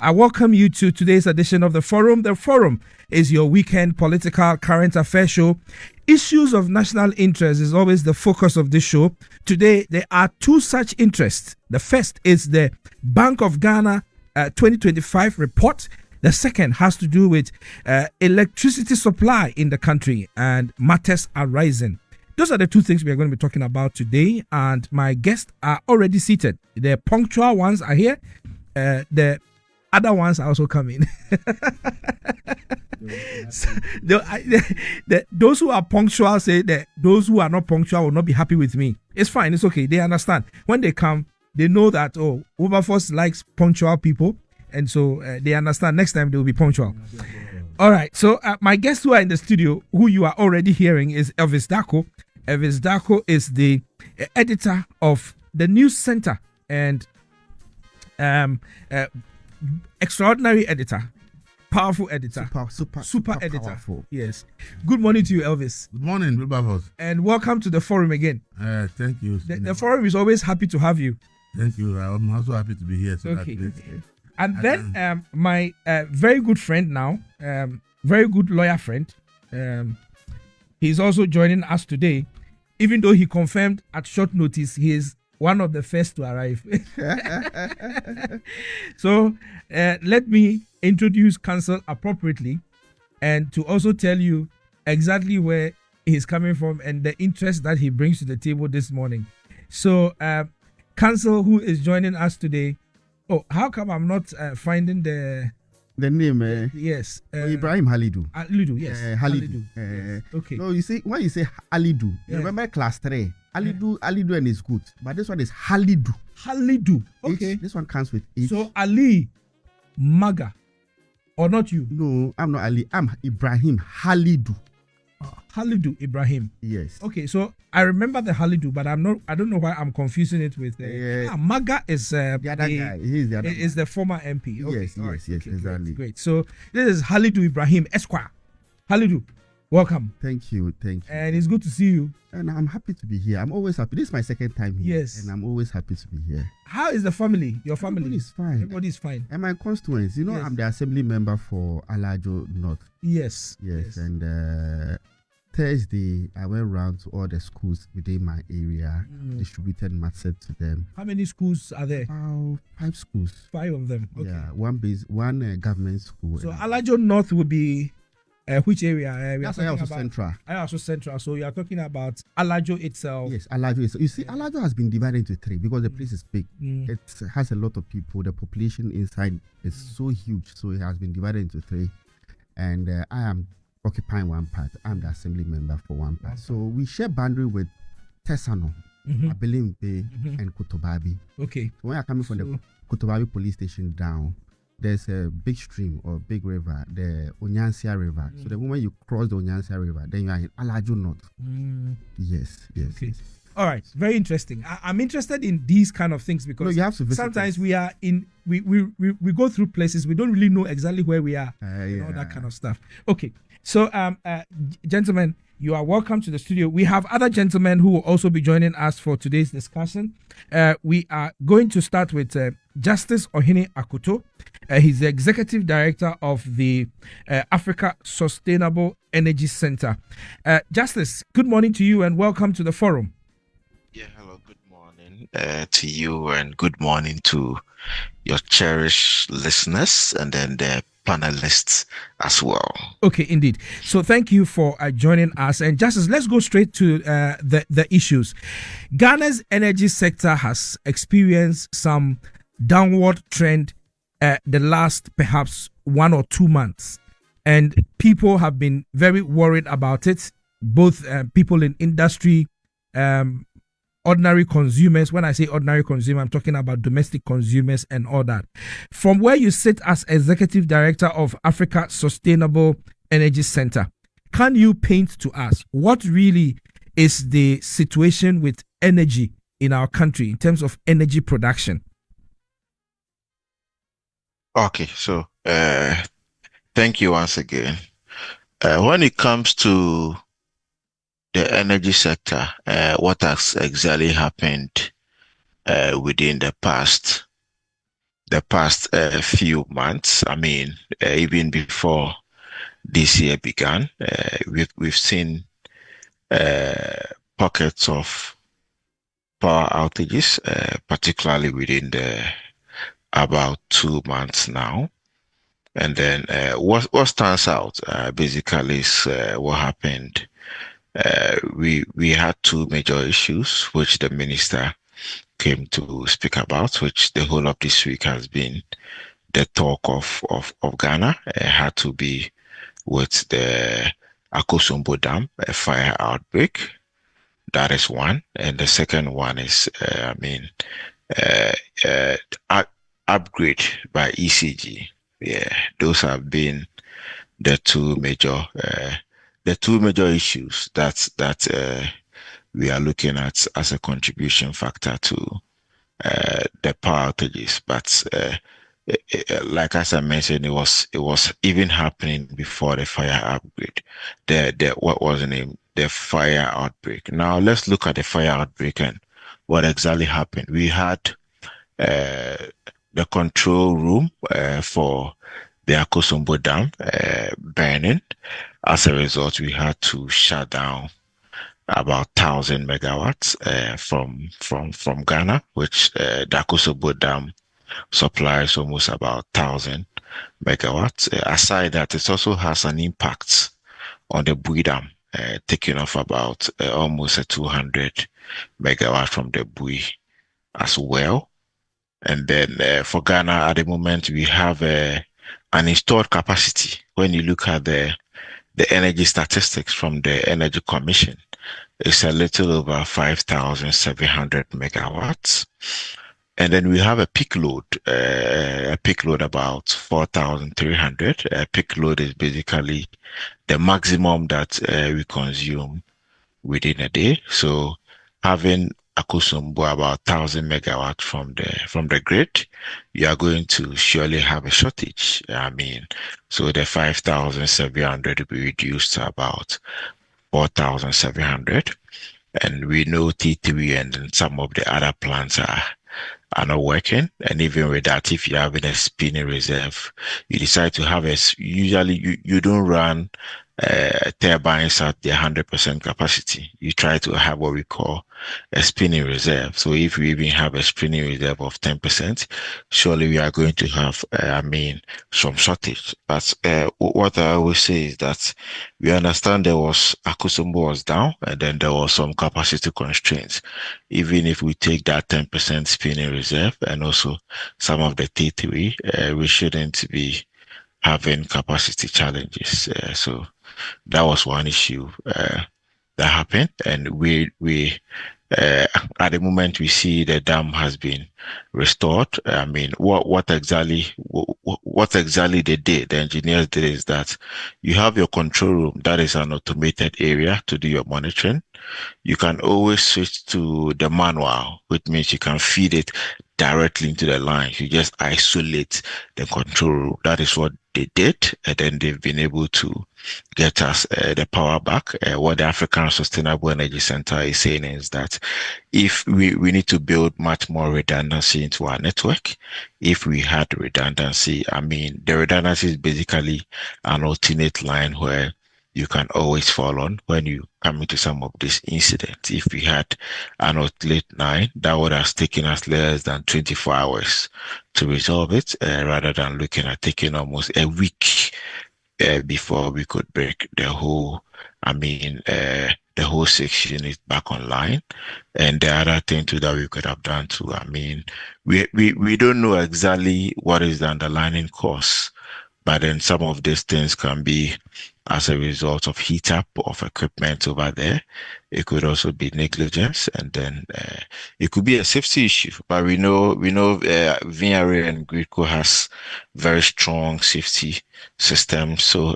I welcome you to today's edition of The Forum. The Forum is your weekend political current affairs show. Issues of national interest is always the focus of this show. Today, there are two such interests. The first is the Bank of Ghana 2025 report. The second has to do with electricity supply in the country, and matters are rising. Those are the two things we are going to be talking about today, and my guests are already seated. The punctual ones are here. The other ones are also coming. So, those who are punctual say that those who are not punctual will not be happy with me. It's fine. It's okay. They understand. When they come, they know that, Wilberforce likes punctual people. And so they understand. Next time they will be punctual. All right. So my guests who are in the studio, who you are already hearing, is Elvis Darko. Elvis Darko is the editor of the News Center and extraordinary editor, powerful editor, super editor. Powerful. Yes. Good morning to you, Elvis. Good morning, Wilberforce. And welcome to the forum again. Thank you. The forum is always happy to have you. Thank you. I'm also happy to be here. So okay. And then my very good friend now, very good lawyer friend, he's also joining us today. Even though he confirmed at short notice, he is one of the first to arrive. So let me introduce counsel appropriately and to also tell you exactly where he's coming from and the interest that he brings to the table this morning. So counsel who is joining us today. Oh, how come I'm not finding the name? Yes, Ibrahim Halidu. Halidu, yes. Halidu. Yes. Okay. No, you see, when you say Halidu, you remember class 3. Halidu and is good, but this one is Halidu. Halidu. Okay. This one comes with H. So Ali Maga, or not you? No, I'm not Ali. I'm Ibrahim Halidu. Halidu Ibrahim. Yes. Okay, so I remember the Halidu, but I don't know why I'm confusing it with Maga is the other guy. He's the other guy. Is the former MP. Okay. Yes, okay, exactly. Great. So this is Halidu Ibrahim Esquire. Halidu, welcome. Thank you. And it's good to see you. And I'm happy to be here. I'm always happy. This is my second time here. Yes. And I'm always happy to be here. How is the family? Your family? Everybody's fine. And my constituents, yes. I'm the assembly member for Alajo North. Yes. And Thursday, I went around to all the schools within my area, distributed matzah to them. How many schools are there? 5 schools. 5 of them. Okay. Yeah, one government school. So Alajo North will be which area? That's also Central. Also Central. So you are talking about Alajo itself. Yes, Alajo itself. You see, Alajo has been divided into 3 because the place is big. It has a lot of people. The population inside is so huge. So it has been divided into 3. And I am occupying one part. I'm the assembly member for one part. So we share boundary with Tesano, Abelimpe, and Kotobabi. Okay. So when you're coming from the Kotobabi police station down, there's a big stream or big river, the Onyansia River. So the moment you cross the Onyansia River, then you are in Alajo North. Yes. Okay. All right, very interesting. I'm interested in these kind of things because you have to sometimes we are in we go through places we don't really know exactly where we are and all that kind of stuff. Okay, so gentlemen, you are welcome to the studio. We have other gentlemen who will also be joining us for today's discussion. We are going to start with Justice Ohene Akoto. He's the executive director of the Africa Sustainable Energy Center. Justice, good morning to you and welcome to the forum. Yeah, hello, good morning to you and good morning to your cherished listeners and then the panelists as well. Okay, indeed. So thank you for joining us. And Justice, let's go straight to the issues. Ghana's energy sector has experienced some downward trend the last perhaps 1 or 2 months. And people have been very worried about it, both people in industry, ordinary consumers. When I say ordinary consumer, I'm talking about domestic consumers and all that. From where you sit as executive director of Africa Sustainable Energy Center, can you paint to us what really is the situation with energy in our country in terms of energy production? Okay, so thank you once again. When it comes to the energy sector, what has exactly happened within the past the past few months. I mean, even before this year began, we've seen pockets of power outages, particularly within the about 2 months now. And then what stands out basically is what happened. We had two major issues which the minister came to speak about, which the whole of this week has been the talk of Ghana. Had to be with the Akosombo Dam, a fire outbreak. That is one. And the second one is, uh, upgrade by ECG. Yeah, those have been the two major issues that we are looking at as a contribution factor to the power outages. But like as I mentioned, it was even happening before the fire upgrade. The what was the name? The fire outbreak. Now let's look at the fire outbreak and what exactly happened. We had the control room for the Akosombo Dam burning. As a result, we had to shut down about 1,000 megawatts from Ghana, which the Akosombo Dam supplies almost about 1,000 megawatts. Aside that, it also has an impact on the Bui Dam, taking off about almost 200 megawatt from the Bui as well. And then for Ghana, at the moment, we have an installed capacity. When you look at the energy statistics from the Energy Commission, it's a little over 5,700 megawatts. And then we have a peak load about 4,300. Peak load is basically the maximum that we consume within a day. So having Akosombo about 1,000 megawatts from the grid, you are going to surely have a shortage. I mean, so the 5,700 will be reduced to about 4,700. And we know T3 and then some of the other plants are not working. And even with that, if you're having a spinning reserve, you decide to have usually you don't run turbines at the 100% capacity. You try to have what we call a spinning reserve. So if we even have a spinning reserve of 10%, surely we are going to have, some shortage. But what I always say is that we understand Akosombo was down, and then there was some capacity constraints. Even if we take that 10% spinning reserve and also some of the T3, we shouldn't be having capacity challenges. So that was one issue that happened, and we at the moment we see the dam has been restored. I mean, what exactly they did, the engineers did, is that you have your control room that is an automated area to do your monitoring. You can always switch to the manual, which means you can feed it directly into the line. You just isolate the control room. That is what they did, and then they've been able to get us the power back. What the African Sustainable Energy Center is saying is that if we need to build much more redundancy into our network. If we had redundancy, I mean, the redundancy is basically an alternate line where you can always fall on when you come into some of these incidents. If we had an alternate line, that would have taken us less than 24 hours to resolve it, rather than looking at taking almost a week before we could break the whole 6 units back online. And the other thing too that we could have done too, I mean, we don't know exactly what is the underlying cause, but then some of these things can be as a result of heat up of equipment over there. It could also be negligence, and then it could be a safety issue. But we know VNRA and Gridco has very strong safety systems. So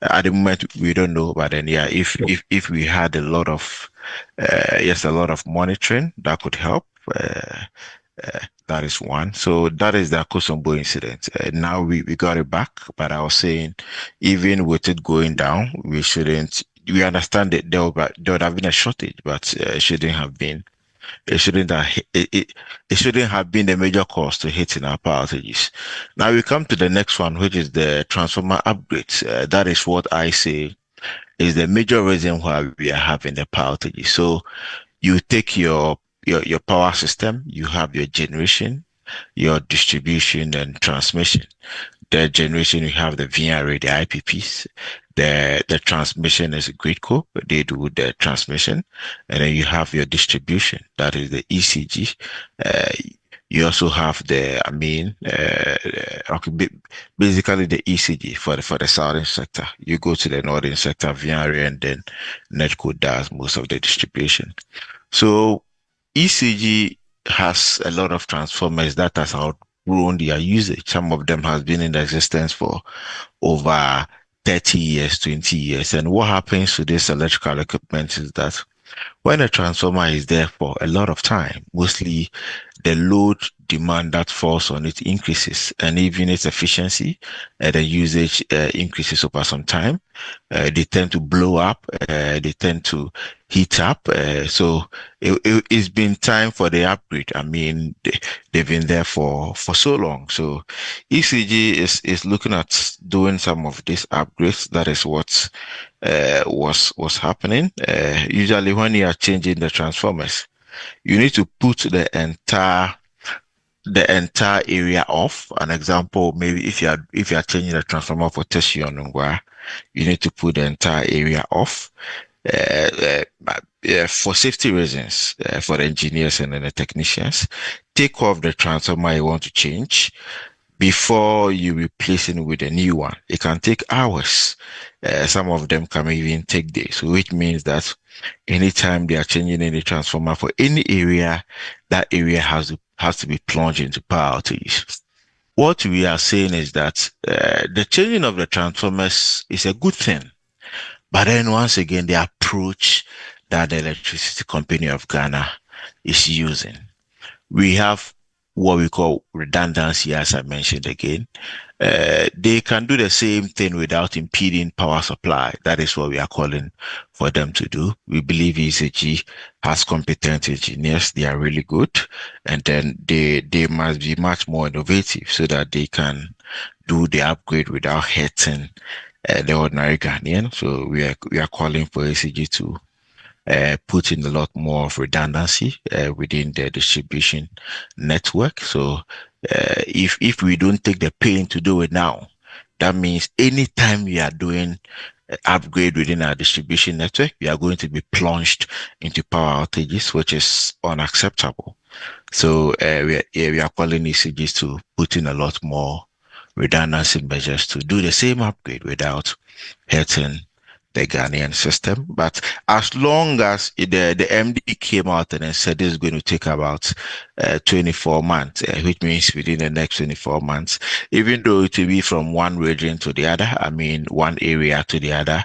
at the moment we don't know. But then if we had a lot of monitoring, that could help. That is one. So that is the Akosombo incident. Now we got it back, but I was saying, even with it going down, we understand that there would have been a shortage, but it shouldn't have been it shouldn't have, it shouldn't have been the major cause to hitting our power outages. Now we come to the next one, which is the transformer upgrades. That is what I say is the major reason why we are having the power outages. So you take your power system, you have your generation, your distribution and transmission. The generation, you have the VNRA, the IPPs. The transmission is Gridco. They do the transmission. And then you have your distribution. That is the ECG. You also have basically the ECG for the southern sector. You go to the northern sector, VNRA, and then Netco does most of the distribution. So ECG has a lot of transformers that has outgrown their usage. Some of them has been in existence for over 30 years, 20 years. And what happens to this electrical equipment is that when a transformer is there for a lot of time, mostly the load demand that falls on it increases, and even its efficiency and the usage increases over some time. They tend to blow up, they tend to heat up. So it's been time for the upgrade. I mean, they've been there for so long. So ECG is looking at doing some of these upgrades. That is what was happening. Usually when you are changing the transformers, you need to put the entire area off. An example, maybe if you are changing the transformer for Tessie on Ngwa, you need to put the entire area off. For safety reasons, for the engineers and then the technicians, take off the transformer you want to change before you replace it with a new one. It can take hours. Some of them can even take days, which means that anytime they are changing any transformer for any area, that area has to be plunged into power outage. What we are saying is that the changing of the transformers is a good thing. But then once again, the approach that the Electricity Company of Ghana is using, we have what we call redundancy, as I mentioned again. They can do the same thing without impeding power supply. That is what we are calling for them to do. We believe ECG has competent engineers. They are really good. And then they must be much more innovative so that they can do the upgrade without hurting the ordinary Ghanaian. So we are calling for ECG to put in a lot more of redundancy within the distribution network. So if we don't take the pain to do it now, that means anytime we are doing upgrade within our distribution network, we are going to be plunged into power outages, which is unacceptable. So we are calling ECGs to put in a lot more redundancy measures to do the same upgrade without hurting the Ghanaian system. But as long as the MD came out and said this is going to take about 24 months, which means within the next 24 months, even though it will be from one region to the other, I mean one area to the other,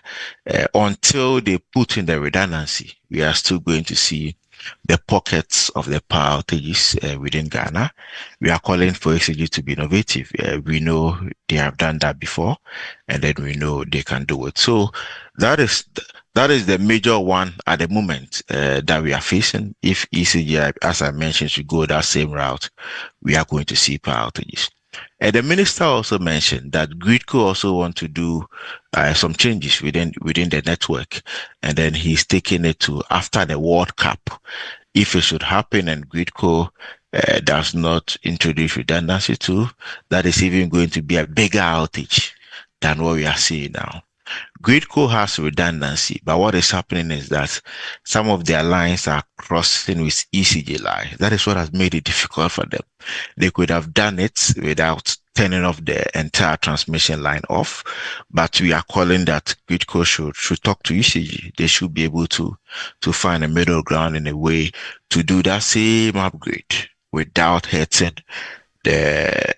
until they put in the redundancy, we are still going to see the pockets of the power outages within Ghana. We are calling for ECG to be innovative. We know they have done that before, and then we know they can do it. So that is the major one at the moment that we are facing. If ECG, as I mentioned, should go that same route, we are going to see power outages. And the minister also mentioned that Gridco also want to do some changes within the network, and then he's taking it to after the World Cup. If it should happen and Gridco does not introduce redundancy too, that is even going to be a bigger outage than what we are seeing now. Gridco has redundancy, but what is happening is that some of their lines are crossing with ECG lines. That is what has made it difficult for them. They could have done it without turning off the entire transmission line off, but we are calling that Gridco should talk to ECG. They should be able to find a middle ground in a way to do that same upgrade without hurting the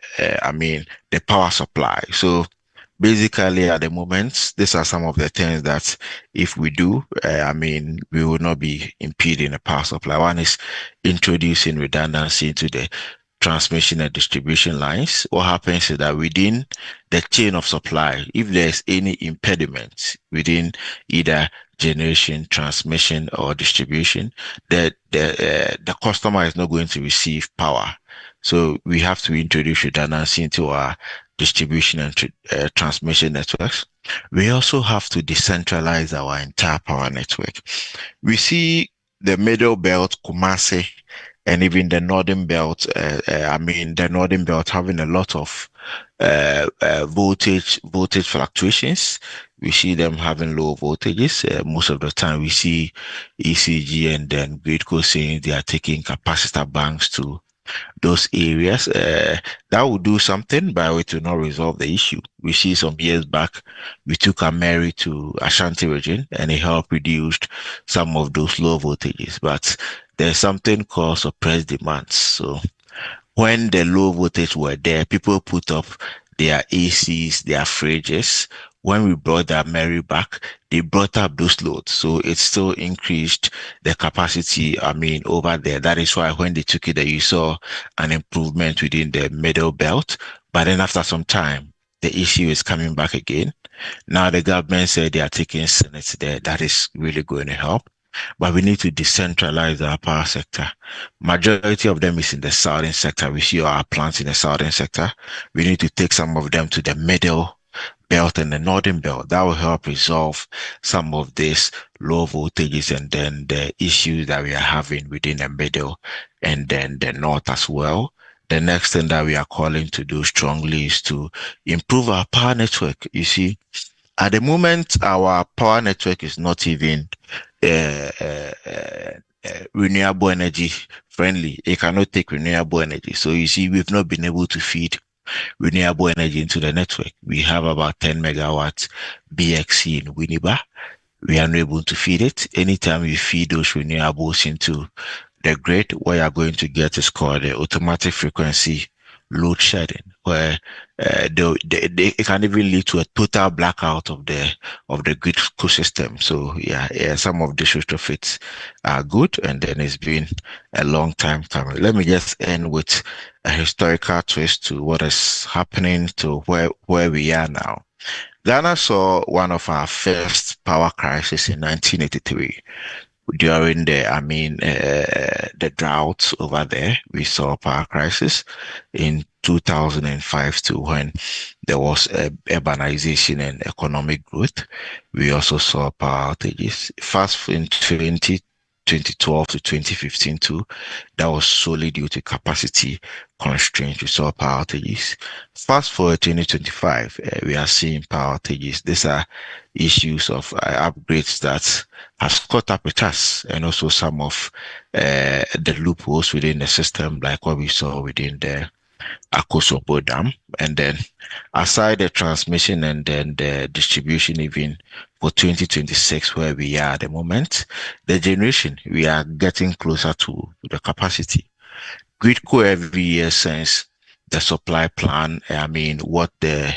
power supply. So basically, at the moment, these are some of the things that if we do, we will not be impeding the power supply. One is introducing redundancy into the transmission and distribution lines, what happens is that within the chain of supply, if there's any impediment within either generation, transmission, or distribution, the customer is not going to receive power. So we have to introduce redundancy into our distribution and transmission networks. We also have to decentralize our entire power network. We see the middle belt, Kumasi, and even the northern belt. The northern belt having a lot of voltage fluctuations. We see them having low voltages. Most of the time, we see ECG and then Gridco saying they are taking capacitor banks to those areas. That will do something, but it will not resolve the issue. We see some years back, we took a Mary to Ashanti region and it helped reduce some of those low voltages. But there's something called suppressed demands. So when the low voltage were there, people put up their ACs, their fridges. When we brought that Mary back, they brought up those loads. So it still increased the capacity, over there. That is why when they took it, you saw an improvement within the middle belt. But then after some time, the issue is coming back again. Now the government said they are taking Senate there. That is really going to help. But we need to decentralize our power sector. Majority of them is in the southern sector. We see our plants in the southern sector. We need to take some of them to the middle belt and the northern belt. That will help resolve some of these low voltages and then the issues that we are having within the middle and then the north as well. The next thing that we are calling to do strongly is to improve our power network. You see, at the moment, our power network is not even renewable energy friendly. It cannot take renewable energy. So you see, we've not been able to feed renewable energy into the network. We have about 10 megawatts BXC in Winneba. We are not able to feed it. Anytime we feed those renewables into the grid, what you are going to get is called the automatic frequency load shedding, where it can even lead to a total blackout of the grid ecosystem. So some of the retrofits are good, and then it's been a long time coming. Let me just end with a historical twist to what is happening to where we are now. Ghana saw one of our first power crises in 1983. During the drought over there, we saw a power crisis in 2005 too, when there was urbanization and economic growth. We also saw power outages. Fast in 2012 to 2015 too, that was solely due to capacity constraints. We saw power outages. Fast forward 2025, we are seeing power outages. These are issues of upgrades that has caught up with us, and also some of the loopholes within the system, like what we saw within the Akosombo Dam. And then aside the transmission and then the distribution, even for 2026, where we are at the moment, the generation, we are getting closer to the capacity. Gridco every year since the supply plan, what the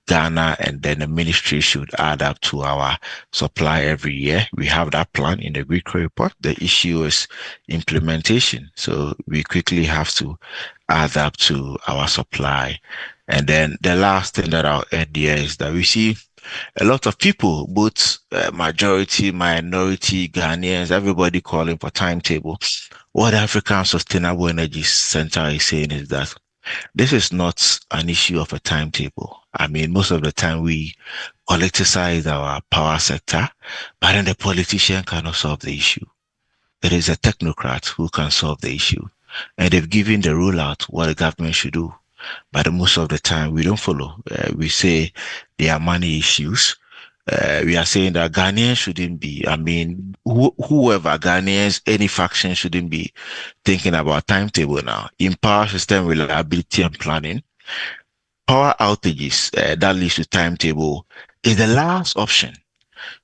Ghana and then the ministry should add up to our supply every year. We have that plan in the Gridco report. The issue is implementation. So we quickly have to add up to our supply. And then the last thing that I'll add here is that we see a lot of people, both majority, minority, Ghanaians, everybody calling for timetable. What the African Sustainable Energy Center is saying is that this is not an issue of a timetable. Most of the time we politicize our power sector, but then the politician cannot solve the issue. There is a technocrat who can solve the issue, and they've given the rollout what the government should do. But most of the time we don't follow. We say there are money issues. We are saying that Ghanaians shouldn't be, whoever Ghanaians, any faction shouldn't be thinking about timetable now. In power system reliability and planning, power outages that leads to timetable is the last option.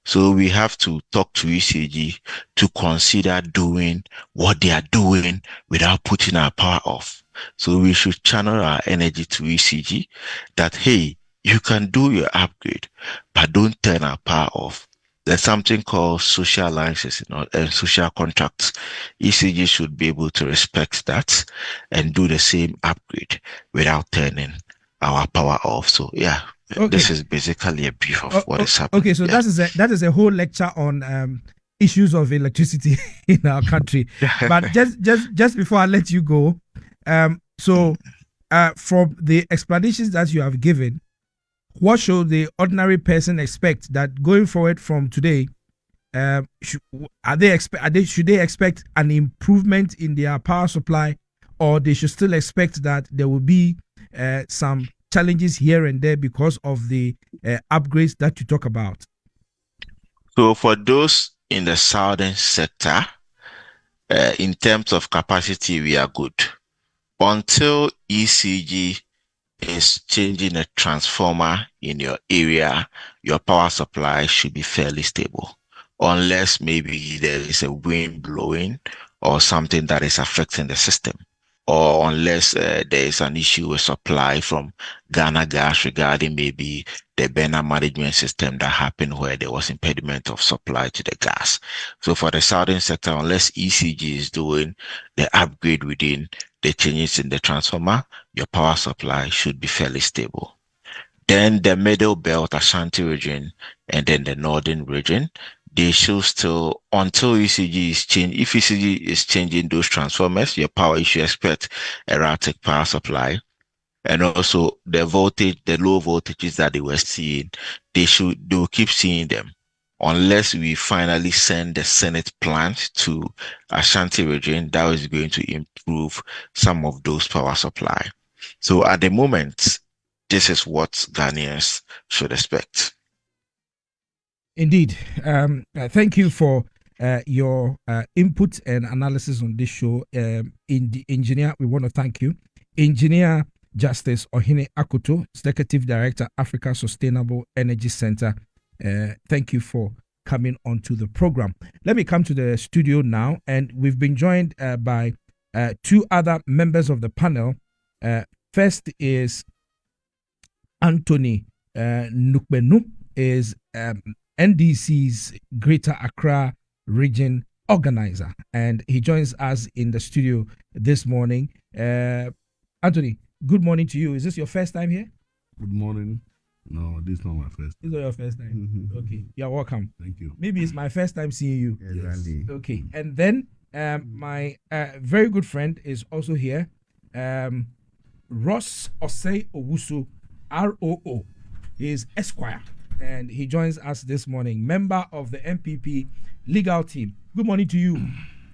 So we have to talk to ECG to consider doing what they are doing without putting our power off. So we should channel our energy to ECG that, hey, you can do your upgrade, but don't turn our power off. there's something called social alliances, and social contracts. ECG should be able to respect that and do the same upgrade without turning our power off. So yeah, this is basically a brief of what is happening. Okay, so that is a whole lecture on issues of electricity in our country. But just before I let you go, from the explanations that you have given, what should the ordinary person expect that going forward from today? Should they expect an improvement in their power supply, or they should still expect that there will be some challenges here and there because of the upgrades that you talk about? So for those in the southern sector, in terms of capacity, we are good. Until ECG is changing a transformer in your area, your power supply should be fairly stable, unless maybe there is a wind blowing or something that is affecting the system, or unless there is an issue with supply from Ghana Gas regarding maybe the burner management system that happened where there was impediment of supply to the gas. So for the southern sector, unless ECG is doing the upgrade within the changes in the transformer, your power supply should be fairly stable. Then the middle belt, Ashanti region, and then the northern region, they should still, until ECG is changed. If ECG is changing those transformers, your power, you should expect erratic power supply. And also the voltage, the low voltages that they were seeing, they will keep seeing them unless we finally send the Senate plant to Ashanti region. That is going to improve some of those power supply. So at the moment, this is what Ghanaians should expect. Indeed. Thank you for your input and analysis on this show. Engineer, we want to thank you. Engineer Justice Ohene Akoto, Executive Director, Africa Sustainable Energy Center. Thank you for coming onto the program. Let me come to the studio now, and we've been joined by two other members of the panel. First is Anthony Nukbenu, is NDC's Greater Accra Region Organizer, and he joins us in the studio this morning. Anthony, good morning to you. Is this your first time here? Good morning. No, this is not my first. This is not your first time. Okay, you're welcome. Thank you. Maybe it's my first time seeing you. Exactly. Okay, and then my very good friend is also here, Ross Osei Owusu, ROO. He is Esquire, and he joins us this morning, member of the MPP legal team. Good morning to you,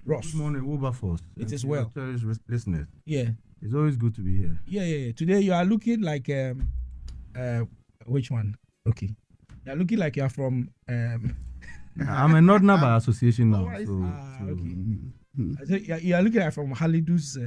Ross. Good morning, Wilberforce. It is well. Listeners. Yeah. It's always good to be here. Yeah. Today you are looking like which one? Okay. You're looking like you're from I'm a Northerner by association now. Okay. So You're looking like from Halidu's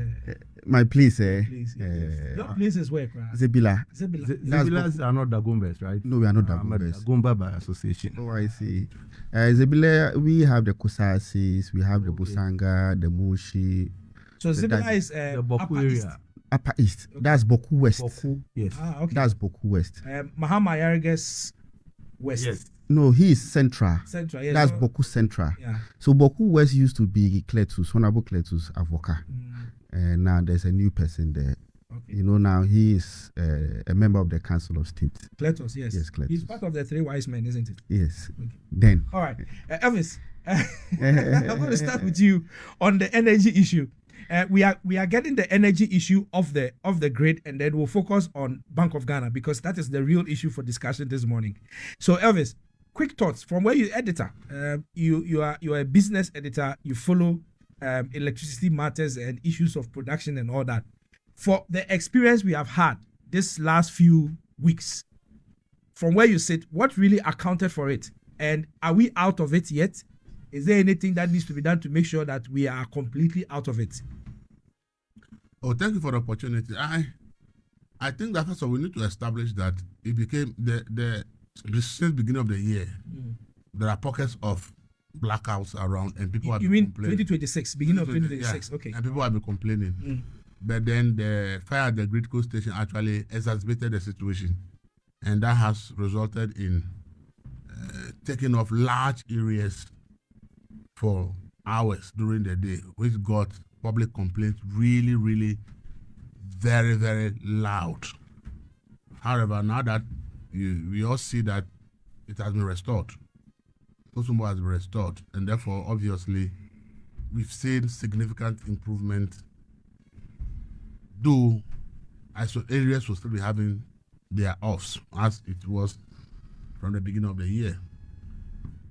my place, place. Your place is where? Zebila. Zebilas are not Dagombas, right? No, we are not I'm a Dagombas. Dagomba by association. Oh, I see. Zebila, we have the Kusasis, we have the Busanga, the Mushi. So Zebila is The Boku area. Upper East. That's Boku West. Boku, yes. Okay. That's Boku West. Mahama Yarges West. Yes. No, he is Central. Central, yes. That's Boku Central. Yeah. So Boku West used to be Cletus, Honorable Cletus Avoka. And now there's a new person there. Okay. You know, now he is a member of the Council of State. Cletus, yes. Yes, Cletus. He's part of the three wise men, isn't it? Yes. Okay. Then. All right. Elvis, I'm going to start with you on the energy issue. We are getting the energy issue of the grid, and then we'll focus on Bank of Ghana because that is the real issue for discussion this morning. So Elvis, quick thoughts from where you're editor. You are a business editor. You follow electricity matters and issues of production and all that. For the experience we have had this last few weeks, from where you sit, what really accounted for it? And are we out of it yet? Is there anything that needs to be done to make sure that we are completely out of it? Oh, thank you for the opportunity. I think that first of all, we need to establish that it became since beginning of the year, there are pockets of blackouts around, and people have You been mean complaining. 2026, beginning of 2026? Yeah, Okay. and people have been complaining. But then the fire at the Gridco station actually exacerbated the situation, and that has resulted in taking off large areas for hours during the day, which got public complaints really, really very, very loud. However, now that we all see that it has been restored, Akosombo has been restored, and therefore, obviously, we've seen significant improvement, though areas will still be having their offs, as it was from the beginning of the year.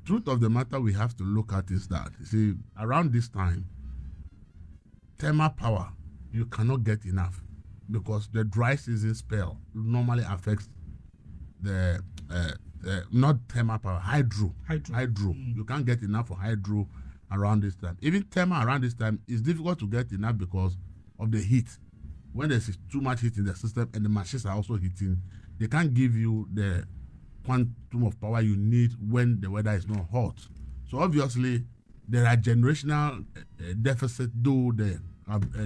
Truth of the matter we have to look at is that, you see, around this time, thermal power, you cannot get enough because the dry season spell normally affects the not thermal power, hydro. You can't get enough for hydro around this time. Even thermal around this time is difficult to get enough because of the heat. When there's too much heat in the system and the machines are also heating, they can't give you the quantum of power you need when the weather is not hot. So obviously, there are generational deficits, though the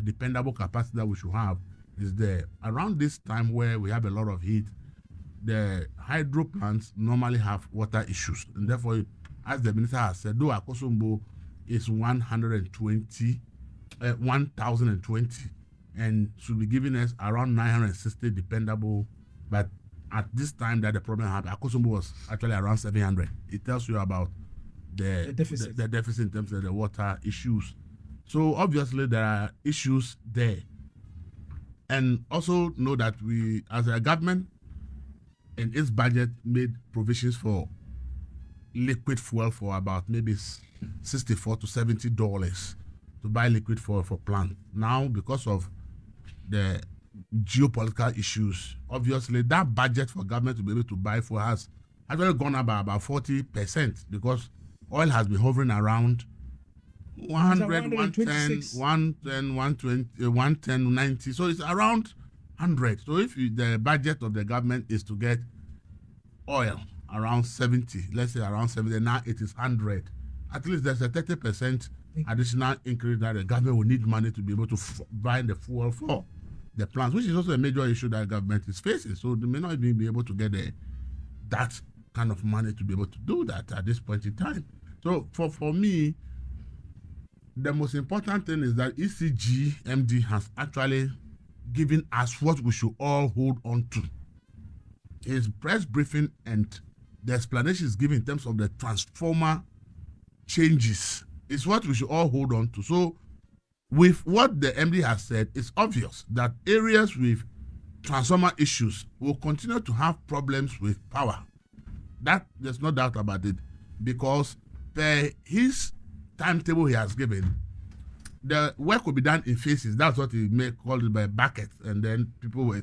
dependable capacity that we should have is there. Around this time where we have a lot of heat, the hydro plants normally have water issues. And therefore, as the minister has said, though Akosombo is 1020, and should be giving us around 960 dependable, but at this time that the problem happened, Akosombo was actually around 700. It tells you about the deficit in terms of the water issues. So obviously there are issues there. And also know that we, as a government, in its budget, made provisions for liquid fuel for about maybe $64 to $70 to buy liquid fuel for plant. Now, because of the geopolitical issues, obviously that budget for government to be able to buy fuel has actually gone up by about 40% because oil has been hovering around 100, 110, 120, 110, 90. So it's around 100. So if the budget of the government is to get oil around 70, let's say around 70, now it is 100. At least there's a 30% additional increase that the government will need money to be able to buy the fuel for the plants, which is also a major issue that the government is facing. So they may not even be able to get that kind of money to be able to do that at this point in time. So for me, the most important thing is that ECG MD has actually given us what we should all hold on to. His press briefing and the explanation is given in terms of the transformer changes is what we should all hold on to. So with what the MD has said, it's obvious that areas with transformer issues will continue to have problems with power. That there's no doubt about it, because per his timetable he has given, the work will be done in phases. That's what he may call it by buckets, and then people will.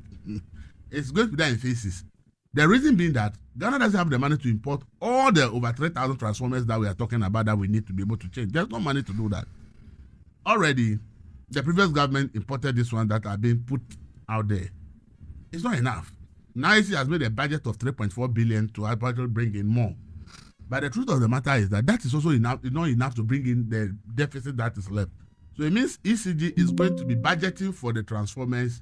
It's going to be done in phases. The reason being that Ghana doesn't have the money to import all the over 3,000 transformers that we are talking about that we need to be able to change. There's no money to do that. Already, the previous government imported this one that are being put out there. It's not enough. Now it has made a budget of 3.4 billion to actually bring in more. But the truth of the matter is that is also enough. It's not enough to bring in the deficit that is left. So it means ECG is going to be budgeting for the transformers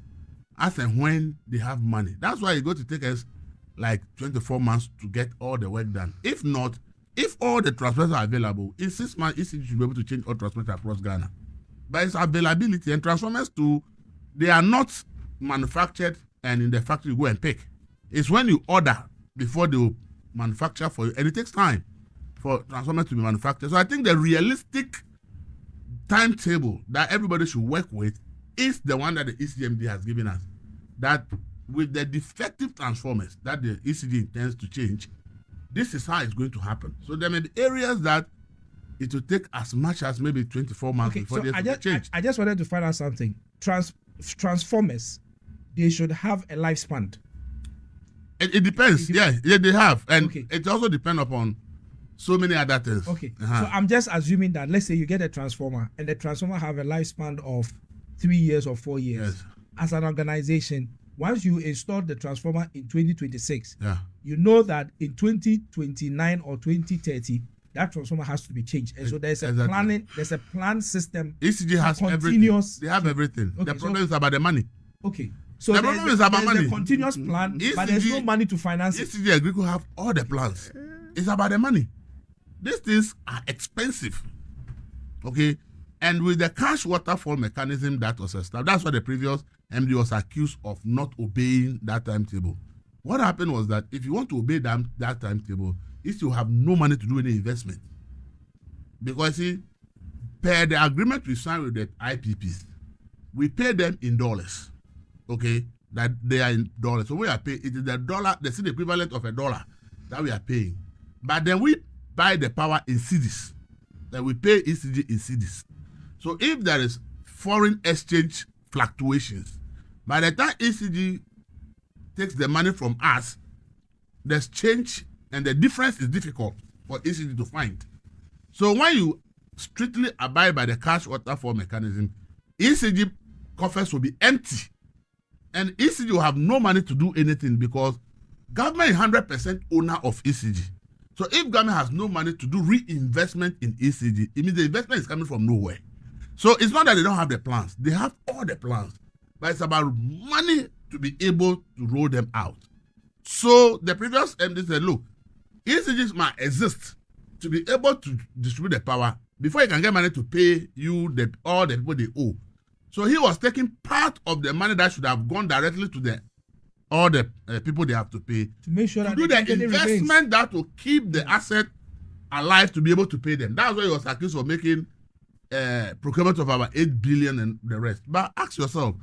as and when they have money. That's why it's going to take us like 24 months to get all the work done. If not, if all the transformers are available, in 6 months, ECG should be able to change all transformers across Ghana. But it's availability, and transformers too, they are not manufactured and in the factory you go and pick. It's when you order before they will manufacture for you, and it takes time for transformers to be manufactured. So I think the realistic timetable that everybody should work with is the one that the ECMD has given us. That with the defective transformers that the ECD intends to change, this is how it's going to happen. So there may be areas that it will take as much as maybe 24 months before they change. I just wanted to find out something. Transformers, they should have a lifespan. It depends. Yeah, they have. And it also depends upon so many other things. Okay. So I'm just assuming that, let's say you get a transformer and the transformer have a lifespan of 3 years or 4 years. Yes. As an organization, once you install the transformer in 2026, yeah, you know that in 2029 or 2030, that transformer has to be changed. And so there's a planning, there's a plan system. ECG has everything. They have everything. Okay, the problem is about the money. Okay. So the problem is about money. There's a continuous plan, but there's no money to finance it. ECG Agriculture have all the plans. It's about the money. These things are expensive. Okay? And with the cash waterfall mechanism that was established, that's why the previous MD was accused of not obeying that timetable. What happened was that if you want to obey that timetable, is you have no money to do any investment. Because see, per the agreement we signed with the IPPs, we pay them in dollars. Okay? That they are in dollars. So we are paying, it is the dollar, the equivalent of $1 that we are paying. But then we buy the power in cedis. Then we pay ECG in cedis. So if there is foreign exchange fluctuations, by the time ECG takes the money from us, the exchange and the difference is difficult for ECG to find. So when you strictly abide by the cash waterfall mechanism, ECG coffers will be empty. And ECG will have no money to do anything because government is 100% owner of ECG. So if government has no money to do reinvestment in ECG, it means the investment is coming from nowhere. So it's not that they don't have the plans. They have all the plans. But it's about money to be able to roll them out. So the previous MD said, look, ECGs might exist to be able to distribute the power before you can get money to pay you all the people they owe. So he was taking part of the money that should have gone directly to all the people they have to pay to make sure that do the investment that will keep the asset alive to be able to pay them. That's why he was accused of making procurement of about 8 billion and the rest. But ask yourself,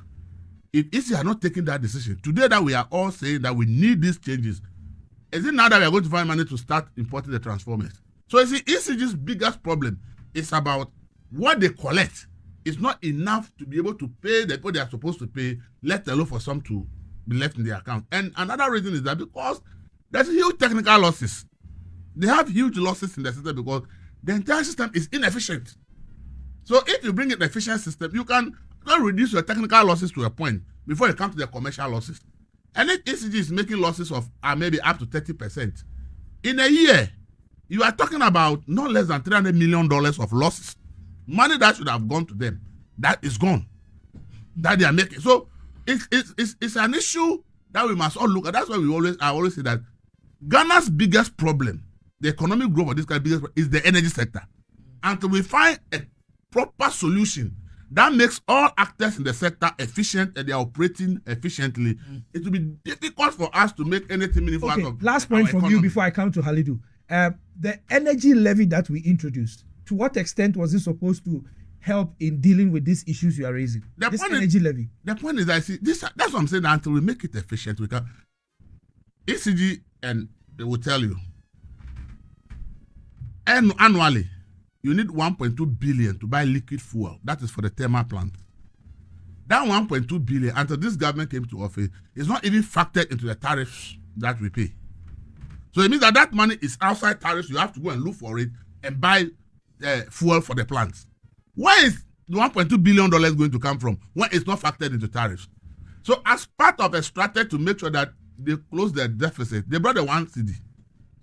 if ECG had not taken that decision, today that we are all saying that we need these changes, is it now that we are going to find money to start importing the transformers? So you see, ECG's biggest problem is about what they collect. It's not enough to be able to pay the people they are supposed to pay, let alone for some to be left in their account. And another reason is that because there's huge technical losses. They have huge losses in the system because the entire system is inefficient. So if you bring an efficient system, you can reduce your technical losses to a point before you come to the commercial losses. And if ECG is making losses of maybe up to 30%, in a year, you are talking about not less than $300 million of losses. Money that should have gone to them, that is gone, that they are making. So it's an issue that we must all look at. That's why I always say that Ghana's biggest problem, the economic growth of this country, is the energy sector. Until we find a proper solution that makes all actors in the sector efficient and they are operating efficiently, it will be difficult for us to make anything meaningful out of last point our from economy. you before I come to Halidu. The energy levy that we introduced, to what extent was it supposed to help in dealing with these issues you are raising? This energy levy. The point is, I see this. That's what I'm saying. Until we make it efficient, we can. ECG and they will tell you. And annually, you need 1.2 billion to buy liquid fuel. That is for the thermal plant. That 1.2 billion, until this government came to office, is not even factored into the tariffs that we pay. So it means that money is outside tariffs. You have to go and look for it and buy fuel for the plants. Where is the $1.2 billion going to come from when it's not factored into tariffs? So as part of a strategy to make sure that they close their deficit, they brought the 1 cedi.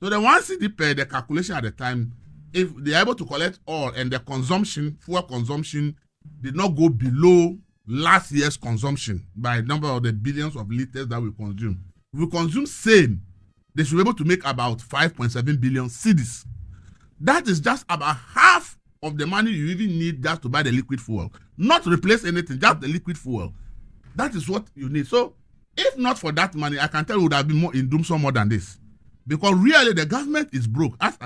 So the 1 cedi per the calculation at the time, if they are able to collect all and the consumption, fuel consumption, did not go below last year's consumption by number of the billions of liters that we consume. If we consume same, they should be able to make about 5.7 billion cedis. That is just about half of the money you even need just to buy the liquid fuel. Not to replace anything, just the liquid fuel. That is what you need. So, if not for that money, I can tell you would have been more in doom some more than this. Because really, the government is broke. As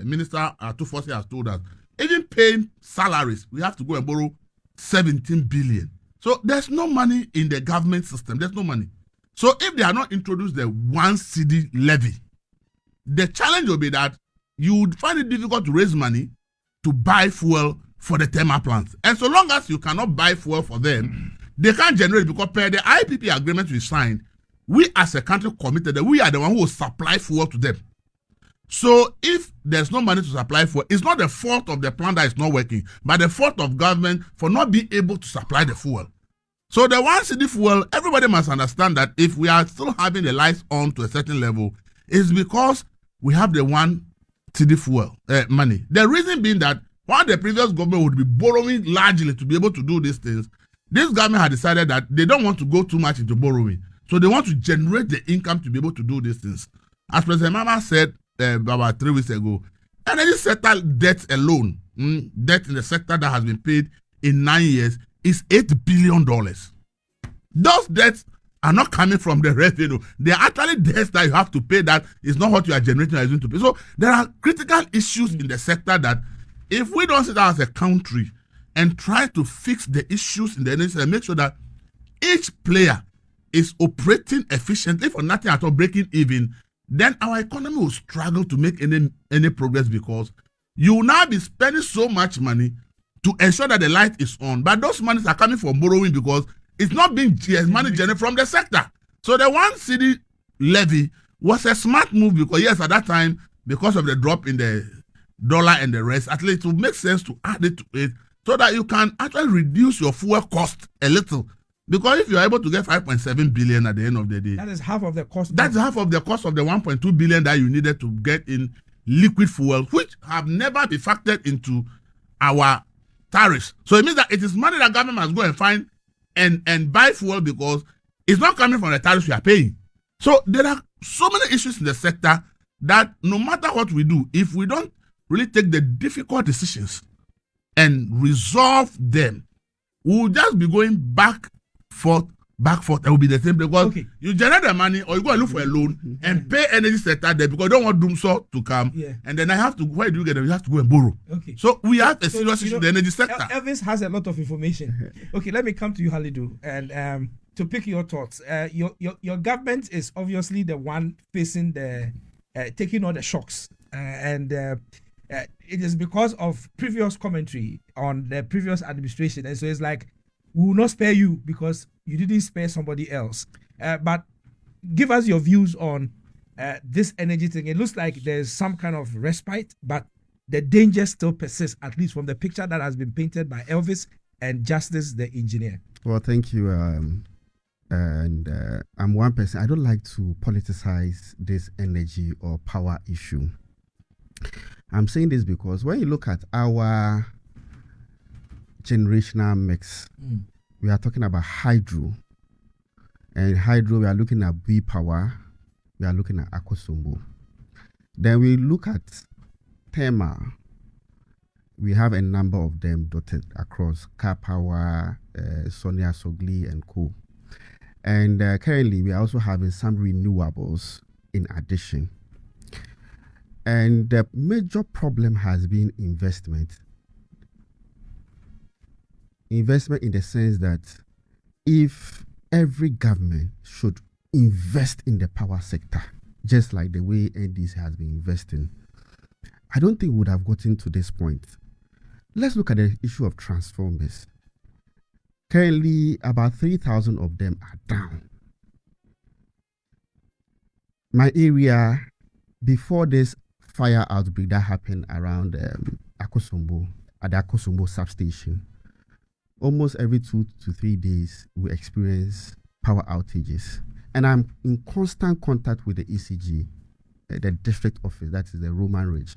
Minister Tufosi has told us, even paying salaries, we have to go and borrow 17 billion. So, there's no money in the government system. There's no money. So, if they are not introduced the 1 cedi levy, the challenge will be that you would find it difficult to raise money to buy fuel for the thermal plants. And so long as you cannot buy fuel for them, they can't generate, because per the IPP agreement we signed, we as a country committed that we are the one who will supply fuel to them. So if there's no money to supply fuel, it's not the fault of the plant that is not working, but the fault of government for not being able to supply the fuel. So the 1 cedi fuel, everybody must understand that if we are still having the lights on to a certain level, it's because we have the 1 cedi fuel money. The reason being that while the previous government would be borrowing largely to be able to do these things, this government had decided that they don't want to go too much into borrowing. So they want to generate the income to be able to do these things. As President Mama said about 3 weeks ago. Energy sector debt alone, debt in the sector that has been paid in 9 years is $8 billion. Those debts are not coming from the revenue. They are actually debts that you have to pay that is not what you are generating or using to pay. So there are critical issues in the sector that if we don't sit down as a country and try to fix the issues in the energy sector and make sure that each player is operating efficiently for nothing at all, breaking even, then our economy will struggle to make any progress, because you will now be spending so much money to ensure that the light is on, but those monies are coming from borrowing because it's not being money generated from the sector. So the 1 cedi levy was a smart move, because yes, at that time, because of the drop in the dollar and the rest, at least it would make sense to add it to it so that you can actually reduce your fuel cost a little. Because if you are able to get 5.7 billion at the end of the day, that is half of the cost. That's half of the cost of the 1.2 billion that you needed to get in liquid fuel, which have never been factored into our tariffs. So it means that it is money that government must go and find and buy fuel, because it's not coming from the tariffs we are paying. So there are so many issues in the sector that no matter what we do, if we don't really take the difficult decisions and resolve them, we'll just be going back, forth. It will be the same, because you generate the money or you go and look for a loan and pay energy sector there because you don't want doomsday to come. Yeah. And then where do you get them? You have to go and borrow. Okay. So we have a serious issue in the energy sector. Elvis has a lot of information. Okay, let me come to you, Halidu, and to pick your thoughts. Your government is obviously the one facing the taking all the shocks, and it is because of previous commentary on the previous administration, and so it's like, we will not spare you because you didn't spare somebody else. But give us your views on this energy thing. It looks like there's some kind of respite, but the danger still persists, at least from the picture that has been painted by Elvis and Justice, the engineer. Well, thank you. I'm one person. I don't like to politicize this energy or power issue. I'm saying this because when you look at our generational mix, we are talking about hydro, and hydro, we are looking at B power, we are looking at Akosombo. Then we look at thermal, we have a number of them dotted across Car Power, Sonia Sogli and co. And currently we are also having some renewables in addition. And the major problem has been investment in the sense that if every government should invest in the power sector, just like the way NDC has been investing, I don't think we would have gotten to this point. Let's look at the issue of transformers. Currently, about 3,000 of them are down. My area, before this fire outbreak that happened around Akosombo, at the Akosombo substation, almost every 2 to 3 days, we experience power outages. And I'm in constant contact with the ECG, the district office, that is the Roman Ridge.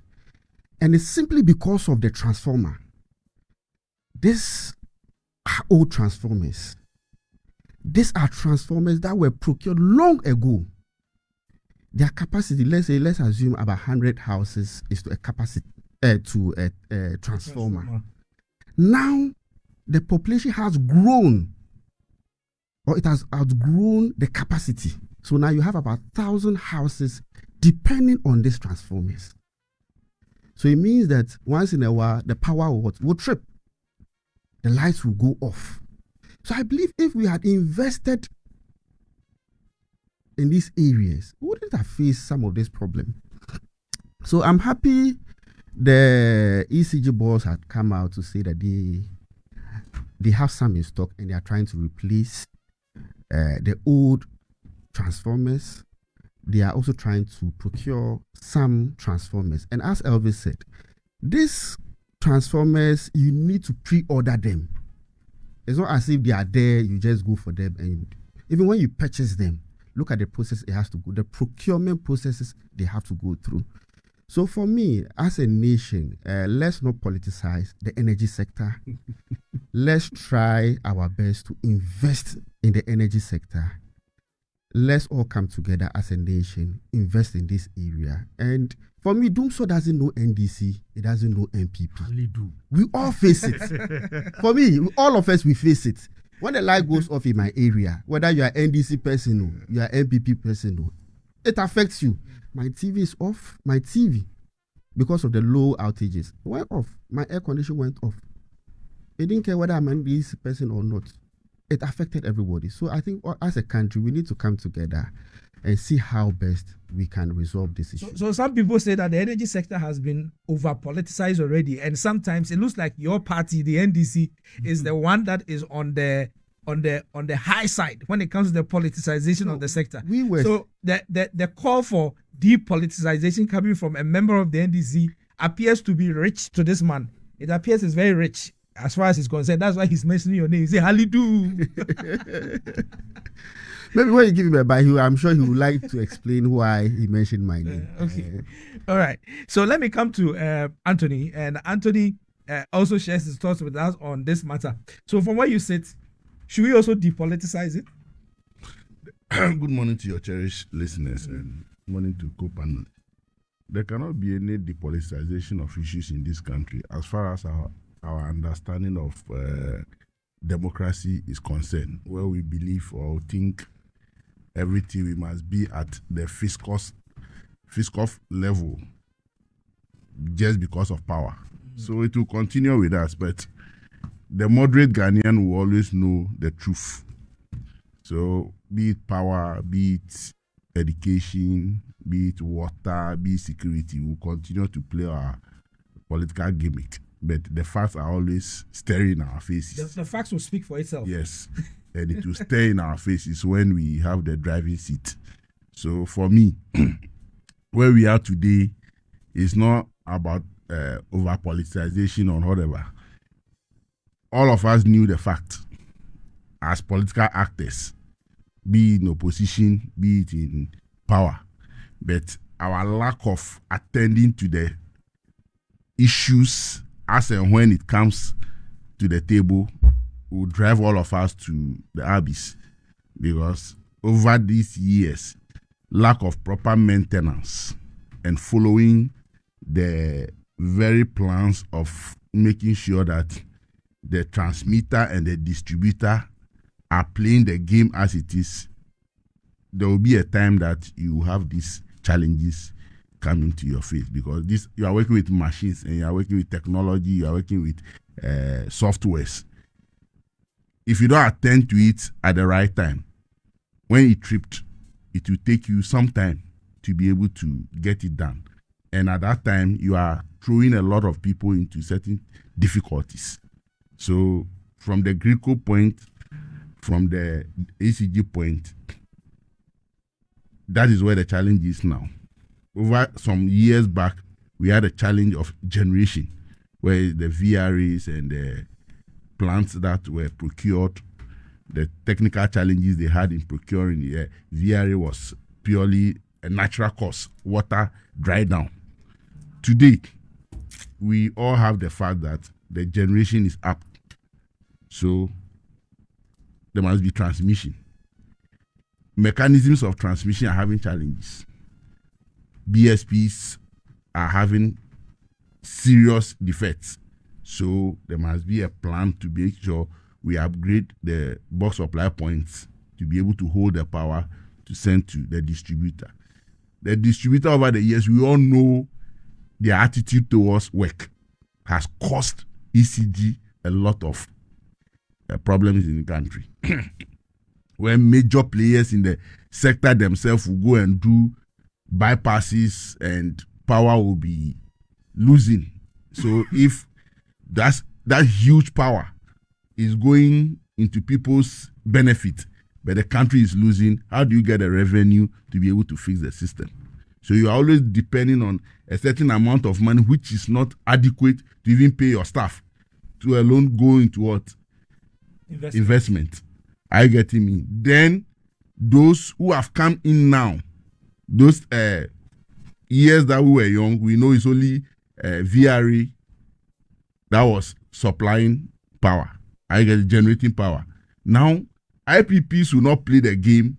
And it's simply because of the transformer. These are old transformers. These are transformers that were procured long ago. Their capacity, let's assume about 100 houses is to a capacity, to a transformer. Now, the population has grown, or it has outgrown the capacity. So now you have about 1,000 houses depending on these transformers. So it means that once in a while, the power will trip. The lights will go off. So I believe if we had invested in these areas, we wouldn't have faced some of this problem. So I'm happy the ECG boss had come out to say that they have some in stock and they are trying to replace the old transformers. They are also trying to procure some transformers. And as Elvis said, these transformers, you need to pre-order them. It's not as if they are there, you just go for them. And even when you purchase them, look at the process it has to go. The procurement processes they have to go through. So for me, as a nation, let's not politicize the energy sector. Let's try our best to invest in the energy sector. let's all come together as a nation, invest in this area. And for me, Dumso doesn't know NDC, it doesn't know MPP. Really do. We all face it. For me, all of us, we face it. When the light goes off in my area, whether you are NDC person or you are MPP person, or, it affects you. My TV is off. My TV, because of the low outages, went off. My air condition went off. It didn't care whether I'm an NDC person or not. It affected everybody. So I think as a country, we need to come together and see how best we can resolve this issue. So some people say that the energy sector has been over politicized already, and sometimes it looks like your party, the NDC, is the one that is on the high side when it comes to the politicization of the sector. So the call for depoliticization coming from a member of the NDC appears to be rich to this man. It appears it's very rich as far as he's concerned. That's why he's mentioning your name. He say Halidu. Maybe when you give him a bite, I'm sure he would like to explain why he mentioned my name. Okay. All right. So let me come to Anthony. And Anthony also shares his thoughts with us on this matter. So from where you sit, should we also depoliticize it? Good morning to your cherished listeners and good morning to co-panelists. There cannot be any depoliticization of issues in this country as far as our understanding of democracy is concerned, where we believe or think everything we must be at the fiscal level just because of power. So it will continue with us, but the moderate Ghanaian will always know the truth. So be it power, be it education, be it water, be it security, we'll continue to play our political gimmick. But the facts are always staring in our faces. The facts will speak for itself. Yes. And it will stare in our faces when we have the driving seat. So for me, where we are today is not about over politicization or whatever. All of us knew the fact as political actors, be in opposition, be it in power. But our lack of attending to the issues as and when it comes to the table will drive all of us to the abyss, because over these years, lack of proper maintenance and following the very plans of making sure that the transmitter and the distributor are playing the game as it is, there will be a time that you have these challenges coming to your face, because this, you are working with machines and you are working with technology, you are working with softwares. If you don't attend to it at the right time, when it tripped, it will take you some time to be able to get it done. And at that time, you are throwing a lot of people into certain difficulties. So from the Greco point, from the ACG point, that is where the challenge is now. Over some years back, we had a challenge of generation, where the VRAs and the plants that were procured, the technical challenges they had in procuring the VRA was purely a natural cause, water dried down. Today, we all have the fact that the generation is up. So there must be transmission. Mechanisms of transmission are having challenges. BSPs are having serious defects. So there must be a plan to make sure we upgrade the box supply points to be able to hold the power to send to the distributor. The distributor over the years, we all know their attitude towards work has caused ECG a lot of problems in the country. When major players in the sector themselves will go and do bypasses and power will be losing. So if that huge power is going into people's benefit, but the country is losing, how do you get a revenue to be able to fix the system? So you are always depending on a certain amount of money, which is not adequate to even pay your staff, to alone go into what? Investment. Are you getting me? Then those who have come in now, those years that we were young, we know it's only VRA that was supplying power. I get generating power. Now, IPPs will not play the game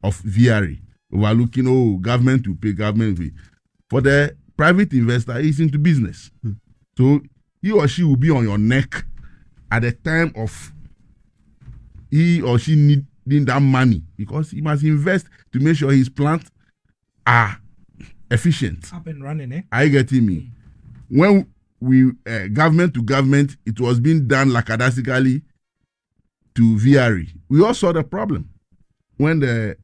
of VRA, overlooking, government will pay, government will pay. For the private investor, he's into business. So he or she will be on your neck at the time of he or she needing that money, because he must invest to make sure his plants are efficient. Up and running, eh? Are you getting me? When we government to government, it was being done lackadaisically to VRE. We all saw the problem when the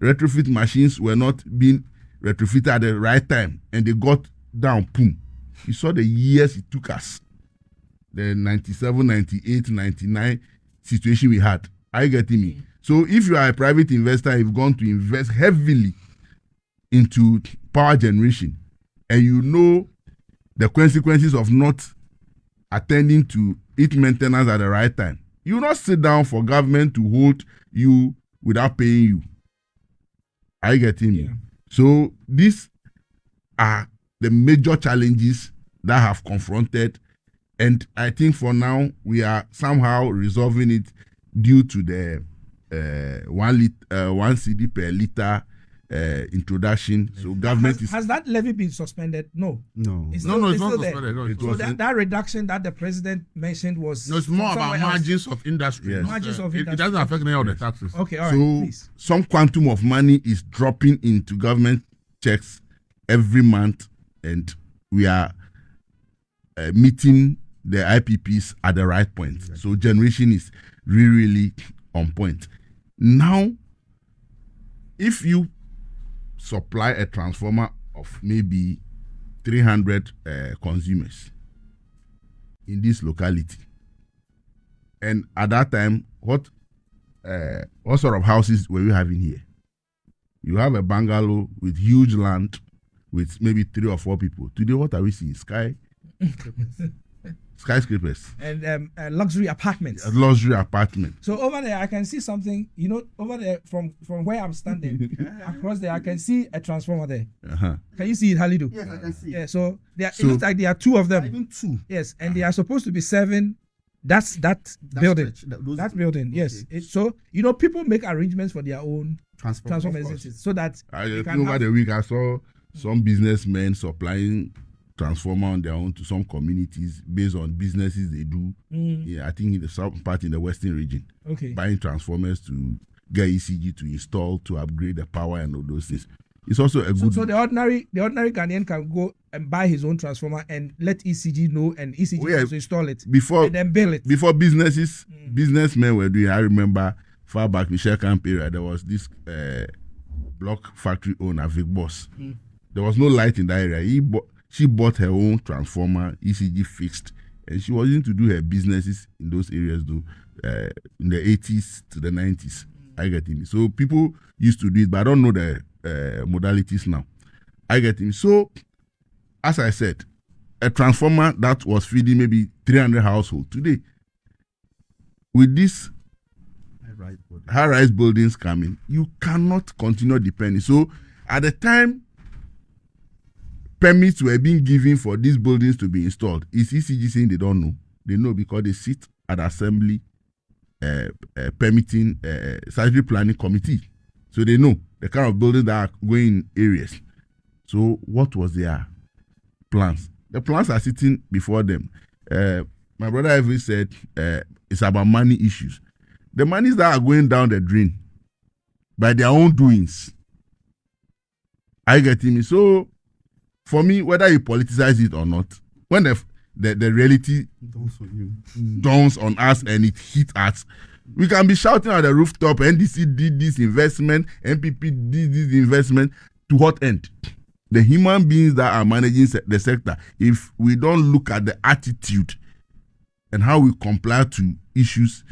retrofit machines were not being retrofitted at the right time, and they got down. Boom! You saw the years it took us. The 97, 98, 99 situation we had. Are you getting me? So if you are a private investor, you've gone to invest heavily into power generation, and you know the consequences of not attending to its maintenance at the right time, you will not sit down for government to hold you without paying you. Are you getting me? Yeah. So these are the major challenges that have confronted, and I think for now we are somehow resolving it due to the 1 CD per liter introduction. So government has that levy been suspended? No. It's No, it's not still there. suspended. No, it So wasn't. that reduction that the president mentioned was No, it's more from about somewhere else. margins of industry. Yes. Margins of It industry. doesn't affect any of the taxes. Okay, all right, So please. some quantum of money is dropping into government checks every month, and we are meeting the IPPs at the right point. Exactly. So generation is really on point. Now, if you supply a transformer of maybe 300 consumers in this locality, and at that time, what sort of houses were we having here? You have a bungalow with huge land with maybe 3 or 4 people. Today, what are we seeing? Skyscrapers. And luxury apartments. A luxury apartment. So over there, I can see something. Over there from where I'm standing, across there, I can see a transformer there. Uh-huh. Can you see it, Halidu? Yes, I can see. Yeah. So it looks like there are 2 of them. Even 2. Yes, and they are supposed to be serving that building. stretch, those- That building. Yes. Okay. So people make arrangements for their own transformers, Of course. so that I they think can over have- the week, I saw some businessmen supplying transformer on their own to some communities based on businesses they do. Yeah, I think in some part in the western region, Okay. buying transformers to get ECG to install, to upgrade the power and all those things. It's also a good. So the ordinary Ghanaian can go and buy his own transformer and let ECG know, and ECG Oh, yeah. also install it before and then bill it. before businessmen were doing. I remember far back Michelle Camp area, there was this block factory owner, Vic Boss. There was no light in that area. She bought her own transformer, ECG fixed, and she was going to do her businesses in those areas though, in the 80s to the 90s. I get it. So people used to do it, but I don't know the modalities now. I get it. So, as I said, a transformer that was feeding maybe 300 households today, with this high-rise buildings coming, you cannot continue depending. So, at the time permits were being given for these buildings to be installed, is ECG saying they don't know? They know because they sit at assembly permitting statutory planning committee. So they know the kind of buildings that are going in areas. So what was their plans? The plans are sitting before them. My brother Every said it's about money issues. The monies that are going down the drain by their own doings. I get me. So for me, whether you politicize it or not, when the reality dawns on us and it hits us, we can be shouting at the rooftop, NDC did this investment, NPP did this investment, to what end? The human beings that are managing the sector, if we don't look at the attitude and how we comply to issues,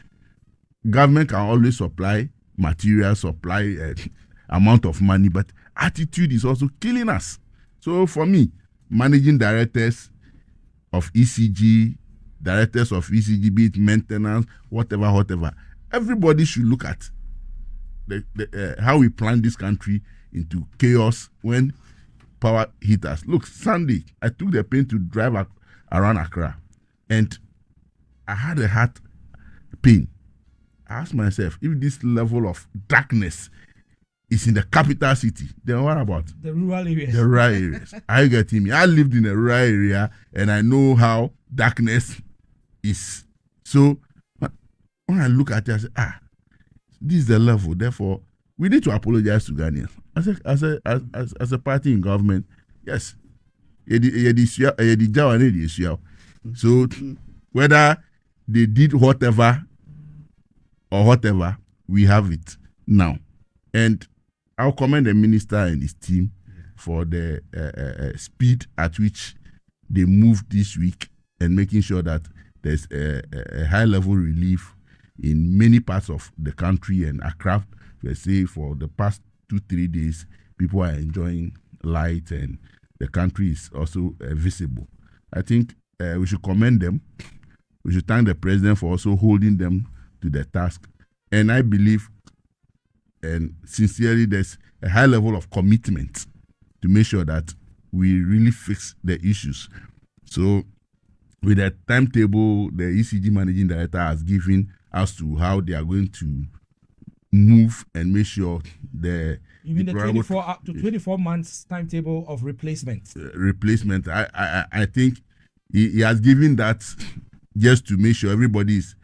government can always supply material, supply amount of money, but attitude is also killing us. So for me, managing directors of ECG, directors of ECG, be it maintenance, whatever, everybody should look at how we plan this country into chaos when power hit us. Look, Sunday, I took the pain to drive around Accra, and I had a heart pain. I asked myself, if this level of darkness is in the capital city, then what about the rural areas? The rural areas. Are you getting me? I lived in a rural area and I know how darkness is. So when I look at it, I say, this is the level. Therefore, we need to apologize to Ghanaians. As a party in government, yes. So whether they did whatever, we have it now. And I'll commend the minister and his team for the speed at which they moved this week and making sure that there's a high-level relief in many parts of the country. And Accra, let's say, for the past 2-3 days, people are enjoying light and the country is also visible. I think we should commend them. We should thank the president for also holding them to the task. And I believe, and sincerely, there's a high level of commitment to make sure that we really fix the issues. So with the timetable the ECG managing director has given as to how they are going to move and make sure the... You mean the 24 months timetable of replacement? Replacement. I think he has given that just to make sure everybody is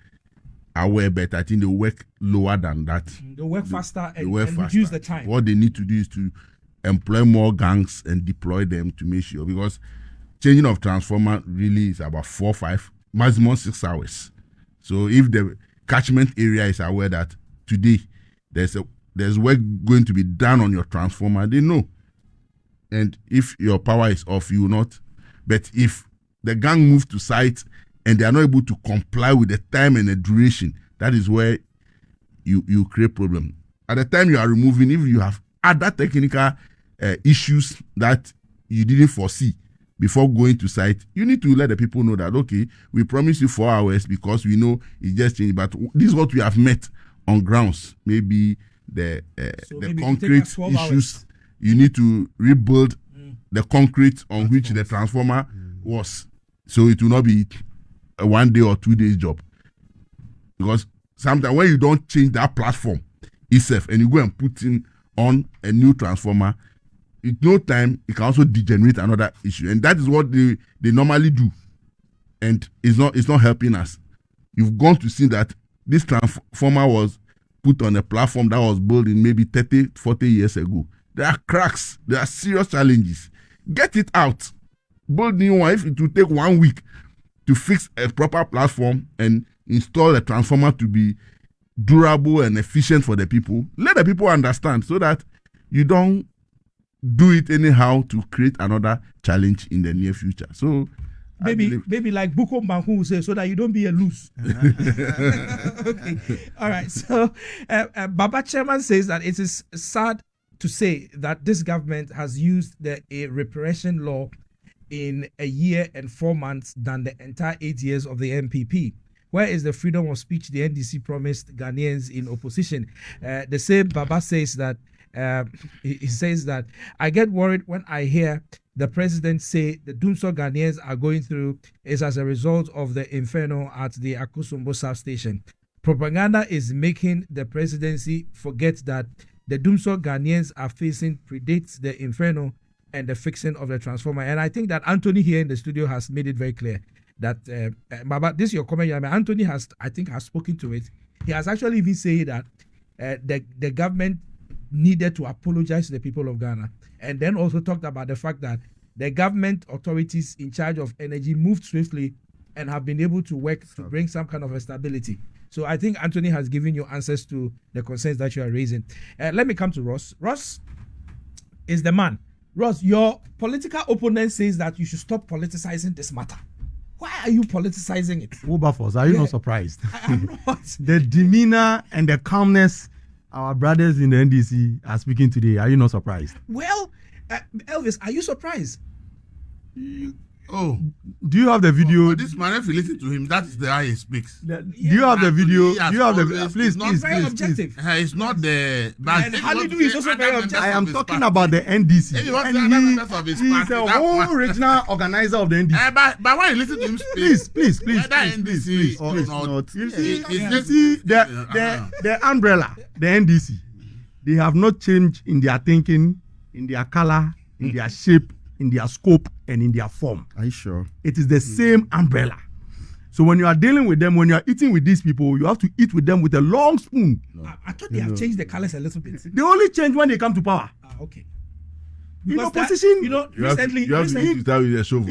aware, but I think they work lower than that. They work faster and reduce the time. What they need to do is to employ more gangs and deploy them to make sure, because changing of transformer really is about 4-5, maximum 6 hours. So if the catchment area is aware that today there's work going to be done on your transformer, they know. And if your power is off, you will not. But if the gang move to site and they are not able to comply with the time and the duration, that is where you create problem. At the time you are removing, if you have other technical issues that you didn't foresee before going to site, you need to let the people know that, okay, we promise you 4 hours because we know it's just changed, but this is what we have met on grounds. Maybe the concrete issues, you need to rebuild the concrete on which the transformer was. So it will not be a 1 day or 2 days job. Because sometimes when you don't change that platform itself and you go and put in on a new transformer, in no time it can also degenerate another issue. And that is what they normally do. And it's not helping us. You've gone to see that this transformer was put on a platform that was built in maybe 30, 40 years ago. There are cracks. There are serious challenges. Get it out. Build new one. If it will take 1 week to fix a proper platform and install a transformer to be durable and efficient for the people, let the people understand so that you don't do it anyhow to create another challenge in the near future. So maybe like Buko Banku will say, so that you don't be a loose. Okay. All right. So Baba Chairman says that it is sad to say that this government has used a reparation law in a year and 4 months than the entire 8 years of the NPP. Where is the freedom of speech the NDC promised Ghanaians in opposition? The same Baba says that he says that I get worried when I hear the president say the doomsday Ghanaians are going through is as a result of the inferno at the Akosombo substation. Propaganda is making the presidency forget that the doomsday Ghanaians are facing predates the inferno and the fixing of the transformer. And I think that Anthony here in the studio has made it very clear that Baba, this is your comment. Anthony has spoken to it. He has actually even said that the government needed to apologize to the people of Ghana, and then also talked about the fact that the government authorities in charge of energy moved swiftly and have been able to work to bring some kind of a stability. So I think Anthony has given you answers to the concerns that you are raising. Let me come to Ross. Ross is the man. Ross, your political opponent says that you should stop politicizing this matter. Why are you politicizing it? Wilberforce, are you not surprised? I'm not. The demeanor and the calmness our brothers in the NDC are speaking today, are you not surprised? Well, Elvis, are you surprised? Do you have the video? This man, if you listen to him, that is the way he speaks. Do you have the video? Do you have the please? Very objective. It's not the. And Halidu is also very objective. I am talking about the NDC. He's a whole regional organizer of the NDC. But when you listen to him speak, please, NDC or not. You see the umbrella, the NDC. They have not changed in their thinking, in their color, in their shape, in their scope, and in their form. Are you sure? It is the same umbrella. So when you are dealing with them, when you are eating with these people, you have to eat with them with a long spoon. I thought they have changed the colors a little bit. They only change when they come to power. Okay. In Because opposition, recently, you have to eat without with a shovel.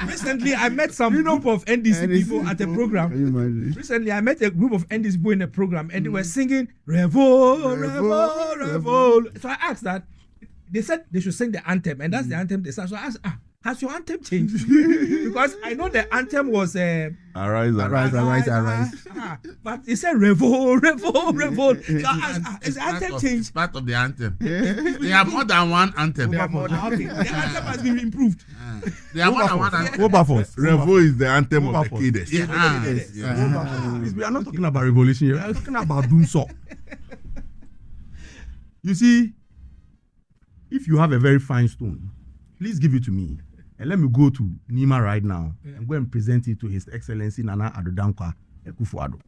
recently I met some group of NDC people at a program. Can you imagine? Recently, I met a group of NDC people in a program, and they were singing "Revo, Revo, Revo." So I asked that. They said they should sing the anthem, and that's the anthem they sang. So I asked, has your anthem changed? Because I know the anthem was Arise, Arise, arise. but it said "Revo, Revo, Revo." So I asked, is the anthem changed? It's part of the anthem. They have more than one anthem. They are more than- okay. The anthem has been improved. They have more than one anthem. Wilberforce. Revo is the anthem of the Wilberforce. kids. We are not talking about revolution here. We are talking about Dumso. You see, if you have a very fine stone, please give it to me. And let me go to Nima right now and go and present it to His Excellency Nana Addo Dankwa Akufo-Addo.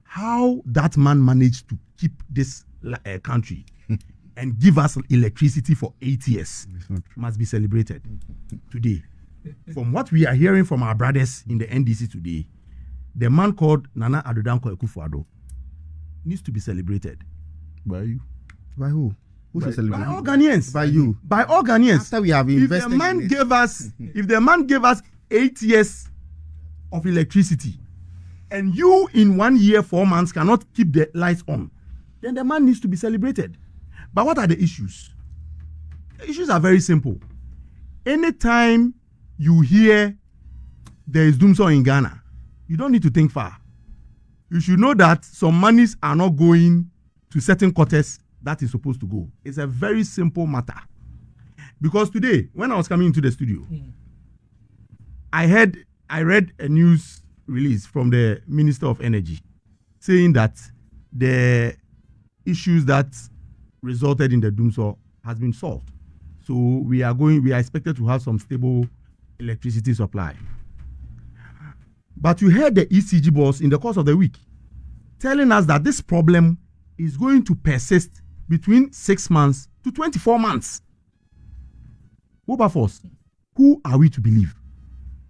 How that man managed to keep this country and give us electricity for 8 years must be celebrated today. From what we are hearing from our brothers in the NDC today, the man called Nana Addo Dankwa Akufo-Addo needs to be celebrated. By you. By who? Who should celebrate? By all Ghanaians. By you. By all Ghanaians. After we have If invested the man in it. gave us 8 years of electricity, and you in 1 year, 4 months cannot keep the lights on, then the man needs to be celebrated. But what are the issues? The issues are very simple. Anytime you hear there is Dumso in Ghana, you don't need to think far. You should know that some monies are not going to certain quarters that is supposed to go. It's a very simple matter. Because today, when I was coming into the studio, I read a news release from the Minister of Energy saying that the issues that resulted in the Dumso has been solved. So we are expected to have some stable electricity supply. But you heard the ECG boss in the course of the week telling us that this problem is going to persist between 6 months to 24 months. Wilberforce, who are we to believe?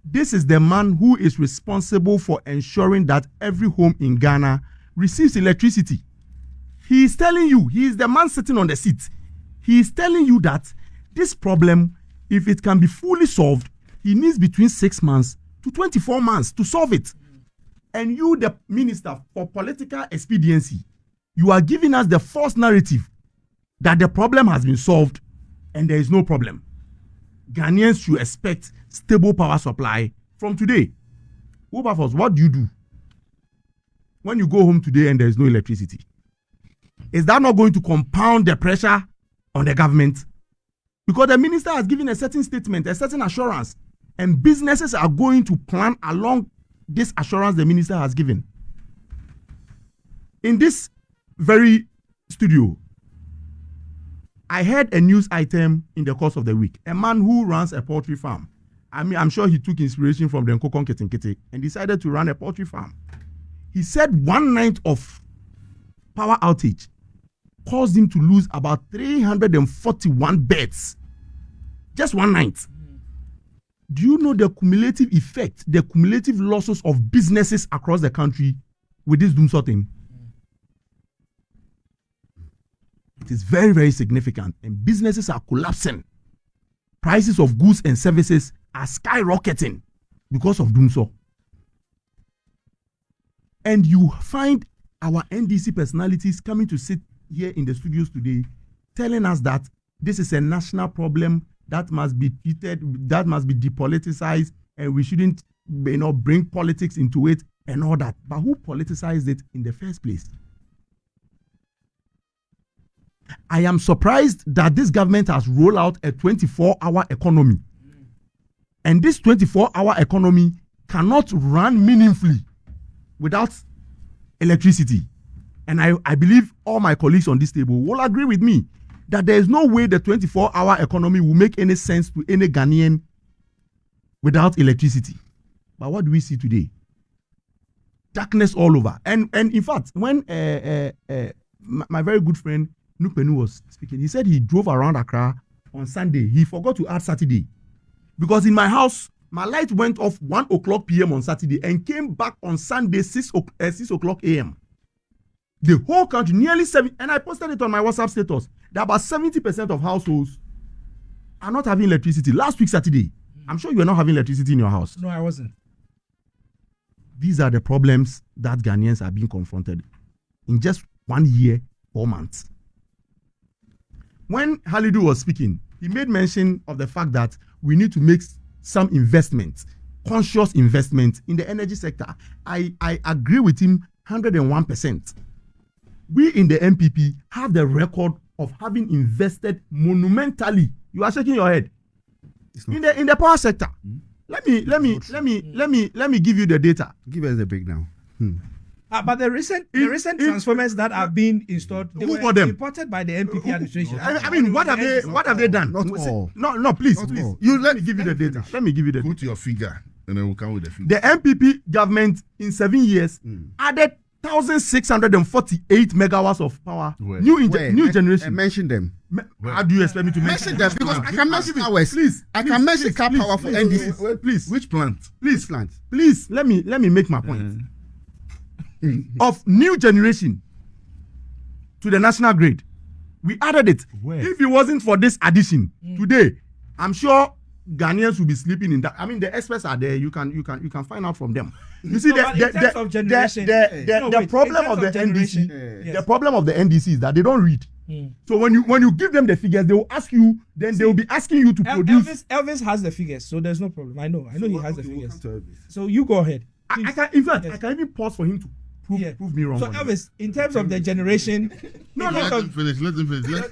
This is the man who is responsible for ensuring that every home in Ghana receives electricity. He is telling you, he is the man sitting on the seat. He is telling you that this problem, if it can be fully solved, he needs between 6 months to 24 months to solve it. And you, the minister for political expediency, you are giving us the false narrative that the problem has been solved and there is no problem. Ghanaians should expect stable power supply from today. Wilberforce, what do you do when you go home today and there is no electricity? Is that not going to compound the pressure on the government? Because the minister has given a certain statement, a certain assurance, and businesses are going to plan along this assurance the minister has given. In this very studio, I heard a news item in the course of the week. A man who runs a poultry farm. I'm sure he took inspiration from the Nkokon Ketinkete and decided to run a poultry farm. He said 1 night of power outage caused him to lose about 341 birds. Just 1 night. Do you know the cumulative effect, the cumulative losses of businesses across the country with this Dumso thing? It is very, very significant, and businesses are collapsing. Prices of goods and services are skyrocketing because of Dumso. And you find our NDC personalities coming to sit here in the studios today telling us that this is a national problem that must be treated, that must be depoliticized, and we shouldn't bring politics into it and all that. But who politicized it in the first place? I am surprised that this government has rolled out a 24-hour economy. And this 24-hour economy cannot run meaningfully without electricity. And I believe all my colleagues on this table will agree with me that there is no way the 24-hour economy will make any sense to any Ghanaian without electricity. But what do we see today? Darkness all over. And in fact, when my very good friend Nupenu was speaking. He said he drove around Accra on Sunday. He forgot to add Saturday. Because in my house, my light went off 1 o'clock p.m. on Saturday and came back on Sunday 6 o'clock a.m. The whole country, nearly 7, and I posted it on my WhatsApp status, that about 70% of households are not having electricity. Last week, Saturday, I'm sure you were not having electricity in your house. No, I wasn't. These are the problems that Ghanaians are being confronted in just 1 year, 4 months. When Halidu was speaking, he made mention of the fact that we need to make some investments, conscious investment in the energy sector. I agree with him 101%. We in the MPP have the record of having invested monumentally. You are shaking your head. In the power sector. Let me give you the data. Give us the breakdown. But the recent transformers that are being installed, they were reported by the MPP administration. I mean, what have they done? Not all. No, please. All. Let me give you the data. Let me give you the Put your figure, and then we'll come with the figure. The MPP government in 7 years added 1,648 megawatts of power. New generation. Mention them. How do you expect me to mention them? Because I can mention ours. Please. I can mention car power for NDC. Please. Which plant? Please. Let me make my point. Of new generation to the national grid, we added it. If it wasn't for this addition today, I'm sure Ghanaians will be sleeping in that. I mean, the experts are there. You can find out from them. You see, the problem of the NDC, the problem of the NDC is that they don't read. So when you give them the figures, they will ask you. Then they will be asking you to produce. Elvis has the figures, so there's no problem. I know he has the figures. So you go ahead. I can even pause for him to prove me wrong. So Elvis, in terms of the generation, let him finish.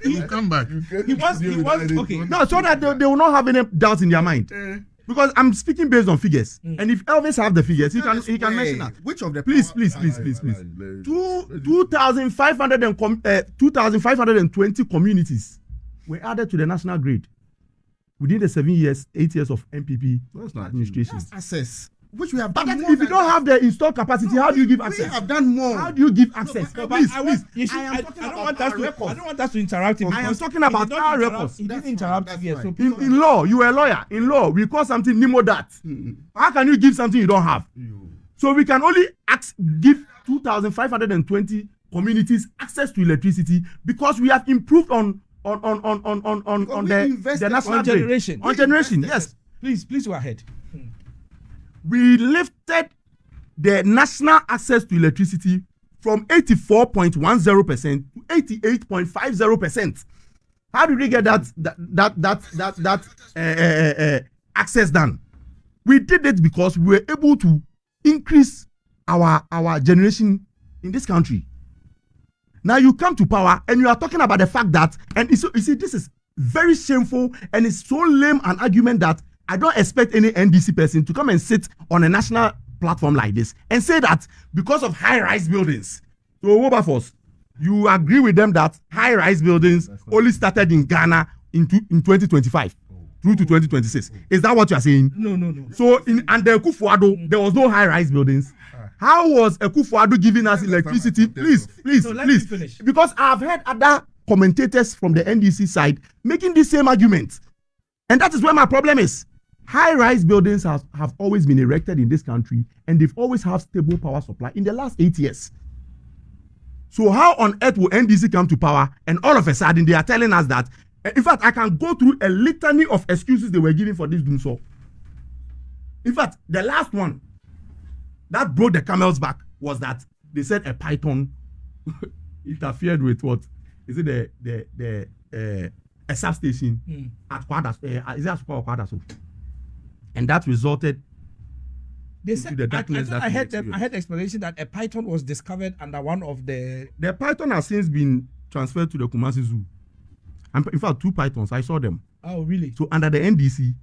He'll come back. He wants okay. No, so that they will not have any doubts in their mind. Because I'm speaking based on figures, and if Elvis have the figures, he can mention that. Which of the please. 2,520 communities were added to the national grid within the 8 years of MPP administration. That's access. Which we have done. But if you don't have the installed capacity, how do you give access? We have done more. How do you give access? I don't want us to interrupt him. I am talking about our records. He didn't interrupt you. So in law, you are a lawyer. In law, we call something NIMO-DAT. How can you give something you don't have? So we can only give 2,520 communities access to electricity because we have improved on the national generation. On generation, yes. Please go ahead. We lifted the national access to electricity from 84.10% to 88.50%. How did we get that access done? We did it because we were able to increase our generation in this country. Now you come to power and you are talking about the fact that, and you see, this is very shameful and it's so lame an argument that I don't expect any NDC person to come and sit on a national platform like this and say that because of high-rise buildings. So Wilberforce, you agree with them that high-rise buildings only started in Ghana in 2025 through to 2026. Is that what you are saying? No. So under Akufo-Addo, there was no high-rise buildings. How was Akufo-Addo giving us electricity? Please. Finish. Because I've heard other commentators from the NDC side making the same arguments. And that is where my problem is. High-rise buildings have always been erected in this country, and they've always had stable power supply in the last 8 years. So how on earth will NDC come to power, and all of a sudden they are telling us that? In fact, I can go through a litany of excuses they were giving for this doing so. In fact, the last one that broke the camel's back was that they said a python interfered with what? Is it a substation at Kwadas? Is that Kwadas? And that resulted into the darkness. I heard explanation that a python was discovered under one of the. The python has since been transferred to the Kumasi Zoo. And in fact, 2 pythons, I saw them. Oh, really? So under the NDC,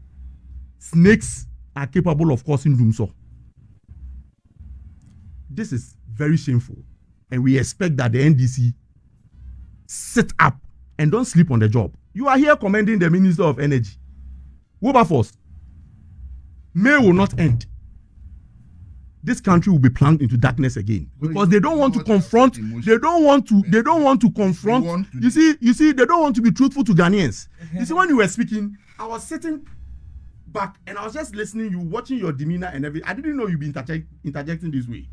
snakes are capable of causing doomsday. This is very shameful, and we expect that the NDC sit up and don't sleep on the job. You are here commending the Minister of Energy. Wilberforce, May will not end this country will be plunged into darkness again, because they don't want to confront. They don't want to confront. You see, they don't want to be truthful to Ghanaians. You see, when you were speaking, I was sitting back and I was just listening. You watching your demeanor and everything. I didn't know you'd be interjecting this way,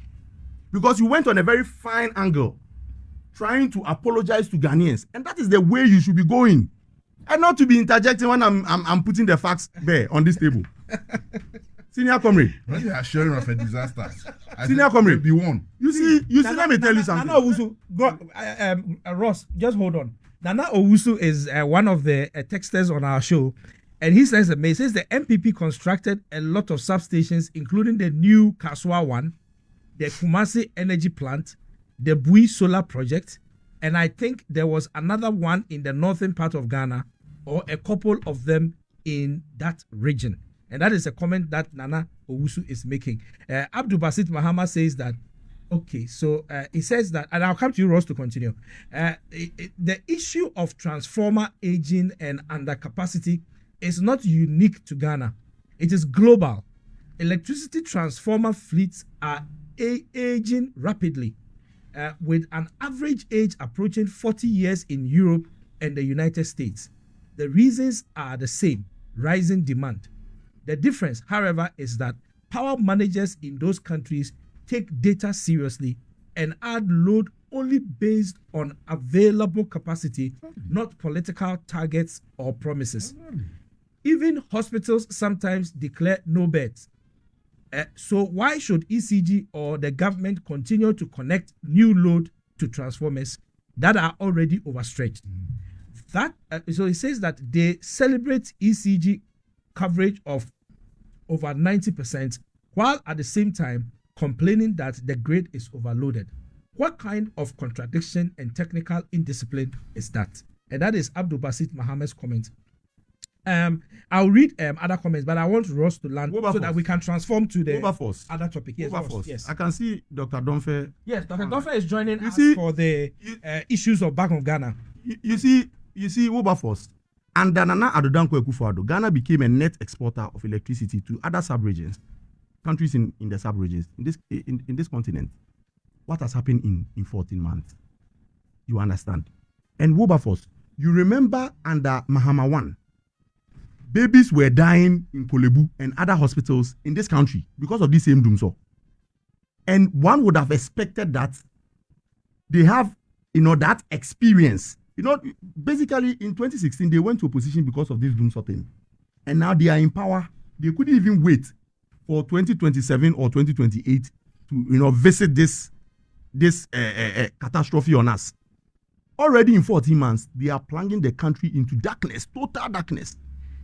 because you went on a very fine angle, trying to apologize to Ghanaians, and that is the way you should be going, and not to be interjecting when I'm putting the facts there on this table. Senior comrade, when you are sharing of a disaster, senior comrade, be one. You see. Let me tell you something. Nana Owusu, Ross, just hold on. Nana Owusu is one of the texters on our show, and he says the MPP constructed a lot of substations, including the new Kaswa one, the Kumasi Energy Plant, the Bui Solar Project, and I think there was another one in the northern part of Ghana, or a couple of them in that region. And that is a comment that Nana Owusu is making. Abdul Basit Mahama says that, okay, so he says that, and I'll come to you, Ross, to continue. The issue of transformer aging and undercapacity is not unique to Ghana. It is global. Electricity transformer fleets are aging rapidly, with an average age approaching 40 years in Europe and the United States. The reasons are the same: rising demand. The difference, however, is that power managers in those countries take data seriously and add load only based on available capacity, not political targets or promises. Even hospitals sometimes declare no beds. So why should ECG or the government continue to connect new load to transformers that are already overstretched? So it says that they celebrate ECG coverage of over 90%, while at the same time complaining that the grid is overloaded. What kind of contradiction and technical indiscipline is that? And that is Abdul Basit Mohammed's comment. I'll read other comments, but I want Ross to land so that we can transform to the other topic. Yes, Ross, yes. I can see Dr. Donfe. Yes, Dr. Donfe is joining us for the issues of Bank of Ghana. You see, Wilberforce. Under Nana Addo Dankwa Akufo-Addo, Ghana became a net exporter of electricity to other sub-regions, countries in the sub-regions, in this continent. What has happened in 14 months? You understand? And Wilberforce, you remember under Mahama 1, babies were dying in Kolebu and other hospitals in this country because of this same doomsaw. And one would have expected that they have, that experience. Basically in 2016, they went to opposition because of this doomsaw thing. And now they are in power. They couldn't even wait for 2027 or 2028 to, visit this catastrophe on us. Already in 14 months, they are plunging the country into darkness, total darkness.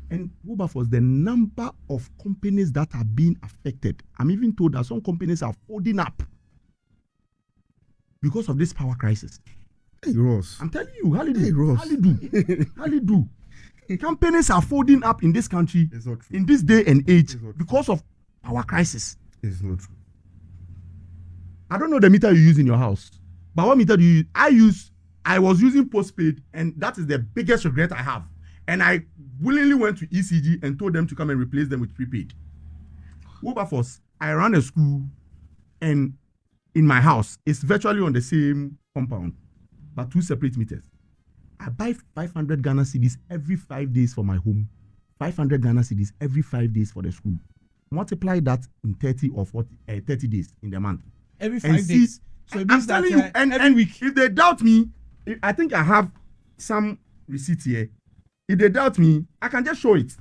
And Wilberforce, the number of companies that are being affected, I'm even told that some companies are folding up because of this power crisis. Hey, Ross. I'm telling you, how Hey, Ross. How do? Companies are folding up in this country in this day and age because of power crisis. It's not true. I don't know the meter you use in your house, but what meter do you use? I was using postpaid, and that is the biggest regret I have. And I willingly went to ECG and told them to come and replace them with prepaid. Wilberforce, I ran a school, and in my house, it's virtually on the same compound, but 2 separate meters. I buy 500 Ghana cedis every 5 days for my home, 500 Ghana cedis every 5 days for the school. Multiply that in 30 or 30 days in the month. Every 5 days. So it means I'm telling you, and every week. If they doubt me, I think I have some receipt here. If they doubt me, I can just show it.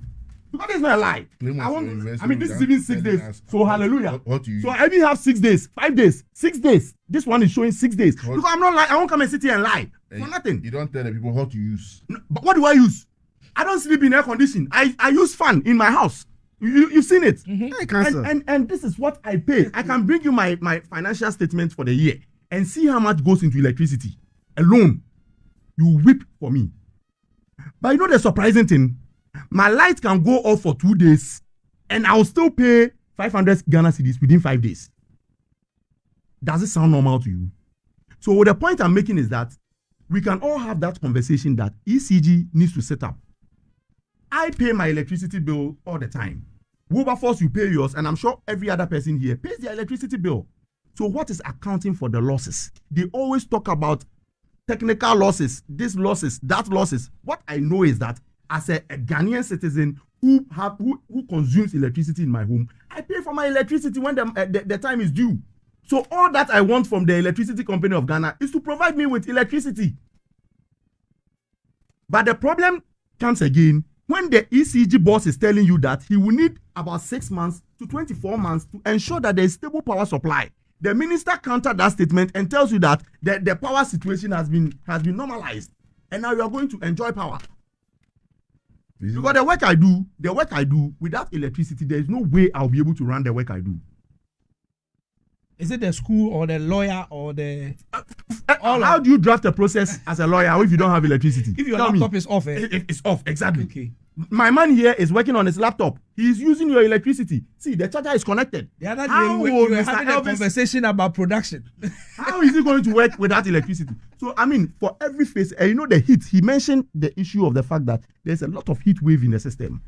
Because it's not a lie. This is even 6 days. So hallelujah. So I even have 6 days, 5 days, 6 days. This one is showing 6 days. Because I'm not lying. I won't come and sit here and lie. For nothing. You don't tell the people what to use. No, but what do I use? I don't sleep in air condition. I use fan in my house. You've seen it. Mm-hmm. And this is what I pay. I can bring you my financial statement for the year and see how much goes into electricity alone. You weep for me. But the surprising thing, my light can go off for 2 days and I'll still pay 500 Ghana cedis within 5 days. Does it sound normal to you? So the point I'm making is that we can all have that conversation that ECG needs to set up. I pay my electricity bill all the time. Wilberforce, you pay yours, and I'm sure every other person here pays their electricity bill. So what is accounting for the losses? They always talk about technical losses, this losses, that losses. What I know is that as a Ghanaian citizen who consumes electricity in my home, I pay for my electricity when the time is due. So all that I want from the electricity company of Ghana is to provide me with electricity. But the problem comes again when the ECG boss is telling you that he will need about 6 months to 24 months to ensure that there is stable power supply. The minister countered that statement and tells you that the power situation has been normalized, and now you are going to enjoy power. Because the work I do without electricity, there is no way I'll be able to run the work I do. Is it the school or the lawyer or the? How do you draft a process as a lawyer if you don't have electricity? If your laptop is off, it's off, exactly. Okay. My man here is working on his laptop. He is using your electricity. See, the charger is connected. The other day we were having a conversation about production. How is it going to work without electricity? So, I mean, for every phase, and you know the heat. He mentioned the issue of the fact that there's a lot of heat wave in the system.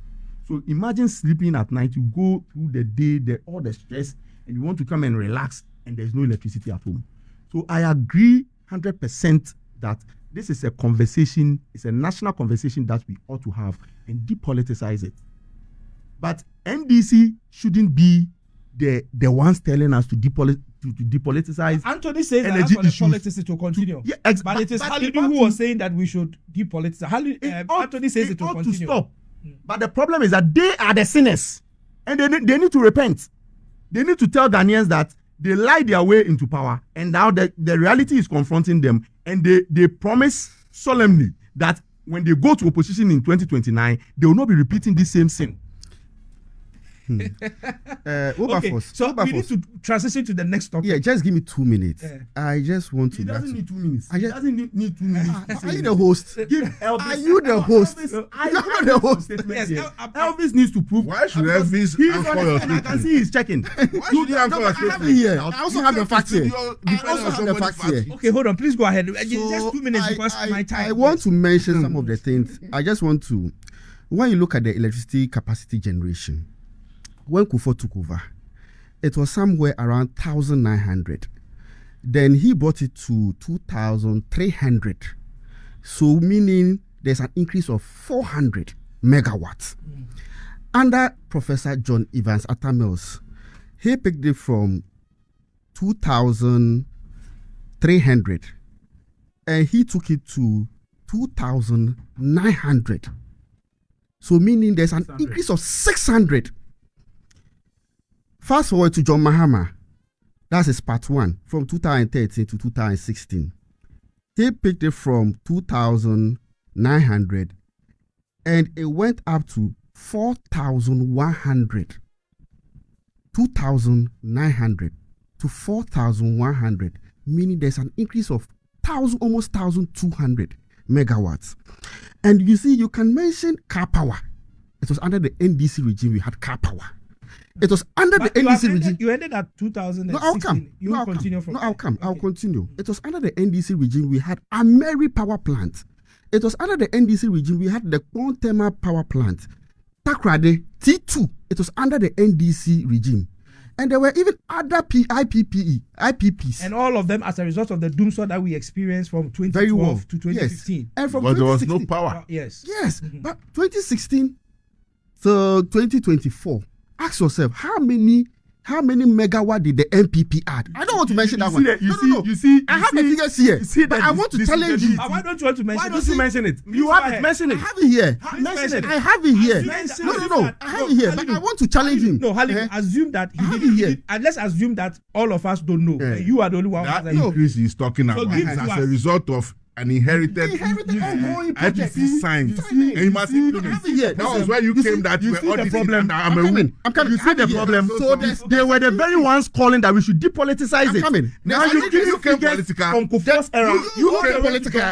So imagine sleeping at night. You go through the day, all the stress, and you want to come and relax, and there's no electricity at home. So I agree 100% that this is a conversation, it's a national conversation that we ought to have and depoliticize it. But NDC shouldn't be the ones telling us to depoliticize. Anthony says that for the politics to continue. But it is Halidu who was saying that we should depoliticize. Anthony says it will continue. To stop. But the problem is that they are the sinners, and they need to repent. They need to tell Ghanaians that they lie their way into power, and now the reality is confronting them, and they promise solemnly that when they go to opposition in 2029, they will not be repeating the same sin. Okay, so we need to transition to the next topic. Yeah, just give me 2 minutes. I just want to. He doesn't need 2 minutes. He doesn't need 2 minutes. Are you the host? Are you the host? I'm the host. Yes, Elvis needs to prove. Why should Elvis anchor your statement? I can see he's checking. Why should he anchor your statement? I also have the facts here. Okay, hold on. Please go ahead. Just 2 minutes because my time. I want to mention some of the things. I just want to. When you look at the electricity capacity generation, when Kufuor took over, it was somewhere around 1,900. Then he brought it to 2,300. So meaning there's an increase of 400 megawatts. Under Professor John Evans Atta-Mills, he picked it from 2,300 and he took it to 2,900. So meaning there's an increase of 600. Fast forward to John Mahama, that's his part 1, from 2013 to 2016. He picked it from 2,900 and it went up to 4,100. 2,900 to 4,100, meaning there's an increase of almost 1,200 megawatts. And you see, you can mention car power. It was under the NDC regime we had car power. It was under the NDC regime. You ended at 2016. No, I'll come. I'll continue. Okay. It was under the NDC regime we had Ameri power plant. It was under the NDC regime we had the Pontema power plant. Takrade T2. It was under the NDC regime. And there were even other IPPs. And all of them as a result of the doomsday that we experienced from 2012 to 2015. Yes. And from but there was no power. Yes. But 2016 to 2024, ask yourself, how many megawatt did the MPP add? I don't want to mention that one. You see, I have the figures here, but I want to challenge you. Why don't you want to mention it? Why don't you mention it? You have it. Mention it. I have it here. Mention it. I have it here. No. I have it here, but I want to challenge him. No, Halidu, assume that he didn't hear. And let's assume that all of us don't know. You are the only one. That increase he's talking about is as a result of an inherited ongoing project. IPP signs. And you must implement. That was where you came that you were the problem. I'm coming. You see the problem. So they were the very ones calling that we should depoliticize it. Now you came political. From Kufuor's era. You came political.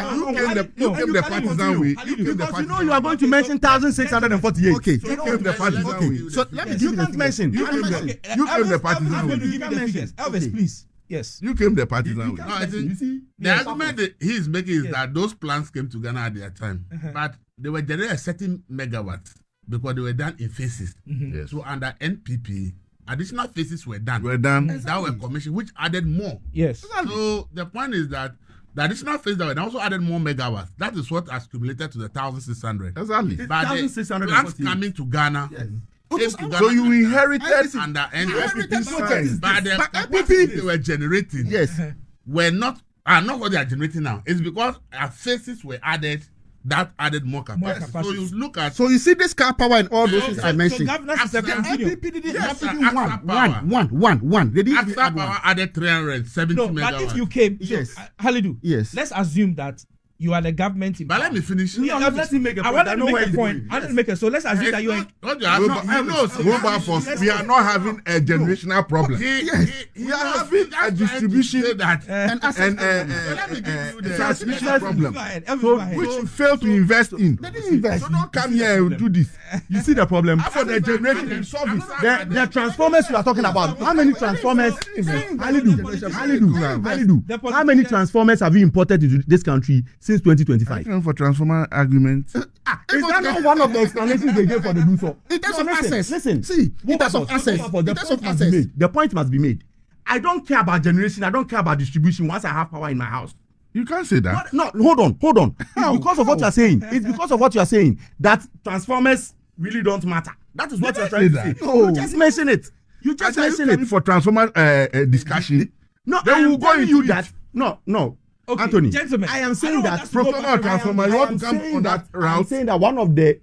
You came the partisan way. Because you know you are going to mention 1,648. Okay. You came the partisan way. So let me give you the mention. You came the partisan way. Elvis, please. Yes. You came the partisan way. No, I think You see, the argument that he's making is that those plants came to Ghana at their time, but they were generating a certain megawatt because they were done in phases. Yes. So under NPP, additional phases were done. We're done. That were commissioned, which added more. Yes. So the point is that the additional phase that were done also added more megawatts. That is what has accumulated to the 1,600. Exactly. But the 1,600 plants coming to Ghana. Came to Ghana So you inherited under inherited NPP. projects. But the But capacity NPP they were generating Yes. were not what they are generating now. It's because phases were added that added more capacity. So capacity. you look at So you see this car power and all those things I So mentioned. governance is a continuum. NPP didn't Yes, have to sir, do Accra one. They didn't even Accra add one. Power added 370 No, megawatts. but if you came, Yes. Halidu, Yes. let's assume that you are the government. In But let me finish. Yeah, let him make a I point. want I to know make where a he's point. going. I want to make it. So let's assume that you are. What you have, he knows. Wilberforce, we are not having a generational problem. He We are having a distribution that. And and let me give you the transmission problem, Go ahead, go ahead. which you fail to invest in. They didn't invest. So don't come here and do this. You see the problem? For the generation, solve it. The transformers you are talking about, how many transformers? Halidu, how many transformers have you imported into this country since 2025? For transformer argument. Is that not one of the explanations they gave for the do so? In terms of access. Listen. See, in terms of access. The In terms of point must be access. made. The point must be made. I don't care about generation. I don't care about distribution once I have power in my house. You can't say that. No, hold on. It's because of what you are saying. It's because of what you are saying that transformers really don't matter. That is what you are trying to say. No. You just mention it. You just mention it. For transformer discussion. No, They I will am go telling into you it. that. No. Okay, Anthony, gentlemen, I am I saying don't that want us to go back. transformer, you want to come on that I'm route. saying that one of the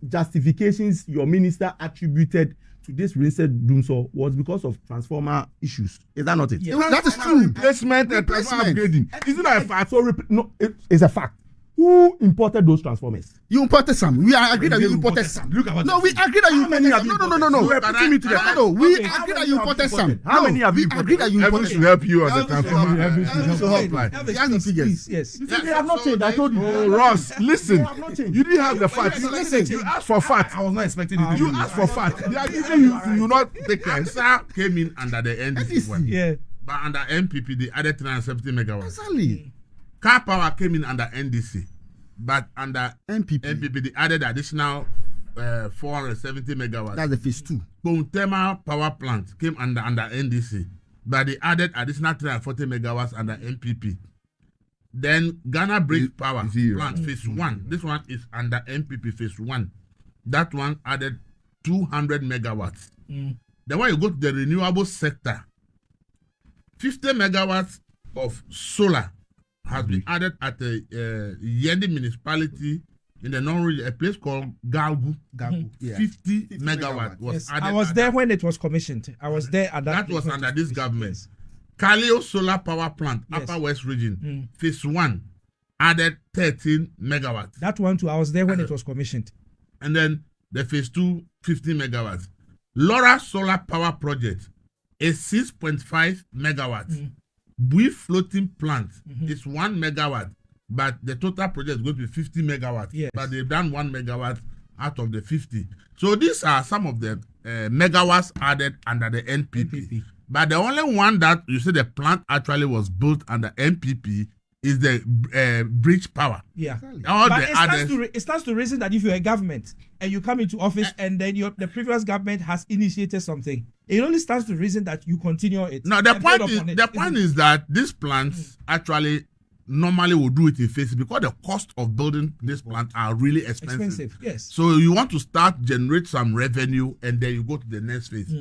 justifications your minister attributed to this recent doomsday was because of transformer issues. Is that not it? Yeah. That is true. Replacement and transformer Replacement. upgrading. Isn't that a fact? So no, it's a fact. Who imported those transformers? You imported some. We are agree that you imported some. Look at what No, we agree that you How many imported have some. you No. imported? You are putting me to the No. We Okay. agree that you imported some. How many have you We agree that you Evans imported should help you on the Elvis should transformer. help you. uh, Elvis should help you. supply. Elvis, He has the please, figures. please, yes. You see, they have not changed. I told you. Oh, Ross, listen. They have not changed. You didn't have the facts. Listen. You asked for facts. I was not expecting you to You do asked for facts. They are giving you not take care. AXA came in under the NDC one. Yeah. But under NPP, they added 370 megawatts. Exactly. Car Power came in under NDC. But under NPP. NPP, they added additional 470 megawatts. That's the phase 2. Thermal Power Plant came under NDC. But they added additional 340 megawatts under NPP. Then Ghana Bridge Power Zero. Plant phase 1. This one is under NPP phase 1. That one added 200 megawatts. Then when you go to the renewable sector, 50 megawatts of solar has been added at the Yendi municipality in the non-region, a place called Galgu. Yeah. 50 50 megawatt megawatt. was Yes, added. I was at there that. when it was commissioned. I was there at that. That was place. under this government. Yes. Kaleo Solar Power Plant, Yes. Upper West Region, phase 1, added 13 megawatts. That one too. I was there when it was commissioned. And then the phase 2, 50 megawatts. Laura Solar Power Project is 6.5 megawatts. Bui Floating Plant is 1 megawatt, but the total project is going to be 50 megawatts. Yes. But they've done 1 megawatt out of the 50. So these are some of the megawatts added under the NPP. But the only one that you see the plant actually was built under NPP is the bridge power. Yeah. All But the it others. stands to reason that if you're a government and you come into office and then the previous government has initiated something, it only stands to reason that you continue it. No, the and point build is upon it, the isn't point it? is that these plants actually normally will do it in phases because the cost of building this plant are really expensive. Yes. So you want to start generate some revenue and then you go to the next phase.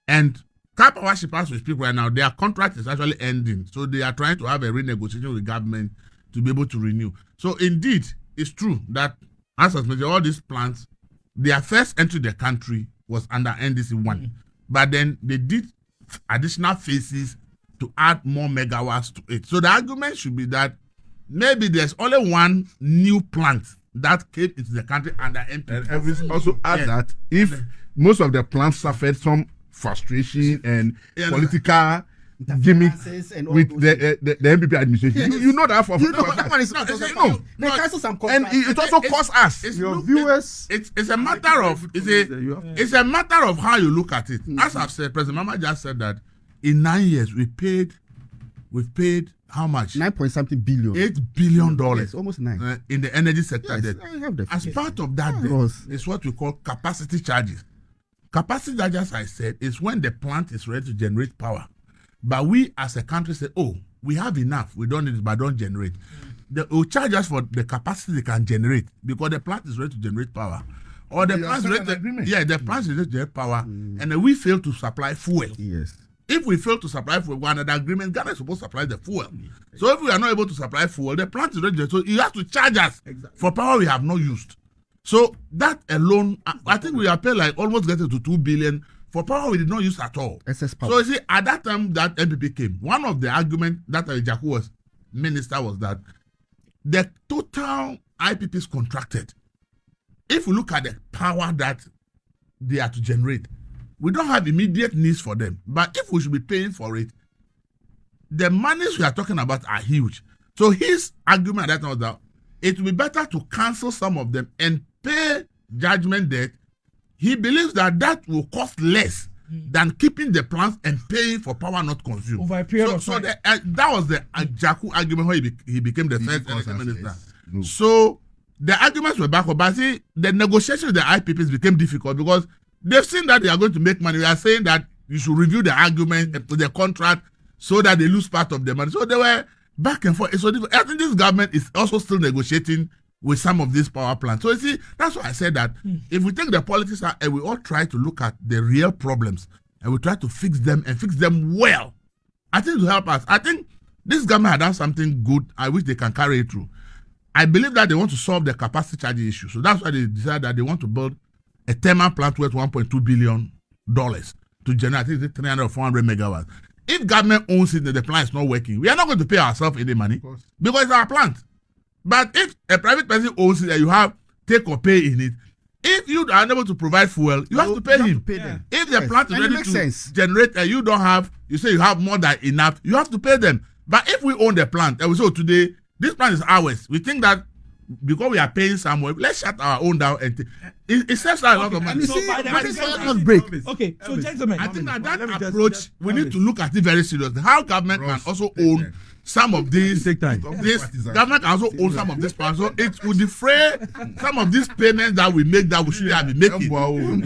And Car Power Ship, as we speak right now, their contract is actually ending. So they are trying to have a renegotiation with government to be able to renew. So indeed, it's true that as I mentioned, all these plants, their first entry to the country was under NDC 1. But then they did additional phases to add more megawatts to it. So the argument should be that maybe there's only one new plant that came into the country under NPP. And Elvis also add Yes. that if most of the plants suffered some frustration and Yeah, political gimmick And all with those the NPP administration, you know that for You know, for a that one is No, not it's- no. no, They no, cancel some and contracts. it also cost us. It's Your look- viewers. It's a matter of it's a matter of how you look at it. As I've said, President Mama just said that in 9 years we paid we've paid how much? 9 point something billion. $8 billion Yes, almost 9. in the energy sector. Yes, Debt. I have the As figures. part of that, debt Gross. is what we call capacity charges. Capacity charges, I said, is when the plant is ready to generate power. But we as a country say, oh, we have enough, we don't need it, but don't generate. They will charge us for the capacity they can generate because the plant is ready to generate power. Or the You plant is have ready signed an agreement. the plant is ready to generate power, and then we fail to supply fuel. Yes. If we fail to supply fuel, we're under the agreement, Ghana is supposed to supply the fuel. So if we are not able to supply fuel, the plant is ready. So you have to charge us for power we have not used. So that alone, I think we are paying like almost getting to 2 billion for power we did not use at all. Excess power. So you see, at that time that MPP came, one of the arguments that Jaku was minister was that the total IPPs contracted. If we look at the power that they are to generate, we don't have immediate needs for them. But if we should be paying for it, the monies we are talking about are huge. So his argument at that time was that it will be better to cancel some of them and pay judgment debt. He believes that that will cost less than keeping the plants and paying for power not consumed. Over a period of so time. that was the Jaku argument when he became the first Because energy of minister. this. No. So the arguments were backward, but see, the negotiations with the IPPs became difficult because they've seen that they are going to make money. We are saying that you should review the argument, the contract, so that they lose part of the money. So they were back and forth. So I think this government is also still negotiating with some of these power plants. So you see, that's why I said that if we take the politics out and we all try to look at the real problems and we try to fix them and fix them well, I think it will help us. I think this government had done something good. I wish they can carry it through. I believe that they want to solve the capacity charging issue. So that's why they decided that they want to build a thermal plant worth $1.2 billion to generate, I think it's 300 or 400 megawatts. If government owns it and the plant is not working, we are not going to pay ourselves any money because it's our plant. But if a private person owns it and you have take or pay in it, if you are unable to provide fuel, you have to pay him. Them. If the Yes. plant is And it ready makes to sense. generate and you don't have, you say you have more than enough, you have to pay them. But if we own the plant and we say, oh, today, this plant is ours, we think that because we are paying somewhere, let's shut our own down and it saves us a lot of money. you So see, by the when by it's the- not break. Okay, so gentlemen, I think that Let me just- approach, we need to look at it very seriously. How government can also own some of these. Take time. This government can also own some of this plans, so it will defray some of these payments that we make that we shouldn't have been making.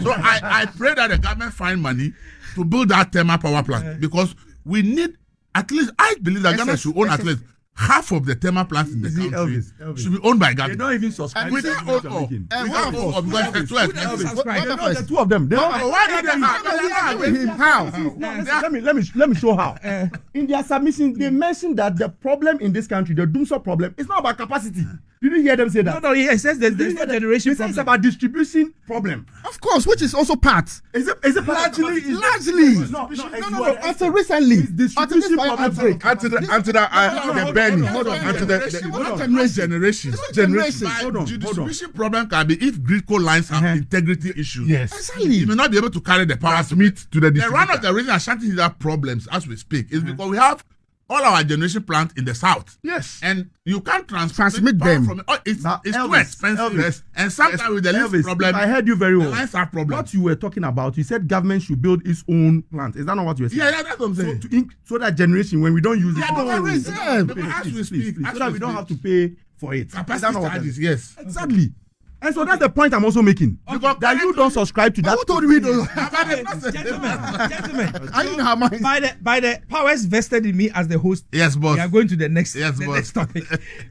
So I pray that the government find money to build that thermal power plant because we need at least. I believe that Ghana should own at least half of the thermal plants in the See, country Elvis. should be owned by They government. don't even subscribe. And We to can't the own you're all. making. We And can't what own all because it's too expensive. No, the two of them. They don't. Why did they How? Let me show how. In their submission, they mentioned that the problem in this country, the Doomsday problem, is not about capacity. Did you hear them say that? no, he says there's no generation It's problem. about distribution problem. Of course, which is also part. Is it Largely. No, Until recently. It's Until this distribution power problem. outbreak. Until the burning. Until the generation. Generation. Hold on. The distribution problem can be if grid co lines have integrity issues. Yes. Exactly. You may not be able to carry the power. Transmit to the And one of distributor. the reasons Ashanti have problems as we speak is because we have all our generation plants in the south. Yes. And you can't Transmit power them. from it. Oh, it's Now, too Elvis, expensive. Elvis. And sometimes with the least Elvis, problem, if I heard you very the well. lines have problems. What you were talking about, you said government should build its own plant. Is that not what you were saying? Yeah, that's what I'm saying. So that generation, when we don't use it, Yeah, don't because worry. as we speak, so that we don't have to pay for it. Is that capacity not what I'm charges, saying? yes. Exactly. And so that's the point I'm also making. Because That you don't subscribe to that. Who told me those? Gentlemen, I didn't have mine. by the powers vested in me as the host, Yes, boss. we are going to the next, Yes, the boss. next topic.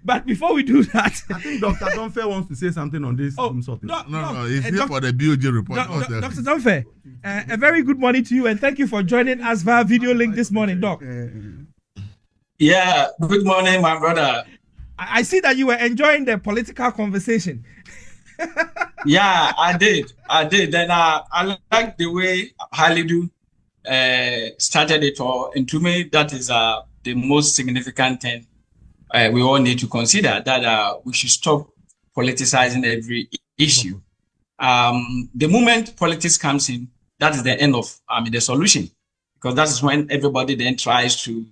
But before we do that, I think Dr. Donfair wants to say something on this. Something. No, it's here for the BOG report. Dr. Donfair, a very good morning to you and thank you for joining us via video link this morning, Doc. Yeah, good morning, my brother. I see that you were enjoying the political conversation. Yeah, I did. And I like the way Halidu started it all. And to me, that is the most significant thing we all need to consider, that we should stop politicizing every issue. The moment politics comes in, that is the end of the solution, because that is when everybody then tries to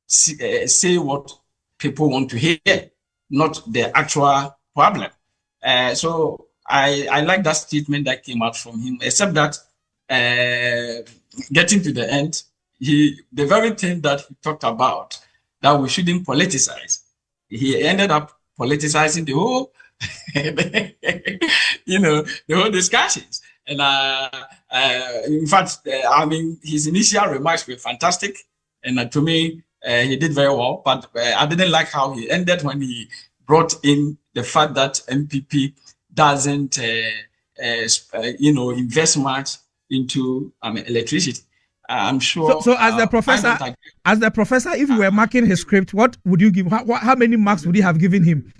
say what people want to hear, not the actual problem. So I like that statement that came out from him, except that getting to the end, the very thing that he talked about that we shouldn't politicize. He ended up politicizing the whole, the whole discussions. And in fact, his initial remarks were fantastic, and to me, he did very well. But I didn't like how he ended when he brought in the fact that MPP doesn't, invest much into electricity. I'm sure. So as the professor, if you were marking his script, what would you give? How many marks would you have given him?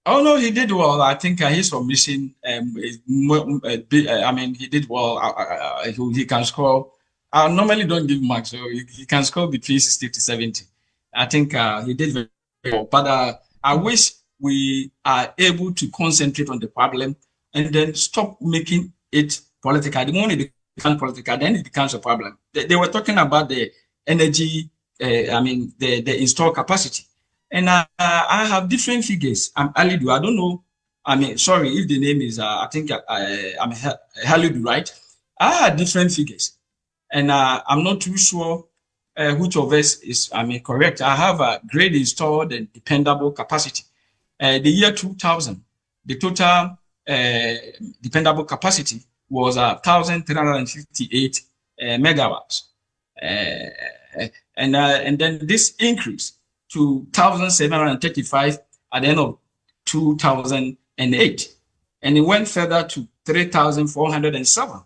Oh no, he did well. I think his submission, he did well. He can score. I normally don't give marks, so he can score between 60 to 70. I think he did very well. But I wish we are able to concentrate on the problem and then stop making it political. The moment it becomes political, then it becomes a problem. They were talking about the energy, the installed capacity. And I have different figures. I'm Halidu. I don't know. Sorry if the name is, I'm Halidu, right? I have different figures. And I'm not too sure which of us is, correct. I have a great installed and dependable capacity. The year 2000, the total dependable capacity was 1,358 megawatts. And then this increased to 1,735 at the end of 2008. And it went further to 3,407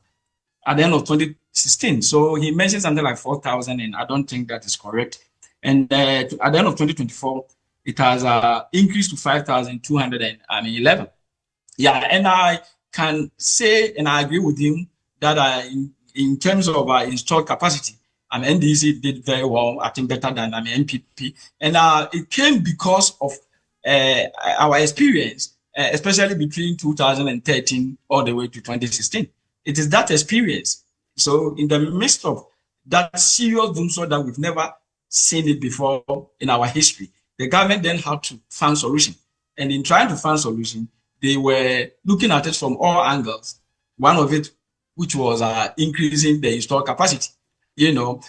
at the end of 2016. So he mentioned something like 4,000, and I don't think that is correct. And at the end of 2024, it has increased to 5,211. Yeah, and I can say, and I agree with him, that in terms of installed capacity, NDC did very well, I think better than MPP. And it came because of our experience, especially between 2013 all the way to 2016. It is that experience. So in the midst of that serious doomsday that we've never seen it before in our history, the government then had to find solution. And in trying to find solution, they were looking at it from all angles. One of it, which was increasing the installed capacity.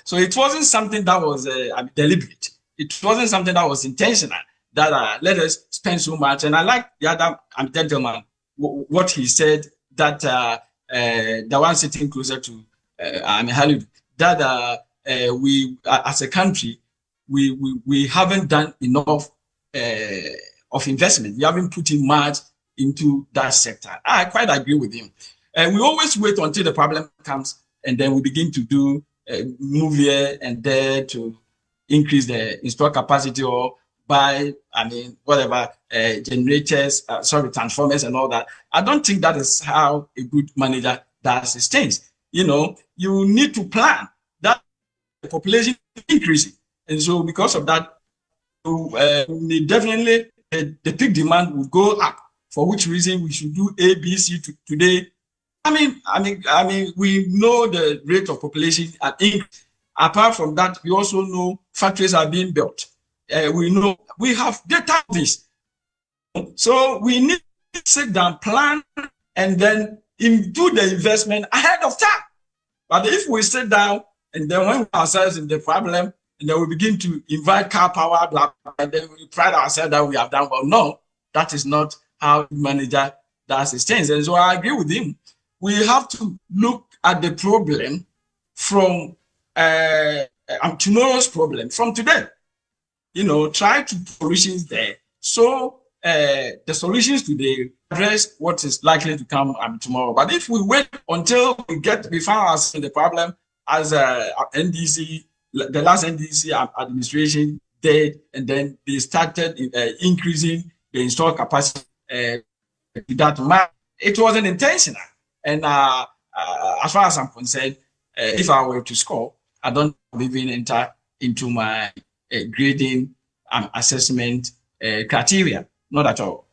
So it wasn't something that was deliberate. It wasn't something that was intentional, that let us spend so much. And I like the other gentleman, what he said, that the one sitting closer to Halidu, that we, as a country, we haven't done enough of investment. We haven't put in much into that sector. I quite agree with him. We always wait until the problem comes, and then we begin to do move here and there to increase the installed capacity or buy, generators, transformers and all that. I don't think that is how a good manager does his things. You need to plan that the population is increasing. And so because of that, definitely the peak demand will go up, for which reason we should do A, B, C today. We know the rate of population at increase. Apart from that, we also know factories are being built. We know we have data of this. So we need to sit down, plan, and then do the investment ahead of time. But if we sit down and then when we ourselves in the problem, and then we begin to invite car power, blah, blah, and then we pride ourselves that we have done well. No, that is not how the manager does his things. And so I agree with him. We have to look at the problem from tomorrow's problem, from today. Try to solutions there. So the solutions today address what is likely to come tomorrow. But if we wait until we find ourselves in the problem, as NDC, the last NDC administration did, and then they started increasing the installed capacity, it wasn't intentional. And as far as I'm concerned, if I were to score, I don't even enter into my grading assessment criteria. Not at all.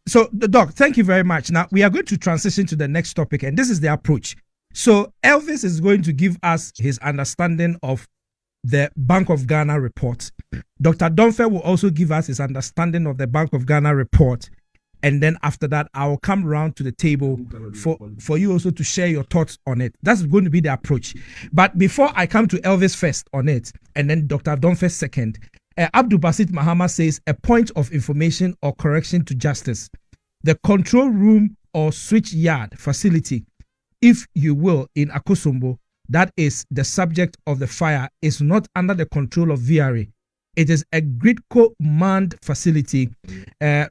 So, Doc, thank you very much. Now, we are going to transition to the next topic, and this is the approach. So, Elvis is going to give us his understanding of the Bank of Ghana report. Dr. Domfe will also give us his understanding of the Bank of Ghana report. and then after that, I will come round to the table for you also to share your thoughts on it. That's going to be the approach. But before I come to Elvis first on it, and then Dr. Abdon first second, Abdul Basit Mahama says a point of information or correction to justice. The control room or switch yard facility, if you will, in Akosombo, that is the subject of the fire, is not under the control of VRA. It is a GRIDCO manned facility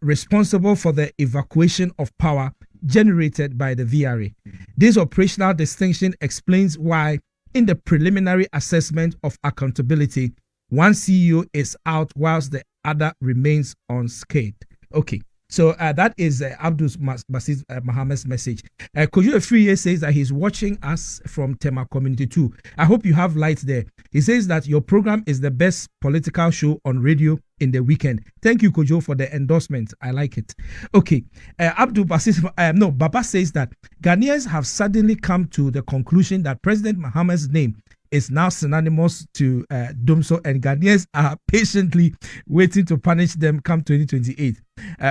responsible for the evacuation of power generated by the VRA. This operational distinction explains why, in the preliminary assessment of accountability, one CEO is out whilst the other remains unscathed. Okay. So that is Abdul Basit Mahama's message. Kojo Efriye says that he's watching us from Tema Community 2. I hope you have light there. He says that your program is the best political show on radio in the weekend. Thank you, Kojo, for the endorsement. I like it. Okay. Abdul Basit, Baba says that Ghanaians have suddenly come to the conclusion that President Mahama's name is now synonymous to Dumso, and Ghanaians are patiently waiting to punish them come 2028.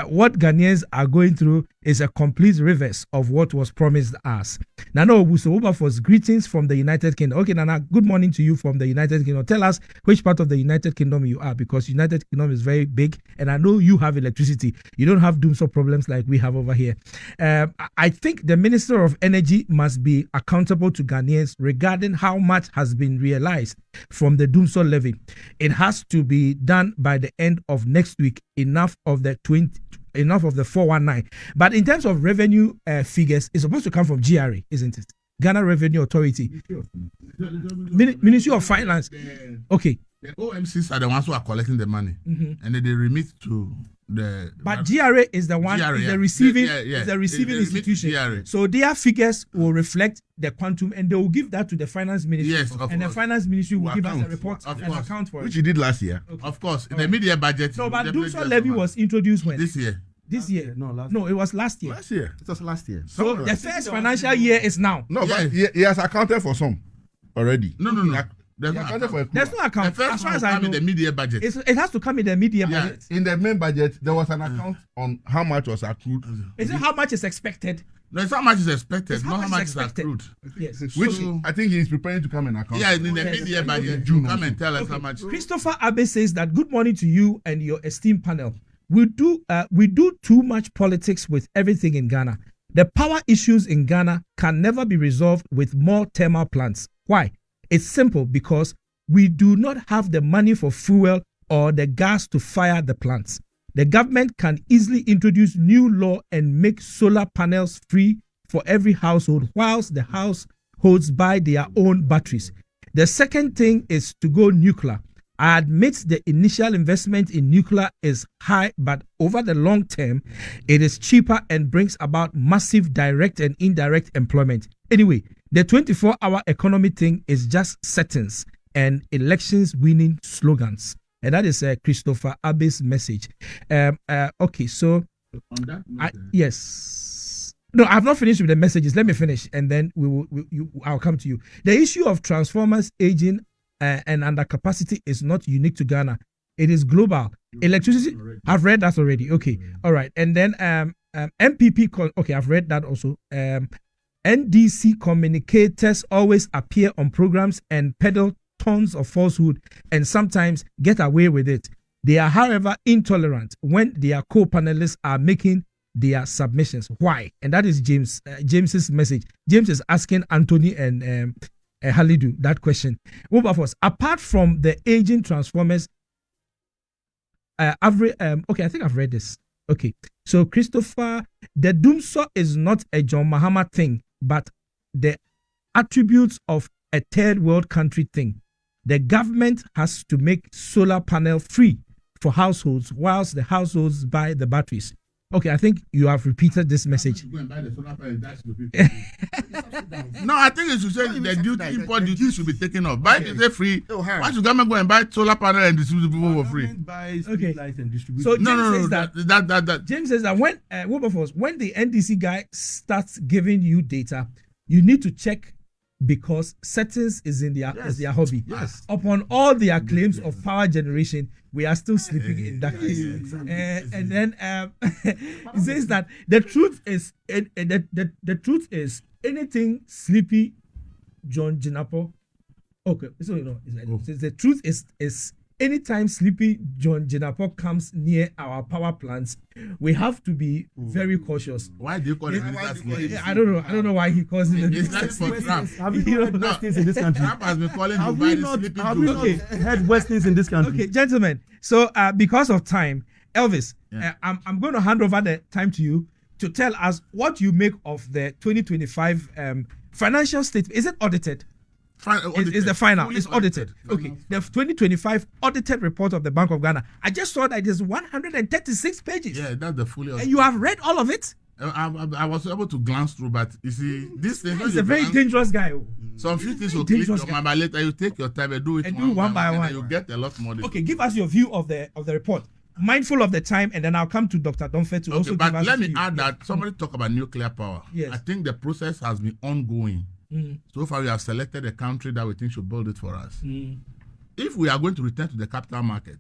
What Ghanaians are going through is a complete reverse of what was promised us. Nana Obuso, greetings from the United Kingdom. Okay, Nana, good morning to you from the United Kingdom. Tell us which part of the United Kingdom you are, because United Kingdom is very big, and I know you have electricity. You don't have Dumso problems like we have over here. I think the Minister of Energy must be accountable to Ghanaians regarding how much has been realized from the Dumso levy. It has to be done by the end of next week. Enough of the 419. But in terms of revenue figures, it's supposed to come from GRA, isn't it? Ghana Revenue Authority, Ministry of Finance. Okay. The OMCs are the ones who are collecting the money, and then they remit to the. But GRA is the one, is the receiving, is the receiving institution. GRA. So their figures will reflect the quantum, and they will give that to the Finance Ministry. Yes, of course. The Finance Ministry will give us a report and account for it. Which you did last year. Okay. Of course, in the media budget. No, but Dumso levy was introduced when? This year. This year? No, it was last year. Last year. It was last year. So the first financial year is now. No, but he has accounted for some already. No. There's no account. The as far as I know, in the media budget. It has to come in the media budget. In the main budget, there was an account on how much was accrued. Is it how much is expected? No, it's how much is expected, It's not how much is expected. accrued. Yes. Which I think he is preparing to come and account. Yeah, in the media budget, June. Come and tell us how much. Christopher Abe says that good morning to you and your esteemed panel. We do too much politics with everything in Ghana. The power issues in Ghana can never be resolved with more thermal plants. Why? It's simple, because we do not have the money for fuel or the gas to fire the plants. The government can easily introduce new law and make solar panels free for every household, whilst the households buy their own batteries. The second thing is to go nuclear. I admit the initial investment in nuclear is high, but over the long term, it is cheaper and brings about massive direct and indirect employment. Anyway, the 24-hour economy thing is just settings and elections winning slogans. And that is Christopher Abe's message. Okay, so yes. No, I have not finished with the messages. Let me finish, and then I'll come to you. The issue of transformers aging and undercapacity is not unique to Ghana. It is global. Electricity, I've read that already. Okay, all right. And then MPP, okay, I've read that also. NDC communicators always appear on programs and peddle tons of falsehood and sometimes get away with it. They are, however, intolerant when their co-panelists are making their submissions. Why? And that is James's message. James is asking Anthony and Halidu that question. Wilberforce, apart from the aging transformers, okay, I think I've read this. Okay, so Christopher, the Dumso is not a John Mahama thing, but the attributes of a third world country thing. The government has to make solar panel free for households, whilst the households buy the batteries. Okay, I think you have repeated this message. No, I think it should say the import duty should be taken off. Buy it free. Why should government go and buy solar panel and distribute people for free? Okay. So James says that when the NDC guy starts giving you data, you need to check because settings is in their Yes. is their hobby. Yes. Upon all their claims of power generation, we are still sleeping in darkness. And then it says that the truth is the truth is anything sleepy John Jinapo. Okay, so it says the truth is anytime sleepy John Jinapo comes near our power plants, we have to be very cautious. Why do you call it minister sleeping? I don't know why he calls it. It's not for Trump. Have you not heard Westins in this country? Trump has been calling Have we Dubai not, sleeping have we Dubai. not heard Westins in this country? Okay, gentlemen. So because of time, Elvis, I'm going to hand over the time to you to tell us what you make of the 2025 financial statement. Is it audited? Is the final? It's audited. Okay, the 2025 audited report of the Bank of Ghana. I just saw that it is 136 pages. Yeah, that's the fully. And you have read all of it? I was able to glance through, but you see, this thing. He's a very dangerous guy. Some few things will click your mind, but later you take your time and do it one by one. and you get a lot more. Okay, give us your view of the report. Mindful of the time, and then I'll come to Dr. Donfe to also give but us let his me view. add that somebody talk about nuclear power. Yes. I think the process has been ongoing. So far, we have selected a country that we think should build it for us. If we are going to return to the capital market,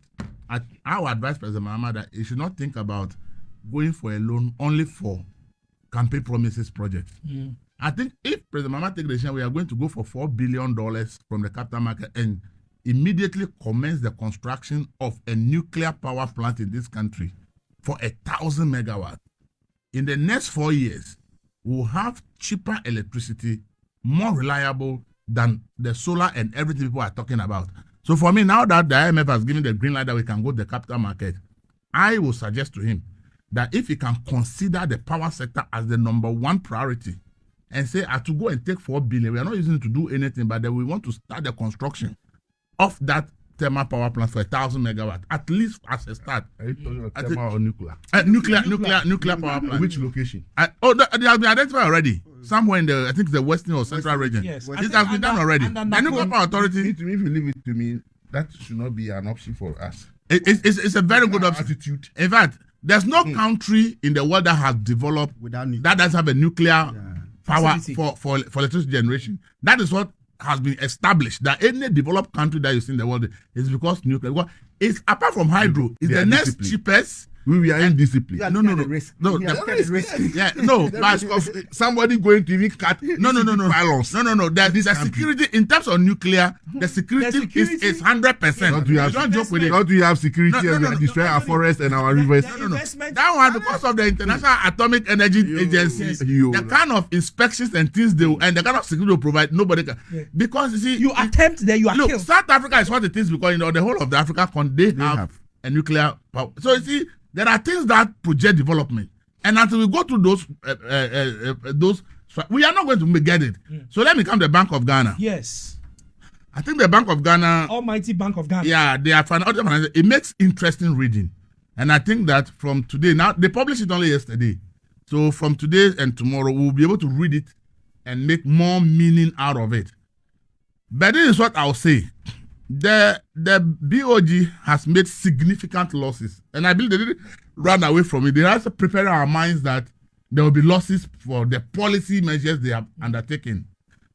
I would advise President Mahama that he should not think about going for a loan only for campaign promises projects. I think if President Mahama take the decision, we are going to go for $4 billion from the capital market and immediately commence the construction of a nuclear power plant in this country for 1,000 megawatts. In the next 4 years, we'll have cheaper electricity, more reliable than the solar and everything people are talking about. So for me, now that the IMF has given the green light that we can go to the capital market, I will suggest to him that if he can consider the power sector as the number one priority and say, I have to go and take 4 billion, we are not using it to do anything, but then we want to start the construction of that thermal power plant for 1,000 megawatts, at least as a start. Are you talking about thermal or nuclear? Nuclear power plant. Which location? They have been identified already. Somewhere in the, I think the western or central region. Yes. It has been done already. The Nuclear Power Authority, If you leave it to me, that should not be an option for us. it's a very good option. Attitude. In fact, there's no country in the world that has developed Without nuclear. that doesn't have a nuclear power Facility. for electricity generation. That is what has been established. That any developed country that you see in the world is because nuclear. Because it's apart from hydro, it's They the are next disciplined. cheapest. We are indisciplined. No. Yeah, no. But of somebody going to even cut violence. No. There's a security in terms of nuclear. The security is 100%. Don't we have, don't joke with it. don't we have security and we are destroying our forests and our rivers? That one because of the International Atomic Energy Agency, the kind of inspections and things they will, and the kind of security they will provide, nobody can. Because you see, You attempt there, you are look, killed. South Africa is what it is because the whole of the Africa they have a nuclear power. So you see, there are things that project development, and until we go through those, we are not going to get it. So let me come to the Bank of Ghana. Yes. I think the Bank of Ghana, Almighty Bank of Ghana. yeah, they are financial. It makes interesting reading, and I think that from today, now they published it only yesterday, so from today and tomorrow we'll be able to read it and make more meaning out of it. But this is what I'll say. The BOG has made significant losses, and I believe they didn't run away from it. They have to prepare our minds that there will be losses for the policy measures they have undertaken.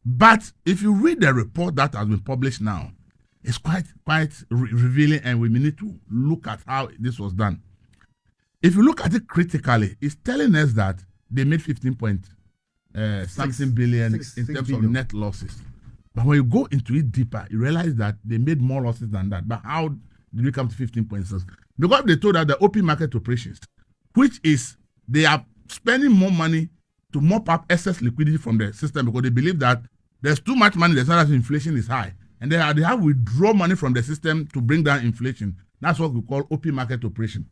But if you read the report that has been published now, it's quite revealing, and we need to look at how this was done. If you look at it critically, it's telling us that they made 15.something billion in terms of net losses. But when you go into it deeper, you realize that they made more losses than that. But how did we come to 15.6? Because they told us the open market operations, which is they are spending more money to mop up excess liquidity from the system because they believe that there's too much money, there's not as inflation is high. And they have withdraw money from the system to bring down inflation. That's what we call open market operation.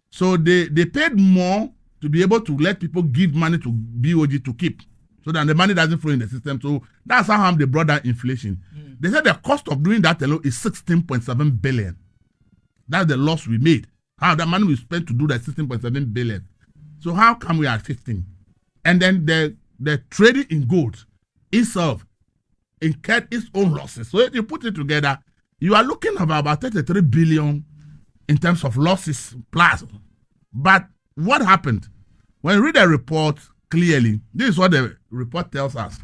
So they paid more to be able to let people give money to BOG to keep, so that the money doesn't flow in the system. So that's how they brought down inflation. They said the cost of doing that alone is 16.7 billion. That's the loss we made. How the money we spent to do that 16.7 billion. So how come we are at 15? And then the trading in gold itself incurred its own losses. So if you put it together, you are looking at about 33 billion in terms of losses plus. But what happened? When you read the report clearly, this is what the report tells us.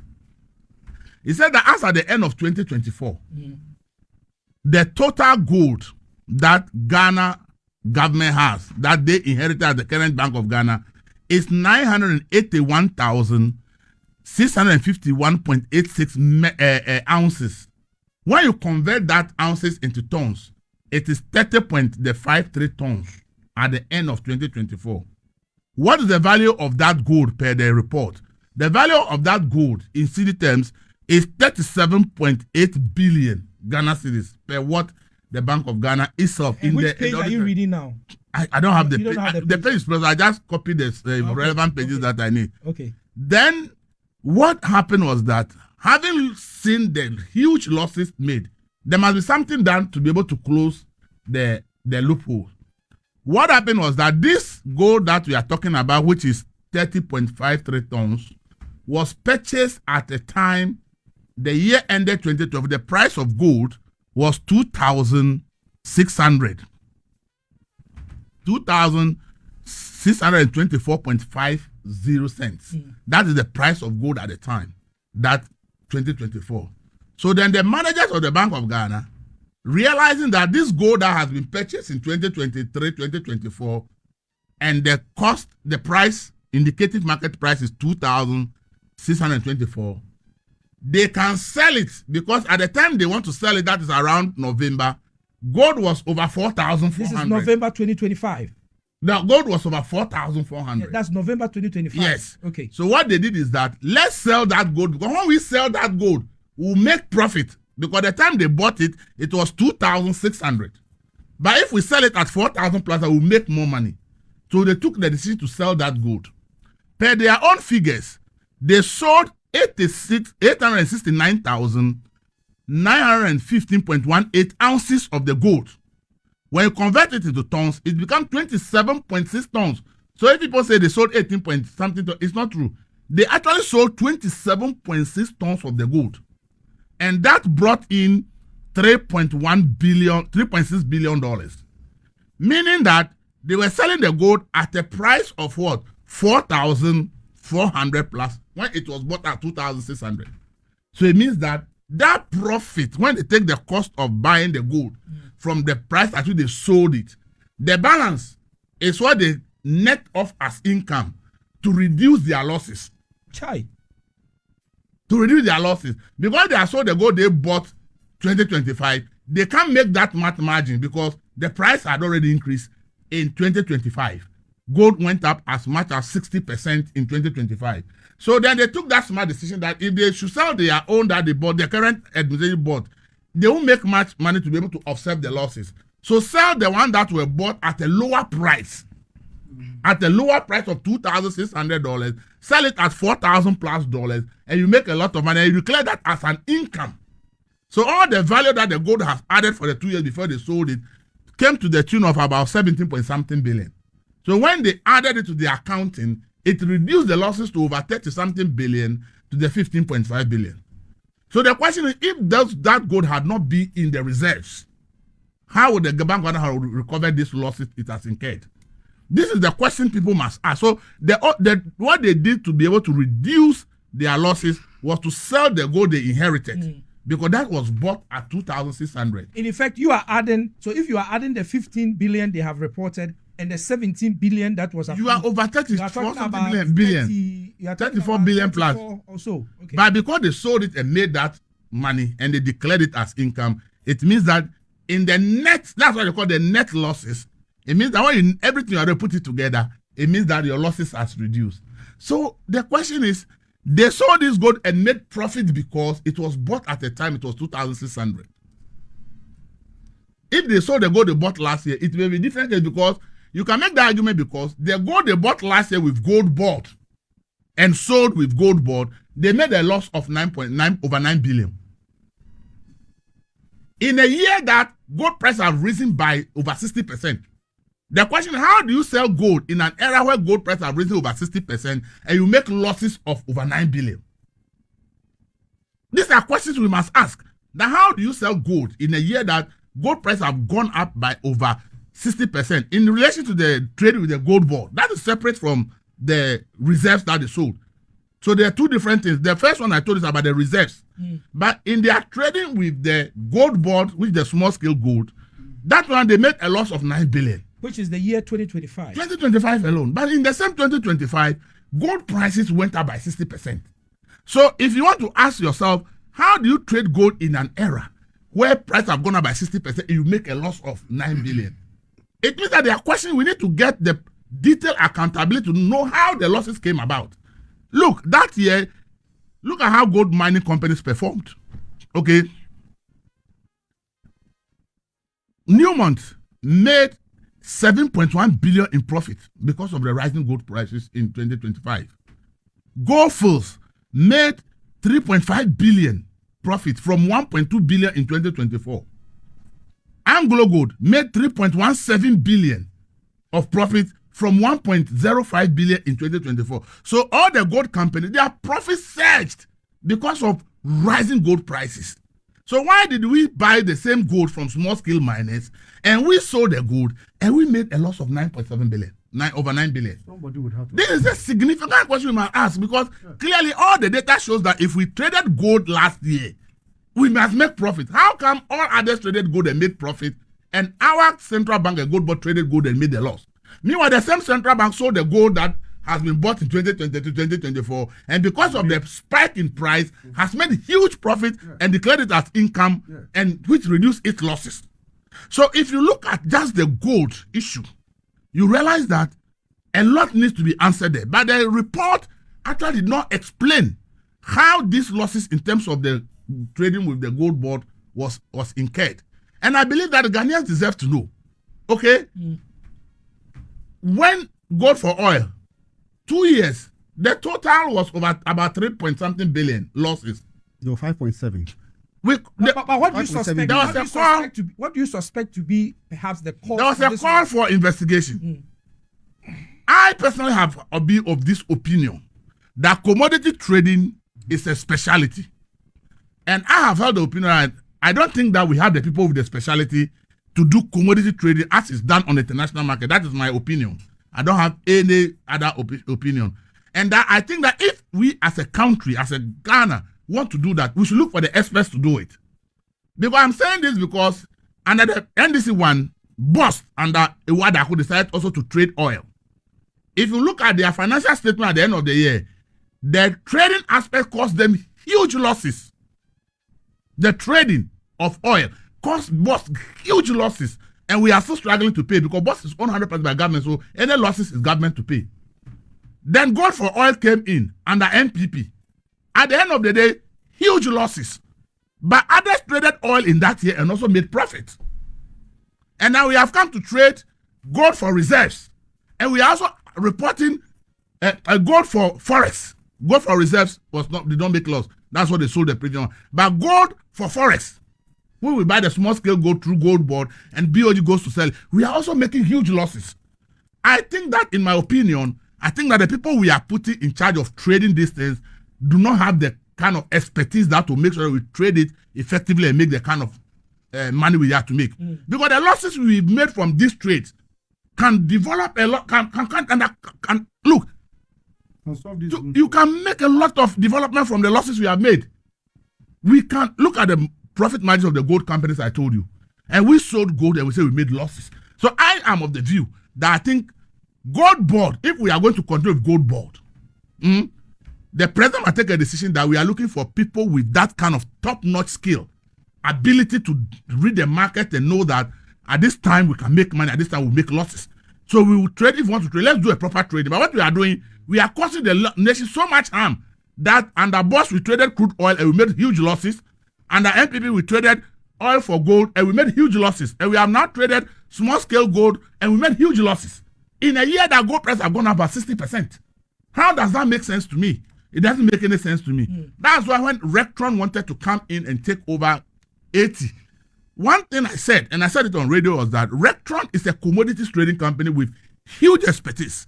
He said that as at the end of 2024, the total gold that Ghana government has, that they inherited at the current Bank of Ghana, is 981,651.86 ounces. When you convert that ounces into tons, it is 30.53 tons at the end of 2024. What is the value of that gold per the report? The value of that gold in cedi terms is 37.8 billion Ghana cedis per what the Bank of Ghana itself. And which page are you reading now? I don't have the You page. don't have The page is closed. I just copied the relevant pages that I need. Okay. Then what happened was that having seen the huge losses made, there must be something done to be able to close the loophole. What happened was that this gold that we are talking about, which is 30.53 tons, was purchased at a time, the year ended 2012, the price of gold was 2,600. 2,624.50 cents. That is the price of gold at the time, that 2024. So then the managers of the Bank of Ghana, realizing that this gold that has been purchased in 2023, 2024, and the cost, the price, indicative market price is 2,624, they can sell it because at the time they want to sell it, that is around November, gold was over 4,400. This is November 2025. The gold was over 4,400. That's November 2025. Yes. Okay. So what they did is that let's sell that gold, because when we sell that gold, we'll make profit. Because the time they bought it, it was 2,600. But if we sell it at 4,000 plus, we'll make more money. So they took the decision to sell that gold. Per their own figures, they sold 869,915.18 ounces of the gold. When you convert it into tons, it becomes 27.6 tons. So if people say they sold 18 point something, it's not true. They actually sold 27.6 tons of the gold. And that brought in $3.6 billion. Meaning that they were selling the gold at a price of what? 4,400 plus when it was bought at 2,600. So it means that that profit, when they take the cost of buying the gold from the price at which they sold it, the balance is what they net off as income to reduce their losses. Chai. To reduce their losses. Because they are sold the gold they bought 2025, they can't make that much margin because the price had already increased in 2025. Gold went up as much as 60% in 2025. So then they took that smart decision that if they should sell their own that they bought, their current administration bought, they won't make much money to be able to offset the losses. So sell the one that were bought at a lower price. At a lower price of $2,600, sell it at $4,000 plus, and you make a lot of money, and you declare that as an income. So all the value that the gold has added for the 2 years before they sold it came to the tune of about 17 point something billion. So when they added it to the accounting, it reduced the losses to over 30 something billion to the 15.5 billion. So the question is, if that gold had not been in the reserves, how would the Bank of Ghana have recovered these losses it has incurred? This is the question people must ask. So what they did to be able to reduce their losses was to sell the gold they inherited. Because that was bought at 2,600. In effect, you are adding, so if you are adding the 15 billion they have reported and the 17 billion that was you are over 34 billion plus. Or so. Okay. But because they sold it and made that money and they declared it as income, it means that in the net, that's what they call the net losses. It means that when everything you already put it together, it means that your losses has reduced. So the question is, they sold this gold and made profit because it was bought at the time it was 2,600. If they sold the gold they bought last year, it may be different because you can make the argument because the gold they bought last year with gold bought and sold with gold bought, they made a loss of 9 billion. In a year that gold prices have risen by over 60%. The question is, how do you sell gold in an era where gold prices have risen over 60% and you make losses of over 9 billion? These are questions we must ask. Now, how do you sell gold in a year that gold prices have gone up by over 60% in relation to the trade with the gold board? That is separate from the reserves that they sold. So there are two different things. The first one I told is about the reserves. But in their trading with the gold board, which is the small scale gold, that one they made a loss of 9 billion. Which is the year 2025. 2025 alone. But in the same 2025, gold prices went up by 60%. So if you want to ask yourself, how do you trade gold in an era where prices have gone up by 60% and you make a loss of 9 billion? It means that there are questions. We need to get the detailed accountability to know how the losses came about. Look, that year, look at how gold mining companies performed. Okay. Newmont made 7.1 billion in profit because of the rising gold prices in 2025. Gold Fields made 3.5 billion profit from 1.2 billion in 2024. Anglo Gold made 3.17 billion of profit from 1.05 billion in 2024. So all the gold companies, their profits surged because of rising gold prices. So why did we buy the same gold from small scale miners and we sold the gold and we made a loss of 9.7 billion, over 9 billion? Somebody would have to. This is a significant question we must ask because clearly all the data shows that if we traded gold last year, we must make profit. How come all others traded gold and made profit and our central bank and gold board traded gold and made a loss? Meanwhile, the same central bank sold the gold that has been bought in 2022, 2024, and because of the spike in price, has made huge profit and declared it as income, and which reduced its losses. So if you look at just the gold issue, you realize that a lot needs to be answered there. But the report actually did not explain how these losses in terms of the trading with the gold board was incurred. And I believe that the Ghanaians deserve to know. Okay? When gold for oil, 2 years, the total was about 3-point-something billion losses. No, 5.7. But what do you suspect? There What do you suspect to be perhaps the cause? was a call for investigation. I personally have of this opinion that commodity trading is a specialty. And I have held the opinion that I don't think that we have the people with the specialty to do commodity trading as is done on the international market. That is my opinion. I don't have any other opinion. And that I think that if we as a country, as a Ghana, want to do that, we should look for the experts to do it. Because I'm saying this because under the NDC one, boss under Iwada who decided also to trade oil. If you look at their financial statement at the end of the year, the trading aspect cost them huge losses. The trading of oil cost boss huge losses, and we are still struggling to pay because boss is 100% by government, so any losses is government to pay. Then gold for oil came in under NPP. At the end of the day, huge losses. But others traded oil in that year and also made profit. And now we have come to trade gold for reserves. And we are also reporting a gold for forex. Gold for reserves did not make loss. That's what they sold the premium. But gold for forex, we will buy the small scale gold through gold board and BOG goes to sell. We are also making huge losses. I think that, in my opinion, I think that the people we are putting in charge of trading these things do not have the kind of expertise that will make sure we trade it effectively and make the kind of money we have to make. Because the losses we made from these trades can develop a lot, can look, you can make a lot of development from the losses we have made. We can look at the profit margins of the gold companies I told you, and we sold gold and we say we made losses. So I am of the view that I think gold board, if we are going to continue with gold board, the president must take a decision that we are looking for people with that kind of top-notch skill, ability to read the market and know that at this time we can make money, at this time we make losses. So we will trade if we want to trade. Let's do a proper trading. But what we are doing, we are causing the nation so much harm that under Boss we traded crude oil and we made huge losses. Under NPP we traded oil for gold and we made huge losses. And we have now traded small-scale gold and we made huge losses. In a year that gold prices have gone up by 60%. How does that make sense to me? It doesn't make any sense to me. That's why when Rectron wanted to come in and take over 80, one thing I said, and I said it on radio, was that Rectron is a commodities trading company with huge expertise.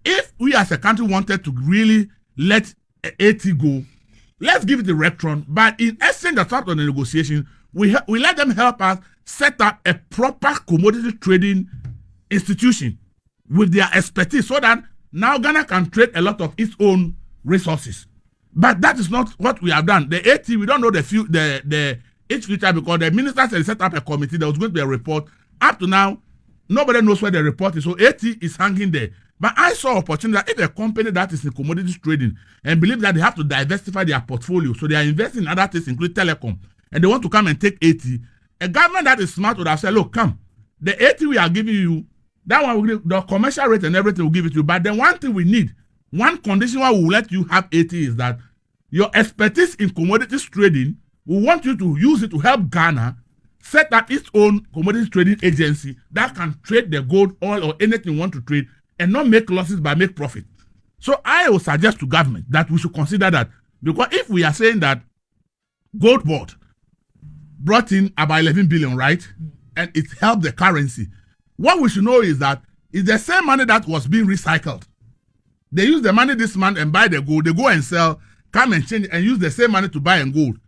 If we as a country wanted to really let 80 go, let's give it to Rectron. But in exchange that's part of the negotiation, we let them help us set up a proper commodity trading institution with their expertise so that now Ghana can trade a lot of its own resources. But that is not what we have done. The AT, we don't know the each future because the ministers had set up a committee. There was going to be a report. Up to now, nobody knows where the report is. So AT is hanging there. But I saw opportunity that if a company that is in commodities trading and believe that they have to diversify their portfolio, so they are investing in other things, including telecom, and they want to come and take AT, a government that is smart would have said, look, come, the AT we are giving you, that one will give, the commercial rate and everything will give it to you. But then one thing we need, one condition why we will let you have AT is that your expertise in commodities trading, we want you to use it to help Ghana set up its own commodities trading agency that can trade the gold, oil, or anything you want to trade and not make losses but make profit. So I will suggest to government that we should consider that, because if we are saying that Gold Board brought in about 11 billion, right, and it helped the currency, what we should know is that it's the same money that was being recycled. They use the money this month and buy the gold. They go and sell, come and change and use the same money to buy and gold.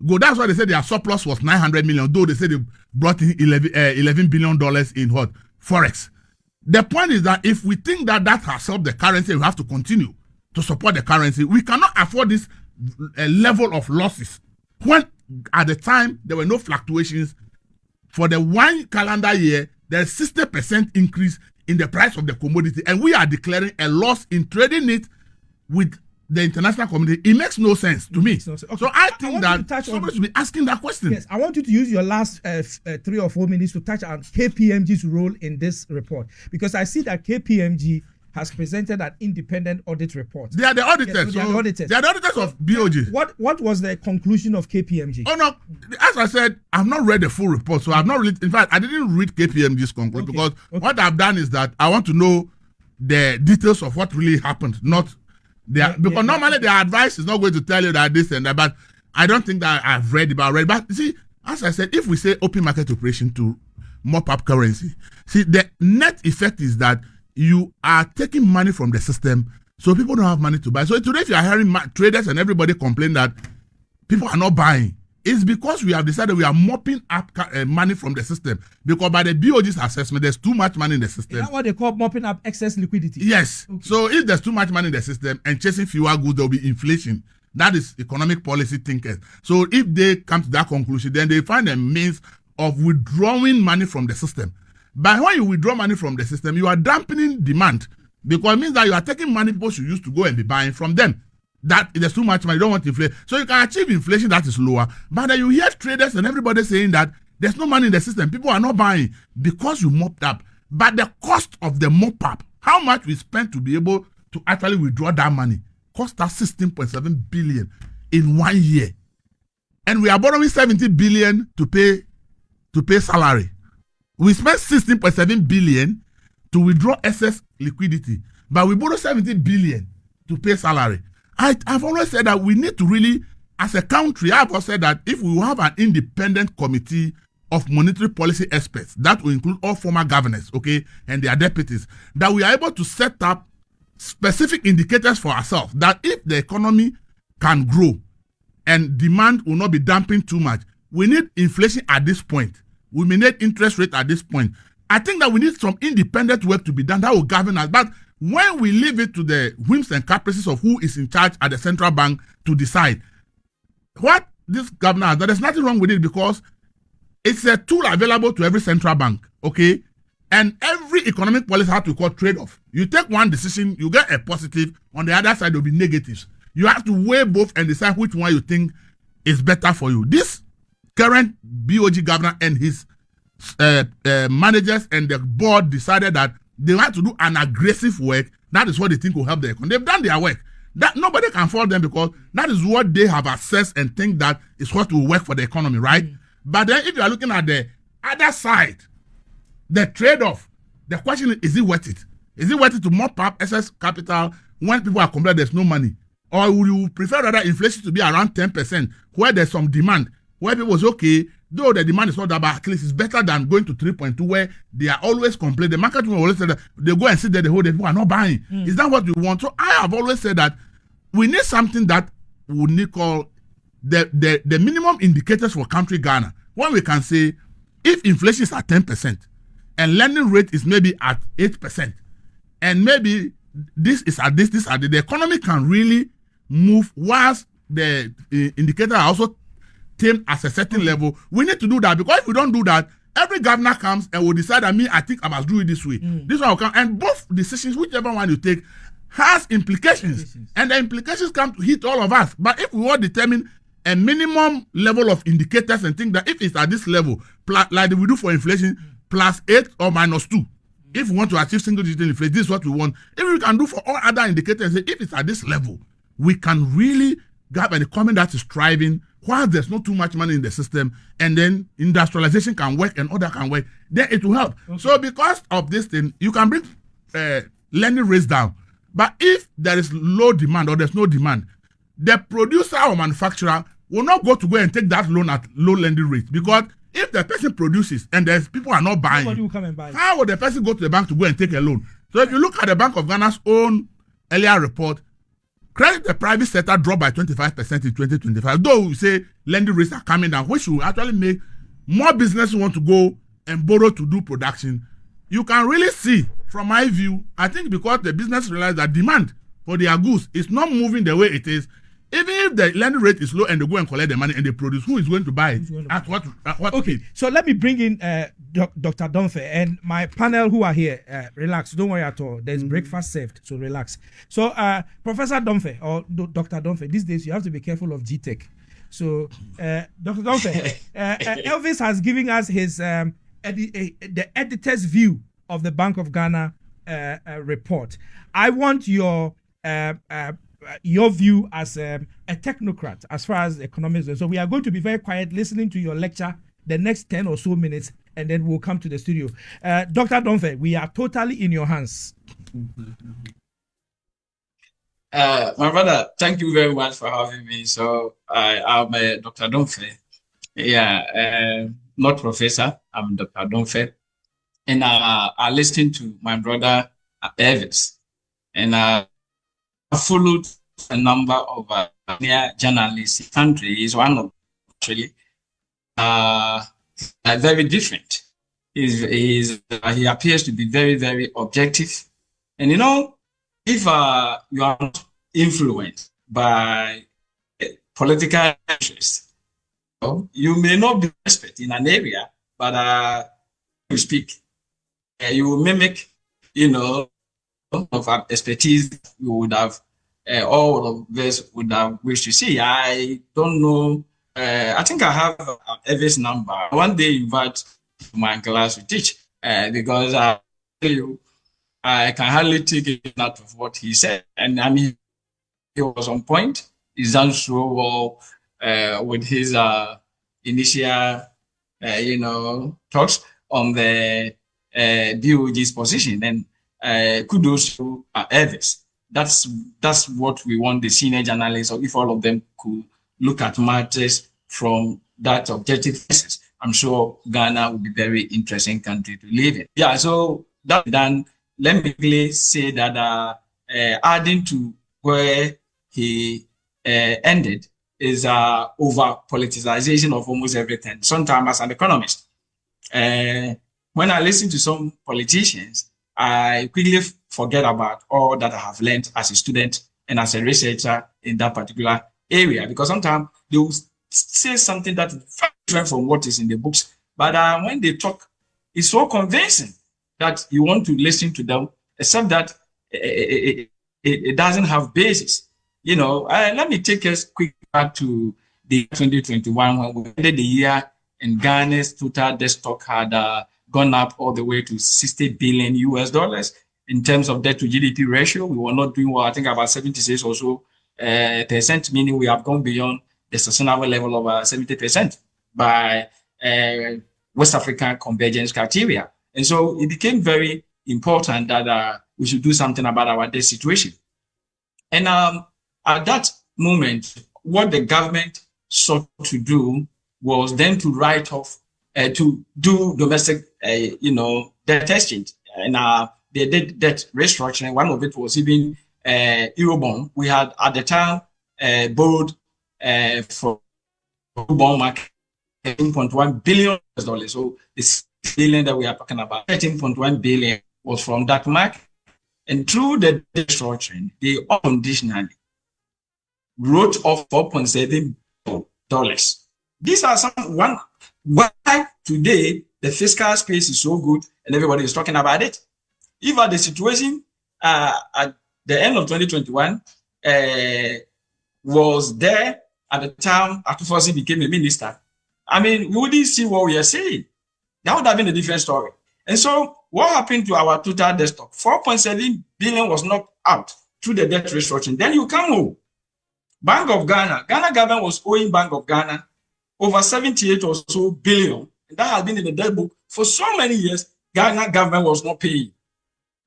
That's why they said their surplus was 900 million, though they said they brought in $11 billion in what? Forex. The point is that if we think that that has helped the currency, we have to continue to support the currency. We cannot afford this level of losses. When at the time there were no fluctuations, for the 1 calendar year, there's 60% increase in the price of the commodity, and we are declaring a loss in trading it with the international community. It makes no sense to me. No sense. Okay. So I think that somebody should be asking that question. Yes, I want you to use your last 3 or 4 minutes to touch on KPMG's role in this report, because I see that KPMG has presented an independent audit report. They are the auditors. Yes, so they are the auditors. They are the auditors of BOG. What was the conclusion of KPMG? Oh no, as I said, I've not read the full report, so I've not read. In fact, I didn't read KPMG's conclusion because what I've done is that I want to know the details of what really happened, not because normally their advice is not going to tell you that this and that, but I don't think that I've read about it. But see, as I said, if we say open market operation to mop up currency, see, the net effect is that you are taking money from the system, so people don't have money to buy. So today, if you are hearing traders and everybody complain that people are not buying, it's because we have decided we are mopping up money from the system. Because by the BOG's assessment, there's too much money in the system. Is that what they call mopping up excess liquidity? Yes. Okay. So if there's too much money in the system and chasing fewer goods, there will be inflation. That is economic policy thinkers. So if they come to that conclusion, then they find a means of withdrawing money from the system. But when you withdraw money from the system, you are dampening demand, because it means that you are taking money people should use to go and be buying from them. That there's too much money, you don't want inflation. So you can achieve inflation that is lower. But then you hear traders and everybody saying that there's no money in the system. People are not buying because you mopped up. But the cost of the mop up, how much we spent to be able to actually withdraw that money, cost us 16.7 billion in 1 year. And we are borrowing 70 billion to pay salary. We spent 16.7 billion to withdraw excess liquidity, but we borrow 70 billion to pay salary. I've always said that we need to really, as a country, I've also said that if we have an independent committee of monetary policy experts, that will include all former governors, okay, and their deputies, that we are able to set up specific indicators for ourselves, that if the economy can grow and demand will not be damping too much, we need inflation at this point. We may need interest rate at this point. I think that we need some independent work to be done that will govern us. But when we leave it to the whims and caprices of who is in charge at the central bank to decide, what this governor has done, there's nothing wrong with it, because it's a tool available to every central bank, okay? And every economic policy has to call trade-off. You take one decision, you get a positive. On the other side, there will be negatives. You have to weigh both and decide which one you think is better for you. This current BOG governor and his managers and the board decided that they want to do an aggressive work. That is what they think will help the economy. They've done their work. That nobody can fault them, because that is what they have assessed and think that is what will work for the economy, right? But then if you are looking at the other side, the trade-off, the question is it worth it? Is it worth it to mop up excess capital when people are complaining there's no money? Or would you prefer rather inflation to be around 10%, where there's some demand, where people say, okay, though the demand is not that bad, at least it's better than going to 3.2, where they are always complaining. The market will always say that they go and sit there the whole day, people are not buying. Is that what we want? So I have always said that we need something that we need call the minimum indicators for country Ghana. When we can say, if inflation is at 10% and lending rate is maybe at 8%, and maybe this is at this at the economy can really move whilst the indicator are also tamed at a certain level. We need to do that, because if we don't do that, every governor comes and will decide that I think I must do it this way. This one will come, and both decisions, whichever one you take, has implications. And the implications come to hit all of us. But if we want to determine a minimum level of indicators and think that if it's at this level, like we do for inflation, plus 8 or minus 2, if we want to achieve single-digit inflation, this is what we want. If we can do for all other indicators, if it's at this level, we can really have an economy that is thriving while there's not too much money in the system, and then industrialization can work and other can work, then it will help. Okay. So because of this thing, you can bring lending rates down. But if there is low demand or there's no demand, the producer or manufacturer will not go and take that loan at low lending rate, because if the person produces and there's people are not buying, nobody will come and buy. How will the person go to the bank to go and take a loan? So if you look at the Bank of Ghana's own earlier report, credit the private sector dropped by 25% in 2025. Though we say lending rates are coming down, which will actually make more businesses want to go and borrow to do production. You can really see, from my view, I think because the business realize that demand for their goods is not moving the way it is. Even if the lending rate is low and they go and collect the money and they produce, who is going to buy it? At what okay, so let me bring in Dr. Domfe and my panel who are here. Relax, don't worry at all. There's breakfast served, so relax. So Professor Domfe or Dr. Domfe, these days you have to be careful of GTech. So Dr. Domfe, Elvis has given us his the editor's view of the Bank of Ghana report. I want your view as a technocrat as far as economics goes. So we are going to be very quiet listening to your lecture the next 10 or so minutes, and then we'll come to the studio. Dr. Domfe, we are totally in your hands. My brother, thank you very much for having me. So I'm Dr. Domfe. Yeah, not professor, I'm Dr. Domfe. And I listened to my brother Elvis, and I followed a number of journalists in the country. He's one of actually very different. He appears to be very, very objective. And you know, if you are not influenced by political interests, you may not be expert in an area, but you speak. You will mimic, of expertise you would have, all of us would have wished to see. I don't know. I think I have Elvis' number. One day, invite my class to teach, because I tell you, I can hardly take it out of what he said. And I mean, he was on point. He's done so well with his initial, talks on the BOG's position, and kudos to Elvis. That's what we want the senior journalists, or if all of them could look at matters from that objective basis, I'm sure Ghana would be very interesting country to live in. Yeah, so that done, let me quickly say that adding to where he ended is over politicization of almost everything. Sometimes as an economist, when I listen to some politicians, I quickly forget about all that I have learned as a student and as a researcher in that particular area, because sometimes they will say something that is very different from what is in the books. But when they talk, it's so convincing that you want to listen to them, except that it doesn't have basis. Let me take us quick back to the 2021 when we ended the year, and Ghana's total debt stock had gone up all the way to $60 billion US. In terms of debt to GDP ratio, we were not doing well. I think about 76 or so percent, meaning we have gone beyond the sustainable level of 70% by West African convergence criteria. And so it became very important that we should do something about our debt situation. And at that moment, what the government sought to do was then to write off, to do domestic, debt exchange. And they did debt restructuring. One of it was even Eurobond. We had at the time borrowed for Eurobond market $13.1 billion. So this billion that we are talking about, 13.1 billion was from that market. And through the restructuring, they unconditionally wrote off $4.7 billion. These are why today the fiscal space is so good and everybody is talking about it. If at the situation at the end of 2021 was there at the time Atufosi became a minister, I mean, we wouldn't see what we are saying. That would have been a different story. And so what happened to our total debt stock? 4.7 billion was knocked out through the debt restructuring. Then you come home. Bank of Ghana government was owing Bank of Ghana over 78 or so billion. And that has been in the debt book for so many years. Ghana government was not paying.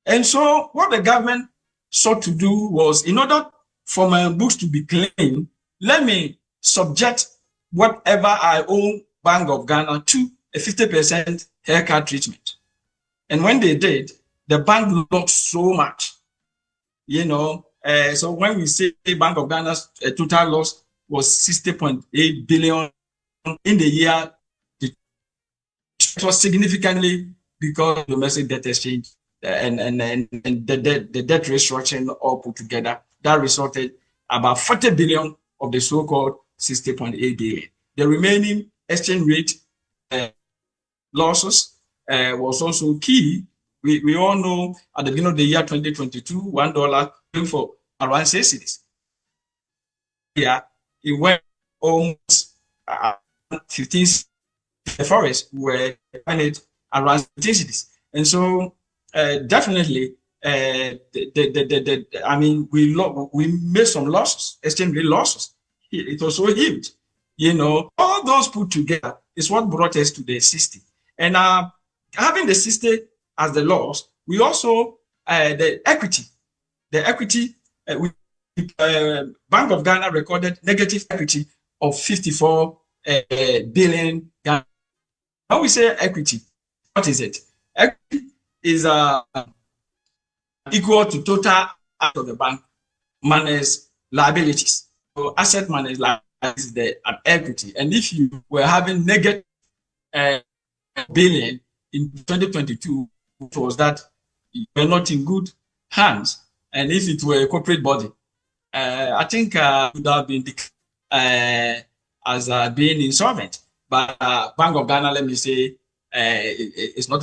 And so what the government sought to do was, in order for my books to be clean, let me subject whatever I owe Bank of Ghana to a 50% haircut treatment. And when they did, the bank lost so much, you know. So when we say Bank of Ghana's total loss was 60.8 billion in the year, it was significantly because of domestic debt exchange and the debt restructuring all put together. That resulted about 40 billion of the so-called 60.8 billion. The remaining exchange rate losses was also key. We all know at the beginning of the year 2022, $1 went for around 6 cities. Yeah, it went almost 15. The forest were around 15 cities, and so definitely, I mean, we made some losses, exchange rate losses. It was so huge, you know. All those put together is what brought us to the 60. And having the 60 as the loss, we also the equity, Bank of Ghana recorded negative equity of 54 billion. When we say equity, what is it? Equity is equal to total asset of the bank minus liabilities. So asset minus liabilities is the equity. And if you were having negative billion in 2022, it was that you were not in good hands. And if it were a corporate body, I think would have been as being insolvent. But Bank of Ghana, let me say, it's not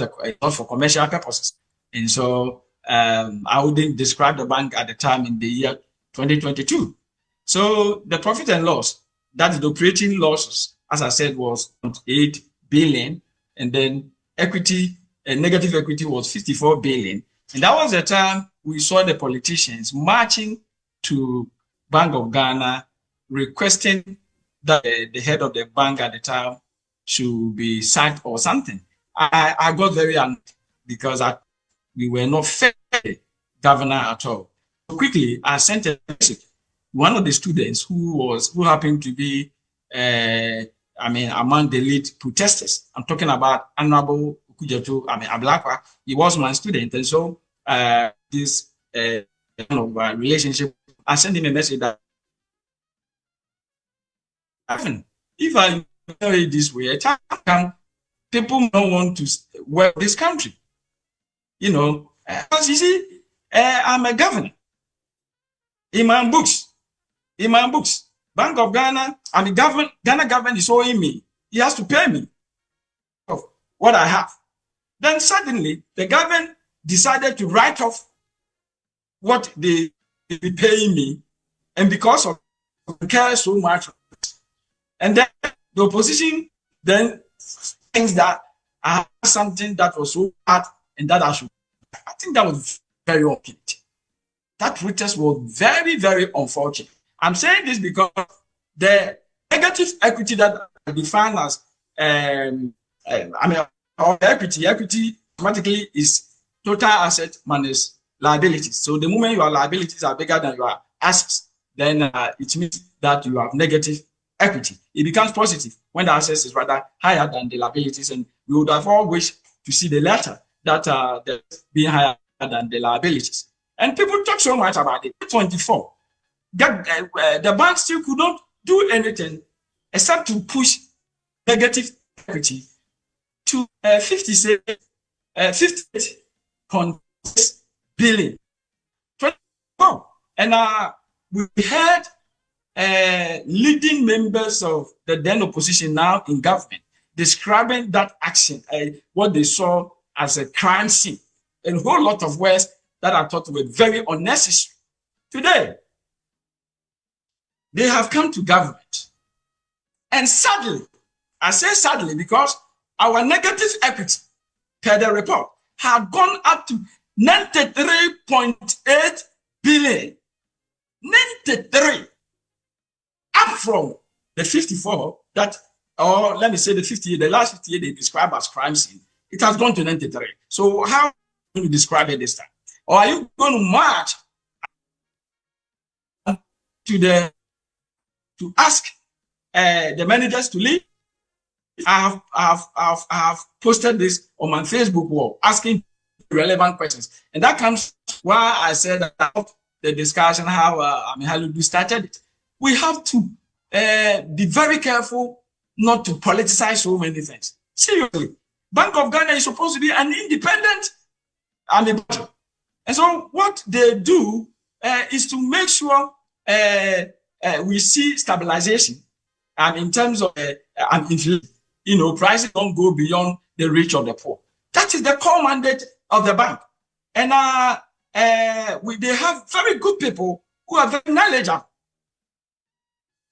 for commercial purposes. And so I wouldn't describe the bank at the time in the year 2022. So the profit and loss, that is the operating losses, as I said, was 8 billion. And then equity, negative equity was 54 billion. And that was the time we saw the politicians marching to Bank of Ghana requesting that the head of the bank at the time should be sacked or something. I got very angry because we were not fair governor at all. So quickly, I sent a message. One of the students who happened to be, among the lead protesters. I'm talking about Honorable Kujetu, Ablakwa. He was my student, and so this relationship. I sent him a message that if I know it this way, at time people don't want to work this country. You know, because you see, I'm a governor. In my books, Bank of Ghana, Ghana government is owing me. He has to pay me of what I have. Then suddenly, the government decided to write off what they be paying me, and because of care so much, and then the opposition then thinks that I have something that was so bad and that I should. I think that was very unfortunate. That protest was very, very unfortunate. I'm saying this because the negative equity that I define as equity automatically is total asset minus liabilities. So the moment your liabilities are bigger than your assets, then it means that you have negative equity. It becomes positive when the assets is rather higher than the liabilities, and we would have all wished to see the latter, that being higher than the liabilities. And people talk so much about it. 24, the bank still could not do anything except to push negative equity to 58.6 billion. 24. And we heard leading members of the then opposition, now in government, describing that action, what they saw as a crime scene, and a whole lot of words that I thought were very unnecessary. Today, they have come to government. And sadly, I say sadly because our negative equity, per the report, had gone up to 93.8 billion. 93, up from the 54 that, or let me say the 58, the last 58 they describe as crime scene. It has gone to 93. So how are you going to describe it this time? Or are you going to march to ask the managers to leave? I have posted this on my Facebook wall, asking relevant questions, and that comes why I said that the discussion how Halidu started it. We have to be very careful not to politicize so many things. Seriously, Bank of Ghana is supposed to be an independent and so what they do is to make sure we see stabilization and in terms of inflation, prices don't go beyond the reach of the poor. That is the core mandate of the bank. And they have very good people who are very knowledgeable.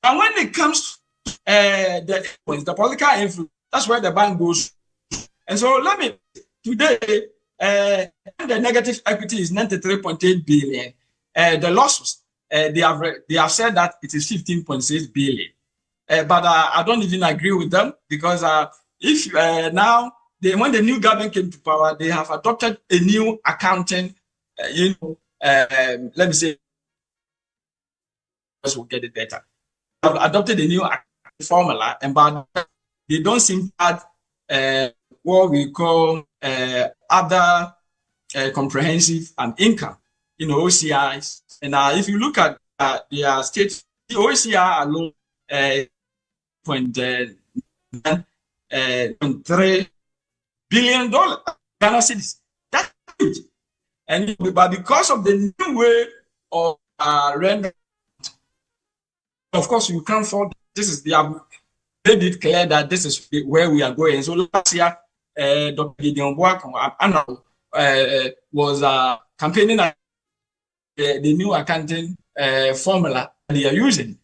And when it comes to the political influence, that's where the bank goes. And so today, the negative equity is 93.8 billion. The losses, they have said that it is 15.6 billion. But I don't even agree with them because if now, when the new government came to power, they have adopted a new accounting, let me say, we'll get it better. They have adopted a new formula, and but they don't seem to add what we call other comprehensive and income, OCIs. And if you look at their state, the OCI alone, $0.3 billion Ghana cedis. That's huge. But because of the new way of rendering, of course, you can't afford. This is they made it clear that this is where we are going. So last year, Dr. Gideon Boak was campaigning the new accounting formula they are using.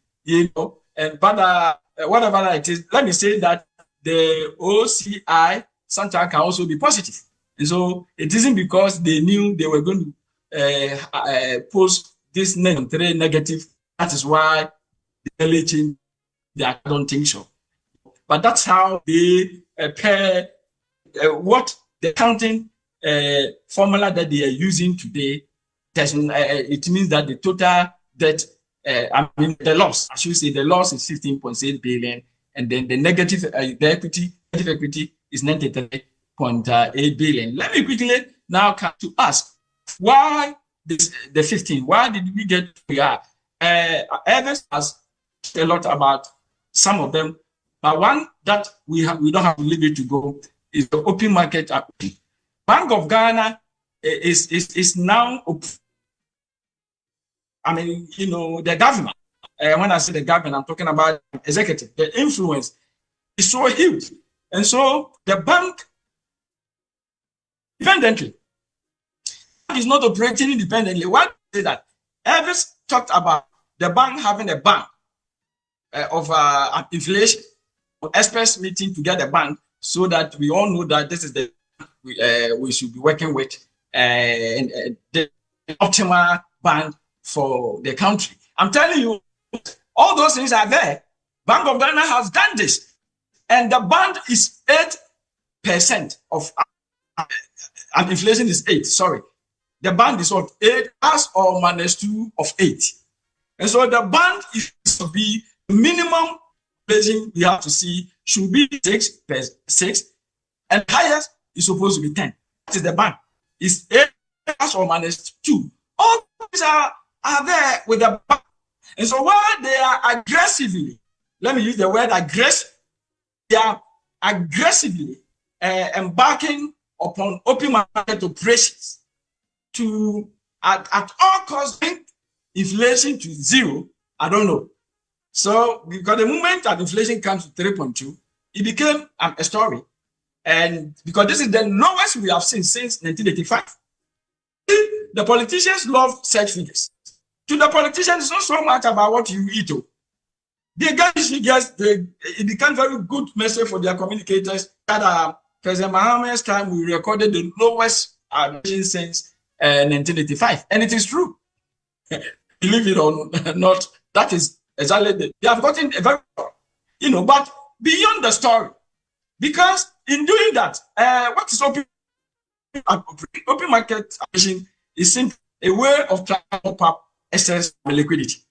But whatever it is, let me say that the OCI sometimes can also be positive. And so it isn't because they knew they were going to post this negative. That is why they changed. I don't think so. But that's how they pair what the accounting formula that they are using today. It means that the total debt, the loss, I should say, the loss is 15.8 billion, and then the negative, the equity is 93.8 billion. Let me quickly now come to ask why the 15. Why did we get where we are? Evans has a lot about some of them, but one that we don't have to leave it to go is the open market. Bank of Ghana is now. The government. When I say the government, I'm talking about executive. The influence is so huge, and so the bank independently is not operating independently. Why say that? Evans talked about the bank having a bank of inflation, experts meeting to get a bank so that we all know that this is the we should be working with the optimal bank for the country. I'm telling you, all those things are there. Bank of Ghana has done this, and the band is 8% of and inflation is 8. Sorry, the band is what 8 plus or minus 2 of 8, and so the band is to be minimum inflation we have to see should be 6%, and highest is supposed to be 10. That is the band. It's 8 plus or minus 2. All these are there with the bank. And so while they are aggressively, let me use the word aggressive, they are aggressively embarking upon open market operations to, at all costs, bring inflation to zero. I don't know. So because the moment that inflation comes to 3.2, it became a story. And because this is the lowest we have seen since 1985. The politicians love such figures. To the politicians, it's not so much about what you eat. They get these figures, it becomes very good message for their communicators that President Mahamad's time we recorded the lowest admission since 1985. And it is true. Believe it or not, that is exactly they have gotten a very, but beyond the story, because in doing that, what is open market admission is simply a way of trying to up excess liquidity.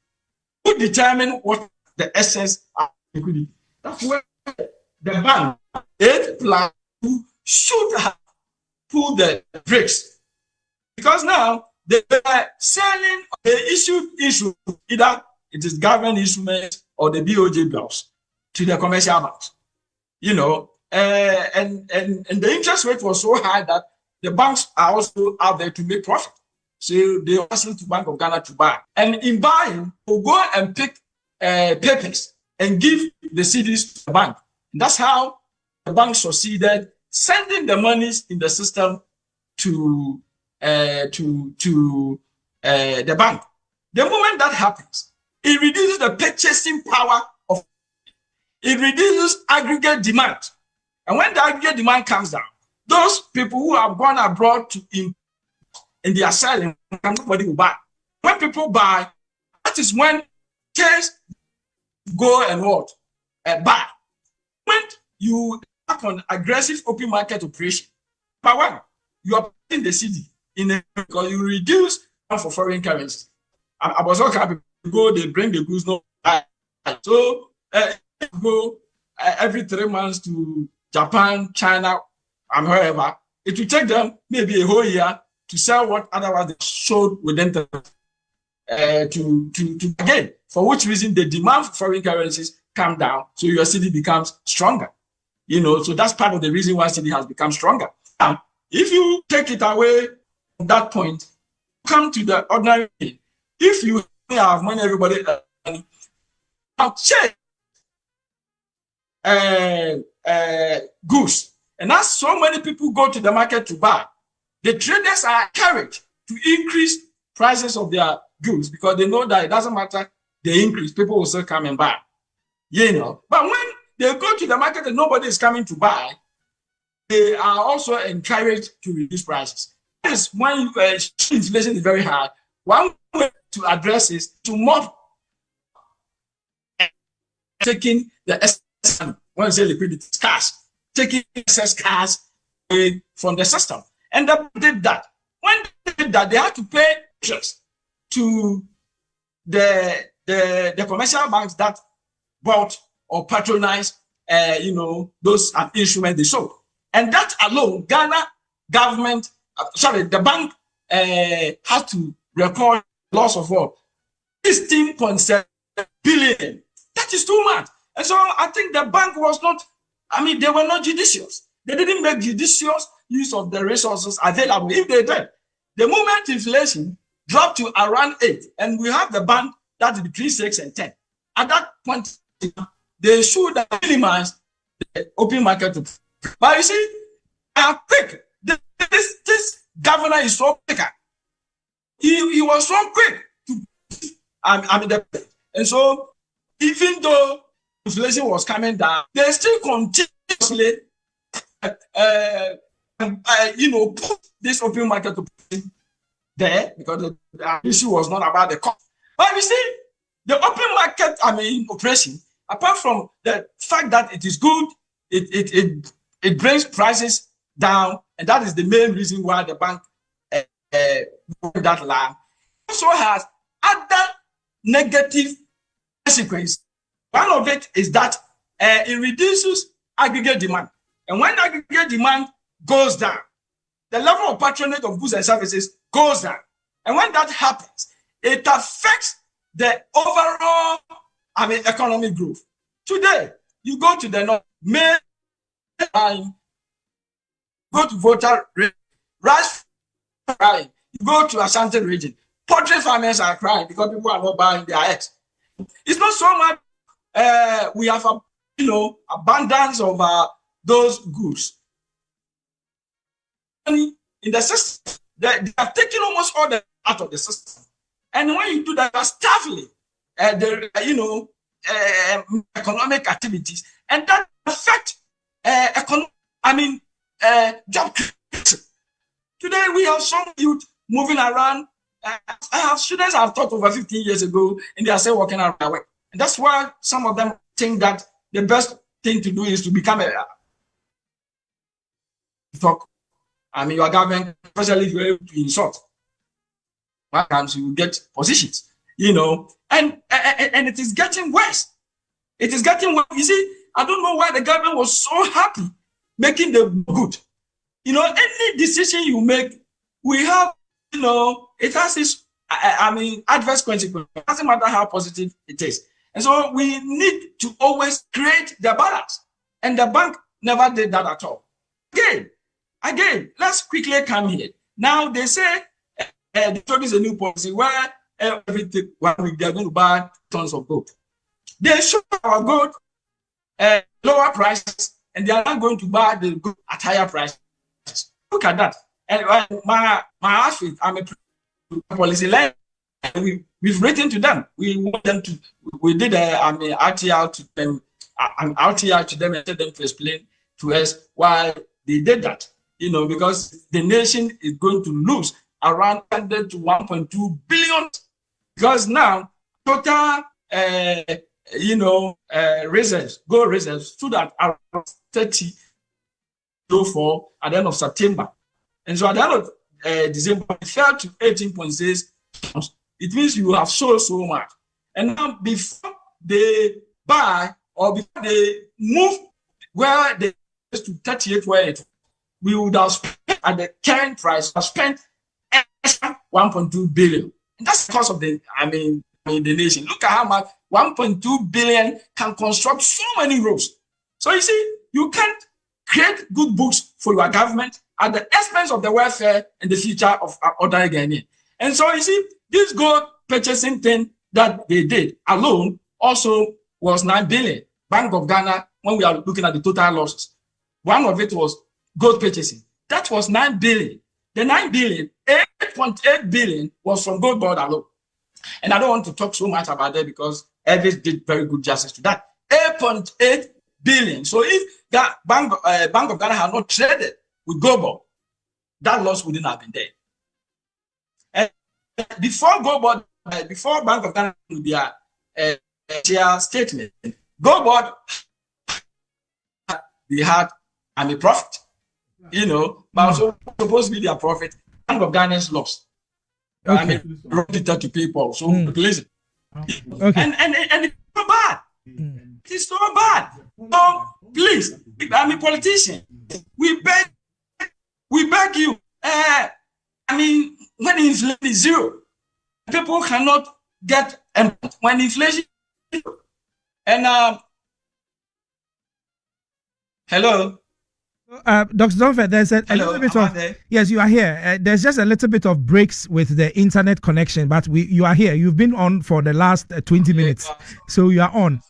Who determine what the excess liquidity? That's where the bank, 8+2, should have pulled the brakes. Because now they are selling the issue, either it is government instruments or the BOJ bills to the commercial banks. And the interest rate was so high that the banks are also out there to make profit. So they also to Bank of Ghana to buy. And in buying, we'll go and pick papers and give the CDs to the bank. And that's how the bank succeeded, sending the monies in the system to the bank. The moment that happens, it reduces the purchasing power of it reduces aggregate demand. And when the aggregate demand comes down, those people who have gone abroad to and they are selling, nobody will buy. When people buy, that is when case go and what? Buy. When you act on aggressive open market operation, number one, you are putting the CD because you reduce for foreign currency. I was also happy to go, they bring the goods, no. So go every 3 months to Japan, China, and wherever. It will take them maybe a whole year to sell what otherwise they showed within to again, for which reason the demand for foreign currencies come down, so your city becomes stronger. So that's part of the reason why city has become stronger. Now, if you take it away from that point, come to the ordinary. If you have money, everybody check goods, and as so many people go to the market to buy, the traders are encouraged to increase prices of their goods because they know that it doesn't matter the increase, people will still come and buy. But when they go to the market and nobody is coming to buy, they are also encouraged to reduce prices. That is when inflation is very high. One way to address is to more taking the excess, when you say liquidity, cash, taking excess cash away from the system. And they did that. When they did that, they had to pay interest to the commercial banks that bought or patronized, those instruments they sold. And that alone, Ghana government, the bank had to record loss of what? 16.7 billion. That is too much. And so I think the bank was not, they were not judicious. They didn't make judicious use of the resources available. If they did, the moment inflation dropped to around 8, and we have the band that is between 6 and 10, at that point, they should have minimized the open market. But you see, quick. This governor is so quick. He was so quick to, and so even though inflation was coming down, they still continuously put this open market there because the issue was not about the cost. But you see, the open market, operation, apart from the fact that it is good, it brings prices down, and that is the main reason why the bank that line also has other negative consequences. One of it is that it reduces aggregate demand. And when aggregate demand goes down, the level of patronage of goods and services goes down. And when that happens, it affects the overall economic growth. Today, you go to the north, go to voter rice crying. You go to Ashanti region, poultry farmers are crying because people are not buying their eggs. It's not so much we have abundance of those goods. In the system, they have taken almost all the out of the system, and when you do that, you're stifling the economic activities, and that affect job creation. Today we have some youth moving around. I have students I've taught over 15 years ago, and they are still working around work. And that's why some of them think that the best thing to do is to become a talk. Your government, especially if you're able to insult. One times you get positions, and it is getting worse. It is getting worse. You see, I don't know why the government was so happy making the good. Any decision you make, we have, it has its, adverse consequences. It doesn't matter how positive it is. And so we need to always create the balance. And the bank never did that at all. Again, let's quickly come here. Now they say they introduce a new policy where everything 1 week they're going to buy tons of gold. They show our gold lower prices, and they are not going to buy the gold at higher prices. Look at that. And my outfit, I'm a policy line. We've written to them. We want them to. We did RTR to them. An RTR to them and tell them to explain to us why they did that. Because the nation is going to lose around 100 to 1.2 billion. Because now total, reserves, gold reserves, stood at around 30 for at the end of September. And so at the end of December, it fell to 18.6 tons. It means you have sold so much. And now before they buy or before they move where they used to 38 where it, we would have spent at the current price, have spent extra 1.2 billion. And that's because of the nation. Look at how much 1.2 billion can construct so many roads. So you see, you can't create good books for your government at the expense of the welfare and the future of other Ghanaians. And so you see, this gold purchasing thing that they did alone also was 9 billion. Bank of Ghana, when we are looking at the total losses, one of it was gold purchasing. That was 9 billion. The 9 billion, 8.8 billion was from gold board alone. And I don't want to talk so much about that because Elvis did very good justice to that. 8.8 billion. So if that Bank of Ghana had not traded with gold board, that loss wouldn't have been there. And before gold board, before Bank of Ghana with their share statement, gold board, they had a profit, but also supposed to be their profit. Bank of Ghana's loss. Okay. Related to people. So listen. Okay. And it's so bad. It's so bad. So please, politicians, we beg you. When inflation is zero, people cannot get employment. When inflation is zero. And hello. Dr. Dunford, there's a little bit of yes, you are here. There's just a little bit of breaks with the internet connection, but you are here. You've been on for the last 20 minutes, so you are on.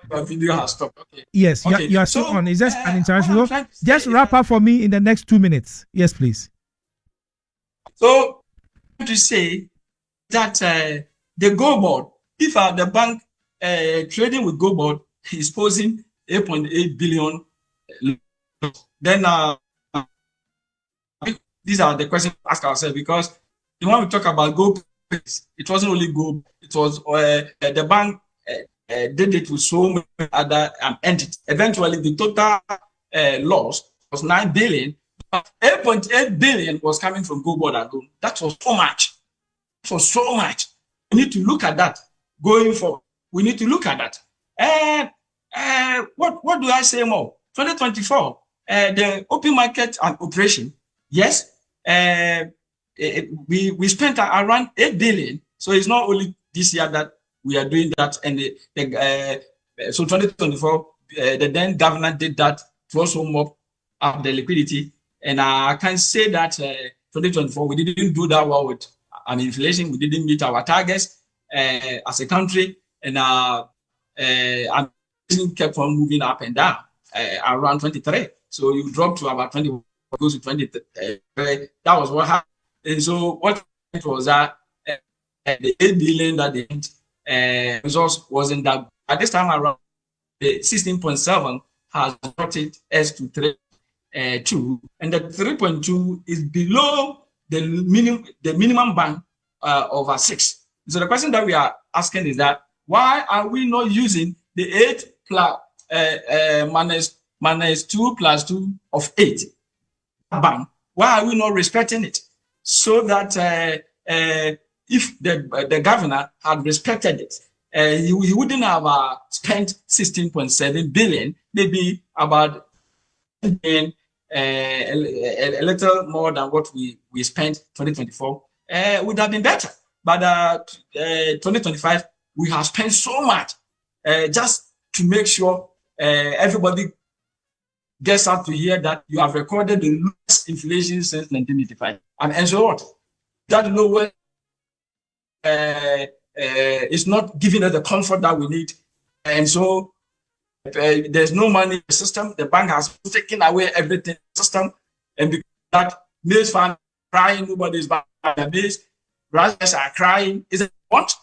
My video has stopped. Okay. Yes, okay. You are still on. Is just an interaction. Just wrap up for me in the next 2 minutes. Yes, please. So to say that the gold board, if the bank trading with gold board is posing 8.8 billion. Then these are the questions to ask ourselves, because when we talk about gold, it wasn't only gold, it was the bank did it with so many other entities. Eventually, the total loss was 9 billion. 8.8 billion was coming from gold board alone. That was so much. So much. We need to look at that going forward. We need to look at that. What do I say more? 2024. The open market and operation, yes, we spent around 8 billion. So it's not only this year that we are doing that. And so 2024, the then government did that to also mop up the liquidity. And I can say that 2024, we didn't do that well with inflation. We didn't meet our targets as a country. And kept on moving up and down around 23. So you drop to about 20, goes to 20. That was what happened. And so what it was that the 8 billion that the resource wasn't that. At this time around, the 16.7 has brought it S to 3.2, and the 3.2 is below the minimum band over 6. So the question that we are asking is that why are we not using the 8 plus minus 2 plus 2 of 8 band? Why are we not respecting it? So that if the governor had respected it, he wouldn't have spent 16.7 billion, maybe about a little more than what we spent 2024 would have been better. But 2025, we have spent so much just to make sure everybody gets out to hear that you have recorded the lowest inflation since 1985. And so what? That lower is not giving us the comfort that we need. And so there's no money in the system. The bank has taken away everything in the system. And because that, maize farm crying, nobody's buying their maize. Brothers are crying. Is it what?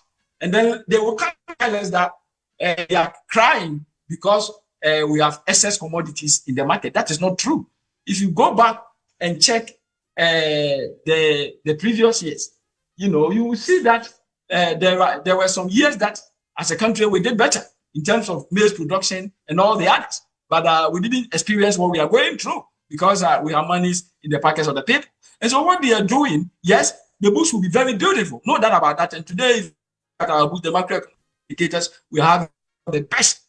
And then they will come tell us that they are crying because we have excess commodities in the market. That is not true. If you go back and check the previous years, you will see that there were some years that as a country we did better in terms of maize production and all the others. But we didn't experience what we are going through because we have monies in the pockets of the people. And so what they are doing, yes, the books will be very beautiful. No doubt about that. And today, at our book, the macro indicators, we have the best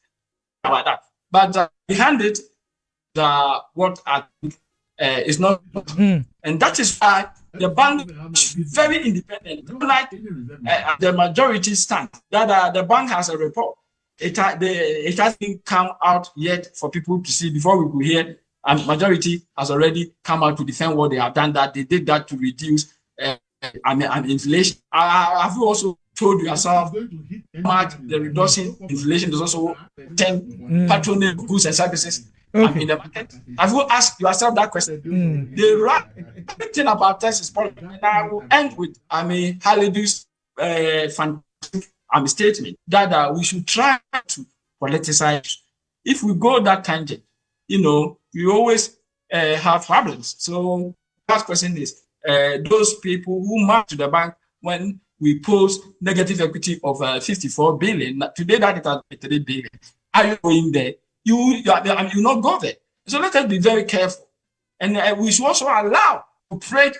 about that. But behind it, what I think is not. And that is why the bank should be very independent. Like the majority stand, that the bank has a report. It hasn't come out yet for people to see before we go here. And majority has already come out to defend what they have done. That they did that to reduce inflation. Have you also told yourself much the reduction inflation is also 10 patronage goods and services in the market? Have you asked yourself that question? The right thing about tax is politics. And I will end with Halidu's fantastic statement that we should try to politicize. If we go that tangent, we always have problems. So last question is those people who march to the bank when we post negative equity of 54 billion. Today that it has 3 billion. Are you going there? You not go there. So let us be very careful. And we should also allow to pray.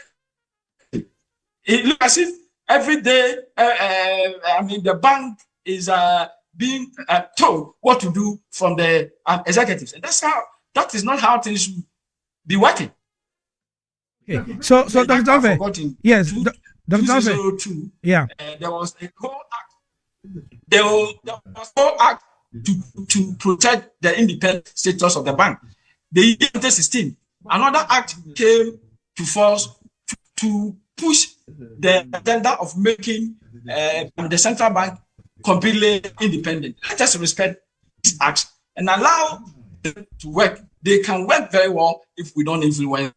It looks as if every day, the bank is being told what to do from the executives. And that is not how things should be working. Okay. So Dr. Danfe, yes, Dr. Danfe, yeah, there was a whole act. There was a whole act to protect the independent status of the bank. The year 2016, another act came to force to push the agenda of making the central bank completely independent. Let us respect these acts and allow them to work. They can work very well if we don't influence.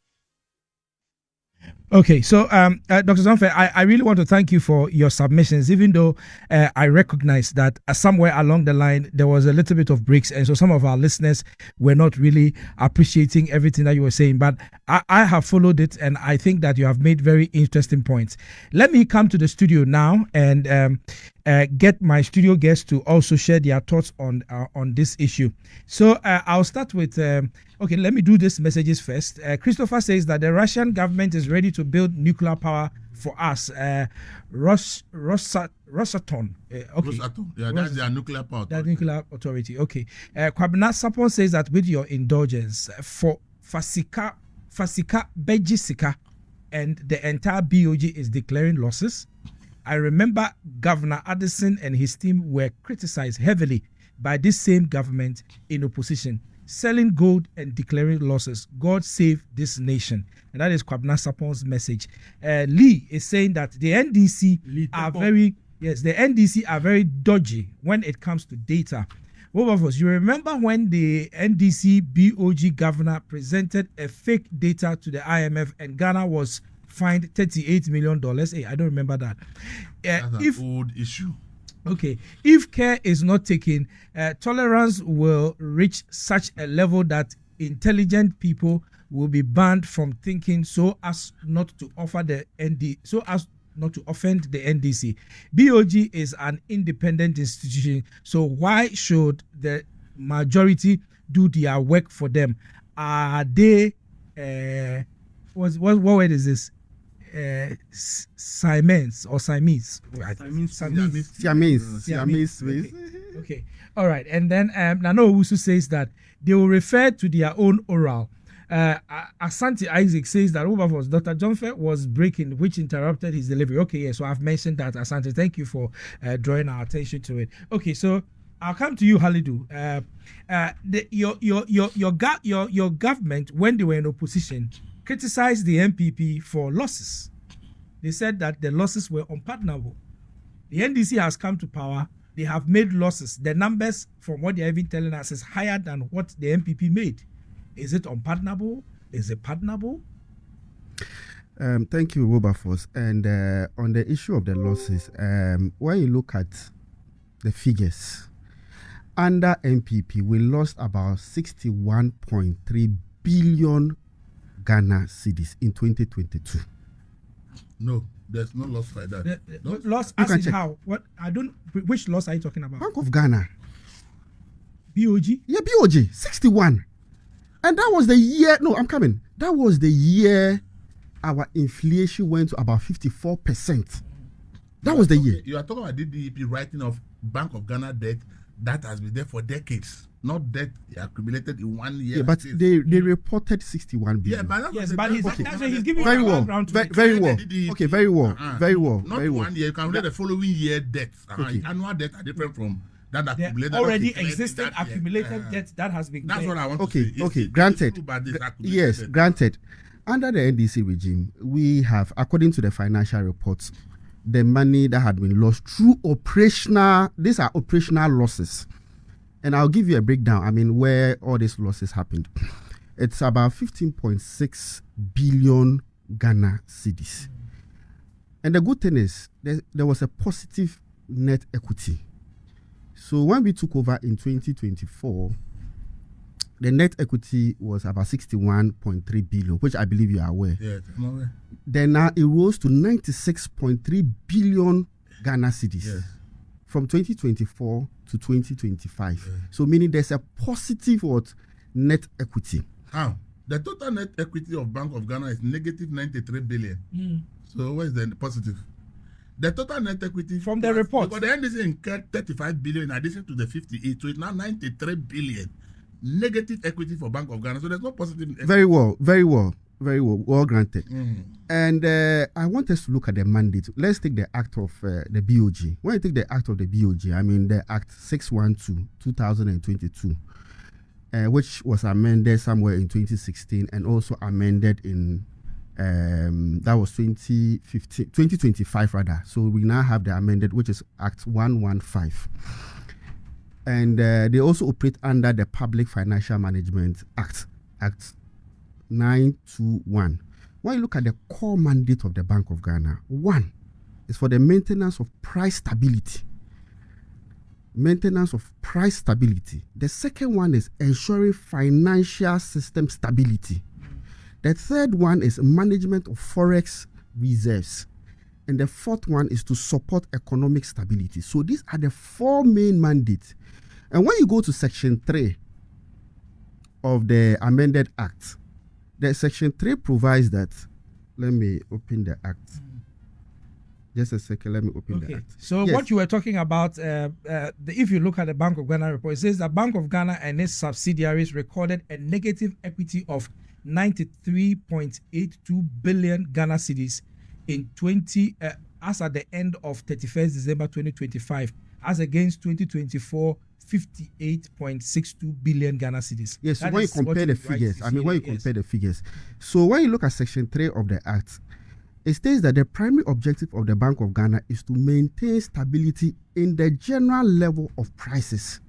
Okay, so Dr. Danfe, I really want to thank you for your submissions, even though I recognize that somewhere along the line there was a little bit of breaks, and so some of our listeners were not really appreciating everything that you were saying. But I have followed it, and I think that you have made very interesting points. Let me come to the studio now and get my studio guests to also share their thoughts on this issue. So I'll start with. Okay, let me do these messages first. Christopher says that the Russian government is ready to build nuclear power for us. Rosatom. Okay. Rosatom. Yeah, that's their nuclear power. That nuclear authority. Okay. Kwabena Sapon says that with your indulgence, for Fasika Bejisika and the entire BOG is declaring losses. I remember Governor Addison and his team were criticized heavily by this same government in opposition, selling gold and declaring losses. God save this nation. And that is Kwabena Sapon's message. Lee is saying that the NDC are very Yes, the NDC are very dodgy when it comes to data. Wilberforce, you remember when the NDC BOG governor presented a fake data to the IMF and Ghana was fined $38 million? Hey, I don't remember that. That's an old issue. Okay, if care is not taken, tolerance will reach such a level that intelligent people will be banned from thinking so as not to offend the NDC. BOG is an independent institution, so why should the majority do their work for them? Are they what word is this? Siamese or Siamese? Siamese. Okay. All right. And then Nana Owusu says that they will refer to their own oral. Asante Isaac says that Wilberforce, Dr. Jomfe was breaking, which interrupted his delivery. Okay, yeah, so I've mentioned that, Asante. Thank you for drawing our attention to it. Okay, so I'll come to you, Halidu. Your government, when they were in opposition, criticized the MPP for losses. They said that the losses were unpardonable. The NDC has come to power. They have made losses. The numbers, from what they're even telling us, is higher than what the MPP made. Is it unpardonable? Is it pardonable? Thank you, Wilberforce. And on the issue of the losses, when you look at the figures, under MPP, we lost about 61.3 billion Ghana cedis in 2022. No, there's no loss like that. Loss as in how? What? Which loss are you talking about? Bank of Ghana. BOG? Yeah, BOG, 61. And that was the year, that was the year our inflation went to about 54%. That was the year. You are talking about DDEP writing off Bank of Ghana debt that has been there for decades, not debt accumulated in 1 year. Yeah, but they reported 61 billion. Yeah, but he's giving very well. Very well. Okay, very well. Very well. Not very well. 1 year. You can read the following year debt. Annual debt are different from that accumulated. Already existing accumulated debt that has been. That's what I want to say. Okay, granted. Yes, granted. Under the NDC regime, we have, according to the financial reports, the money that had been lost through these are operational losses. And I'll give you a breakdown, where all these losses happened. It's about 15.6 billion Ghana cedis. And the good thing is, there was a positive net equity. So when we took over in 2024, the net equity was about 61.3 billion, which I believe you are aware. Yeah, I'm aware. Then now it rose to 96.3 billion Ghana cedis from 2024 to 2025. Yeah. So meaning there's a positive net equity. How? The total net equity of Bank of Ghana is negative 93 billion. So where's the positive? The total net equity from the report. Because the NDC incurred 35 billion in addition to the 58, so it's now 93 billion negative equity for Bank of Ghana. So there's no positive. Very well granted. And I want us to look at the mandate. Let's take the act of the BOG. When you take the act of the BOG, the Act 612 2022, which was amended somewhere in 2016 and also amended in that was 2025 rather. So we now have the amended, which is Act 115. And they also operate under the Public Financial Management Act, Act 921. When you look at the core mandate of the Bank of Ghana, one is for the maintenance of price stability. The second one is ensuring financial system stability. The third one is management of forex reserves. And the fourth one is to support economic stability. So these are the four main mandates. And when you go to Section 3 of the amended Act, the Section 3 provides that, let me open the Act. Just a second, let me open the Act. So what you were talking about, if you look at the Bank of Ghana report, it says that Bank of Ghana and its subsidiaries recorded a negative equity of 93.82 billion Ghana cedis in as at the end of 31st December 2025, as against 2024 58.62 billion Ghana cedis. Yes, so when you compare the figures, compare the figures. So when you look at Section 3 of the Act, it states that the primary objective of the Bank of Ghana is to maintain stability in the general level of prices.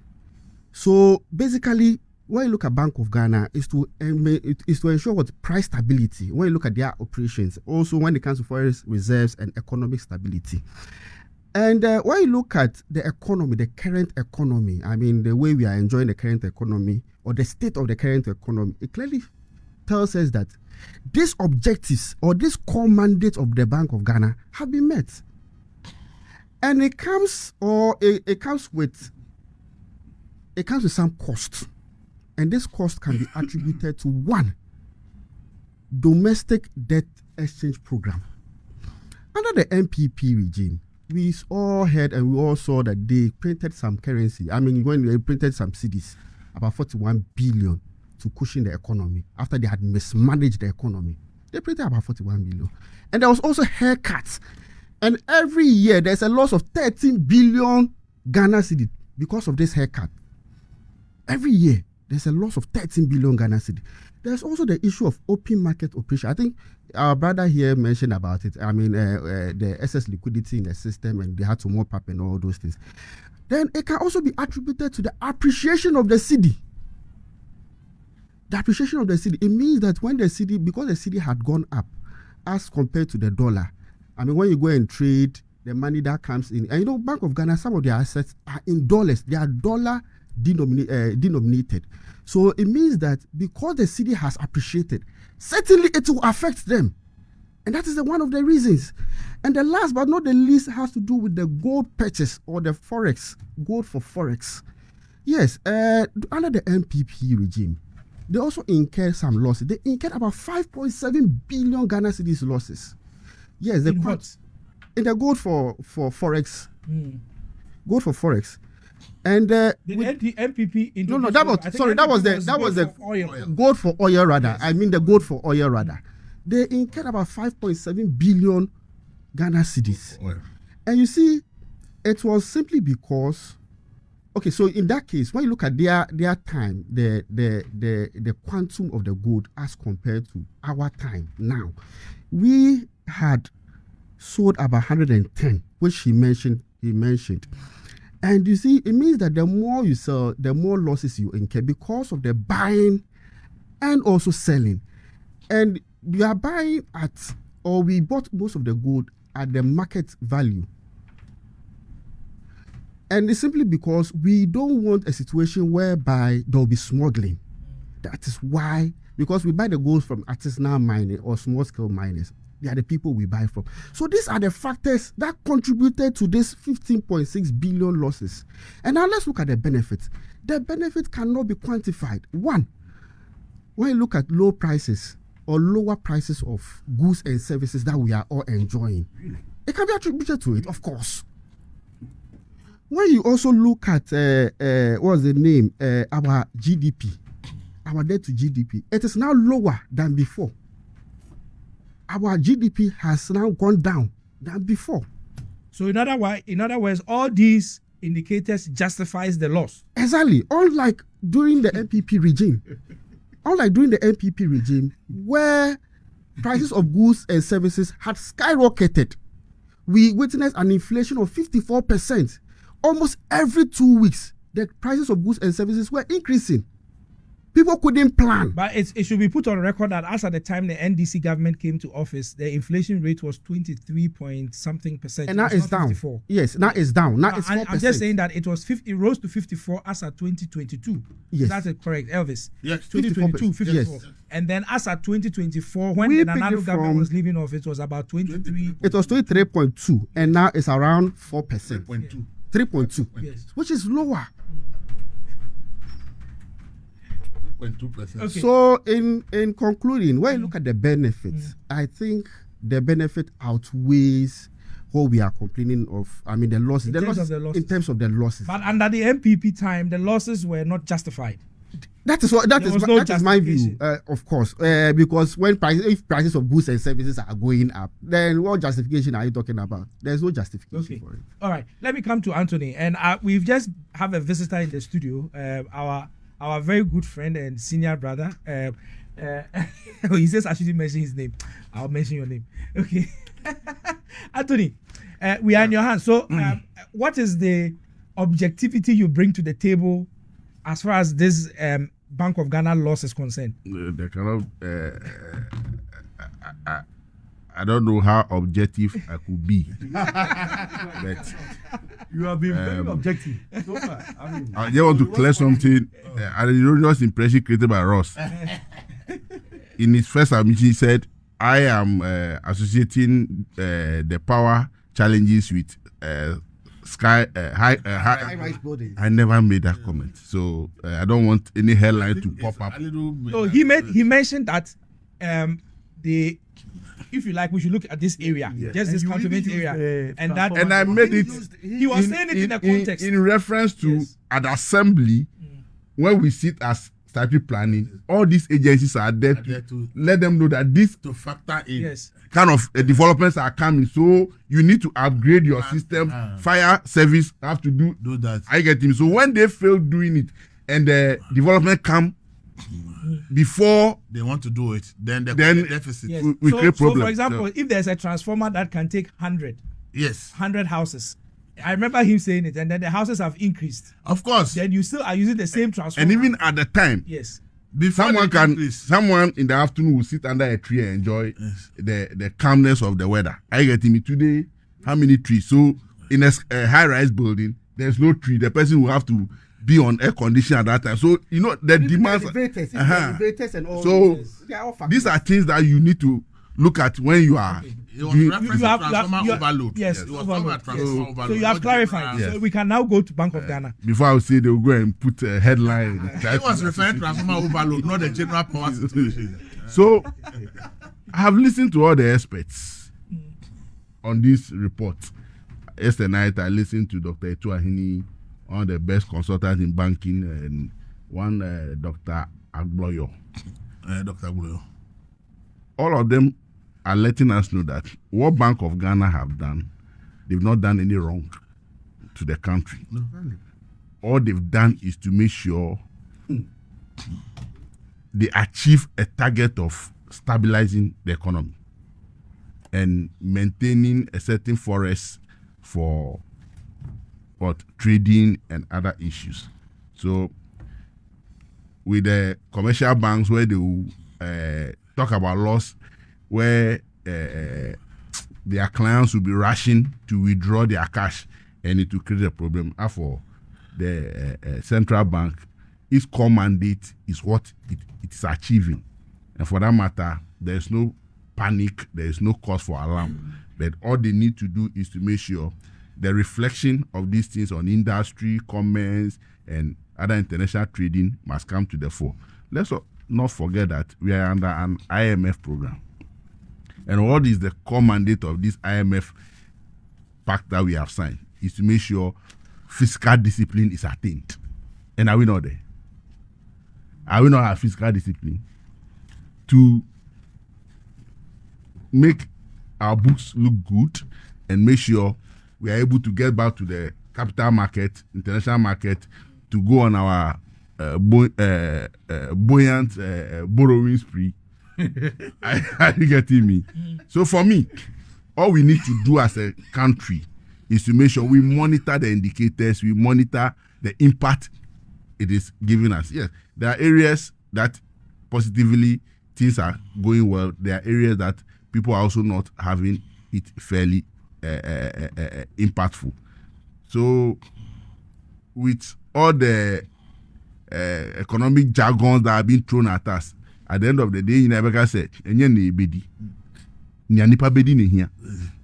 So basically, when you look at Bank of Ghana, is to ensure what price stability. When you look at their operations, also when it comes to foreign reserves and economic stability. And when you look at the economy, the current economy, I mean, the way we are enjoying the current economy or the state of the current economy, it clearly tells us that these objectives or this core mandate of the Bank of Ghana have been met. And it comes with some cost. And this cost can be attributed to one, domestic debt exchange program. Under the NPP regime, we all heard and we all saw that they printed some currency. I mean, when they printed some cedis, about 41 billion to cushion the economy after they had mismanaged the economy. They printed about 41 billion. And there was also haircuts. And every year there's a loss of 13 billion Ghana cedi because of this haircut. Every year there's a loss of 13 billion Ghana cedi. There's also the issue of open market operation. I think our brother here mentioned about it. I mean, the excess liquidity in the system and they had to mop up and all those things. Then it can also be attributed to the appreciation of the cedi. The appreciation of the cedi, it means that when the cedi, because the cedi had gone up as compared to the dollar, I mean, when you go and trade, the money that comes in, and you know, Bank of Ghana, some of their assets are in dollars. They are dollar denominated. So it means that because the cedi has appreciated, certainly it will affect them. And that is one of the reasons. And the last but not the least has to do with the gold purchase or the forex, gold for forex. Yes, under the NPP regime, they also incurred some losses. They incurred about 5.7 billion Ghana cedis losses. Yes, in the gold for forex. Gold for forex. And the NPP that was the gold for oil rather. Yes. I mean the gold for oil rather. They incurred about 5.7 billion Ghana cedis. And you see, it was simply because, okay, so in that case, when you look at their time, the quantum of the gold as compared to our time now, we had sold about 110, which he mentioned. And you see, it means that the more you sell, the more losses you incur because of the buying and also selling. And we are buying we bought most of the gold at the market value. And it's simply because we don't want a situation whereby there will be smuggling. That is why, because we buy the gold from artisanal mining or small scale miners. They are the people we buy from. So these are the factors that contributed to this 15.6 billion losses. And now let's look at the benefits. The benefit cannot be quantified. One, when you look at low prices or lower prices of goods and services that we are all enjoying, it can be attributed to it, of course. When you also look at, what's the name, our GDP, our debt to GDP, it is now lower than before. Our GDP has now gone down than before. So in other words, all these indicators justifies the loss. Exactly. Unlike during the NPP regime, where prices of goods and services had skyrocketed, we witnessed an inflation of 54%. Almost every 2 weeks, the prices of goods and services were increasing. People couldn't plan. But it should be put on record that as at the time the NDC government came to office, the inflation rate was 23% and now it's down. 54. Yes, now it's down. Now it's 4%. I'm just saying that it rose to 54 as at 2022. Yes. That's correct, Elvis. Yes. 2022, 54. Yes. And then as at 2024, when the Nana government was leaving office, it was about 23. It was 23.2, and now it's around 4%. 3.2. 3.2, yes. Which is lower. 2%. Okay. So in concluding, when you look at the benefits, I think the benefit outweighs what we are complaining of. I mean, the losses. In terms of the losses. But under the NPP time, the losses were not justified. That is my view, of course. Because if prices of goods and services are going up, then what justification are you talking about? There's no justification for it. All right. Let me come to Anthony, and we've just have a visitor in the studio. Our very good friend and senior brother. He says I shouldn't mention his name. I'll mention your name. Okay. Anthony, we are in your hands. So, what is the objectivity you bring to the table as far as this Bank of Ghana loss is concerned? They cannot. I don't know how objective I could be, but You have been very objective. So far. I just want to clear something. An erroneous impression created by Ross. In his first admission, he said, "I am associating the power challenges with High-rise buildings. I never made that comment, so I don't want any headline to pop up. So he mentioned that if you like, we should look at this area, just this cantonment area, and that. And I made it. He was saying it in a context. in reference to an assembly when we sit as strategic planning. All these agencies are there to let them know that this To factor in. Yes. kind of developments are coming. So you need to upgrade your system. Fire service have to do that. I get him. So when they fail doing it and the development come before They want to do it. Then the Then- deficit. Yes. we so, create so, problems. for example, if there's a transformer that can take 100 Yes. houses, I remember him saying it, and then the houses have increased. Of course. Then you still are using the same transformer. and even at the time, yes, Before someone in the afternoon will sit under a tree and enjoy the calmness of the weather. I get me today. How many trees? So in a high-rise building, there's no tree. The person will have to be on air conditioning at that time. So the demands. Elevators, Uh-huh. elevators and all. So they are all factors. these are things that you need to look at when you are. It was doing- reference to transformer overload. yes, It was overload, talking about transformer yes. overload. So you have Not clarified. different- So we can now go to Bank of Ghana. Before I would say they will go and put a headline. He was referring to transformer overload, not the general power situation. So I have listened to all the experts on this report. Yesterday night I listened to Dr. Etu Ahini, one of the best consultants in banking, and one Dr. Agboyo. Dr. Agboyo. All of them are letting us know that what Bank of Ghana have done, they've not done any wrong to the country. No, really. All they've done is to make sure they achieve a target of stabilizing the economy and maintaining a certain forest for trading and other issues. So with the commercial banks where they will talk about loss, where their clients will be rushing to withdraw their cash and it will create a problem. For the central bank, its core mandate is what it is achieving. And for that matter, there is no panic, there is no cause for alarm. But all they need to do is to make sure the reflection of these things on industry, commerce, and other international trading must come to the fore. Let's not forget that we are under an IMF program. And what is the core mandate of this IMF pact that we have signed is to make sure fiscal discipline is attained. And are we not there? Are we not have fiscal discipline to make our books look good and make sure we are able to get back to the capital market, international market, to go on our buoyant borrowing spree? Are you getting me? So for me, all we need to do as a country is to make sure we monitor the indicators, we monitor the impact it is giving us. Yes, there are areas that positively things are going well. There are areas that people are also not having it fairly impactful. So with all the economic jargons that are being thrown at us, at the end of the day, you never said,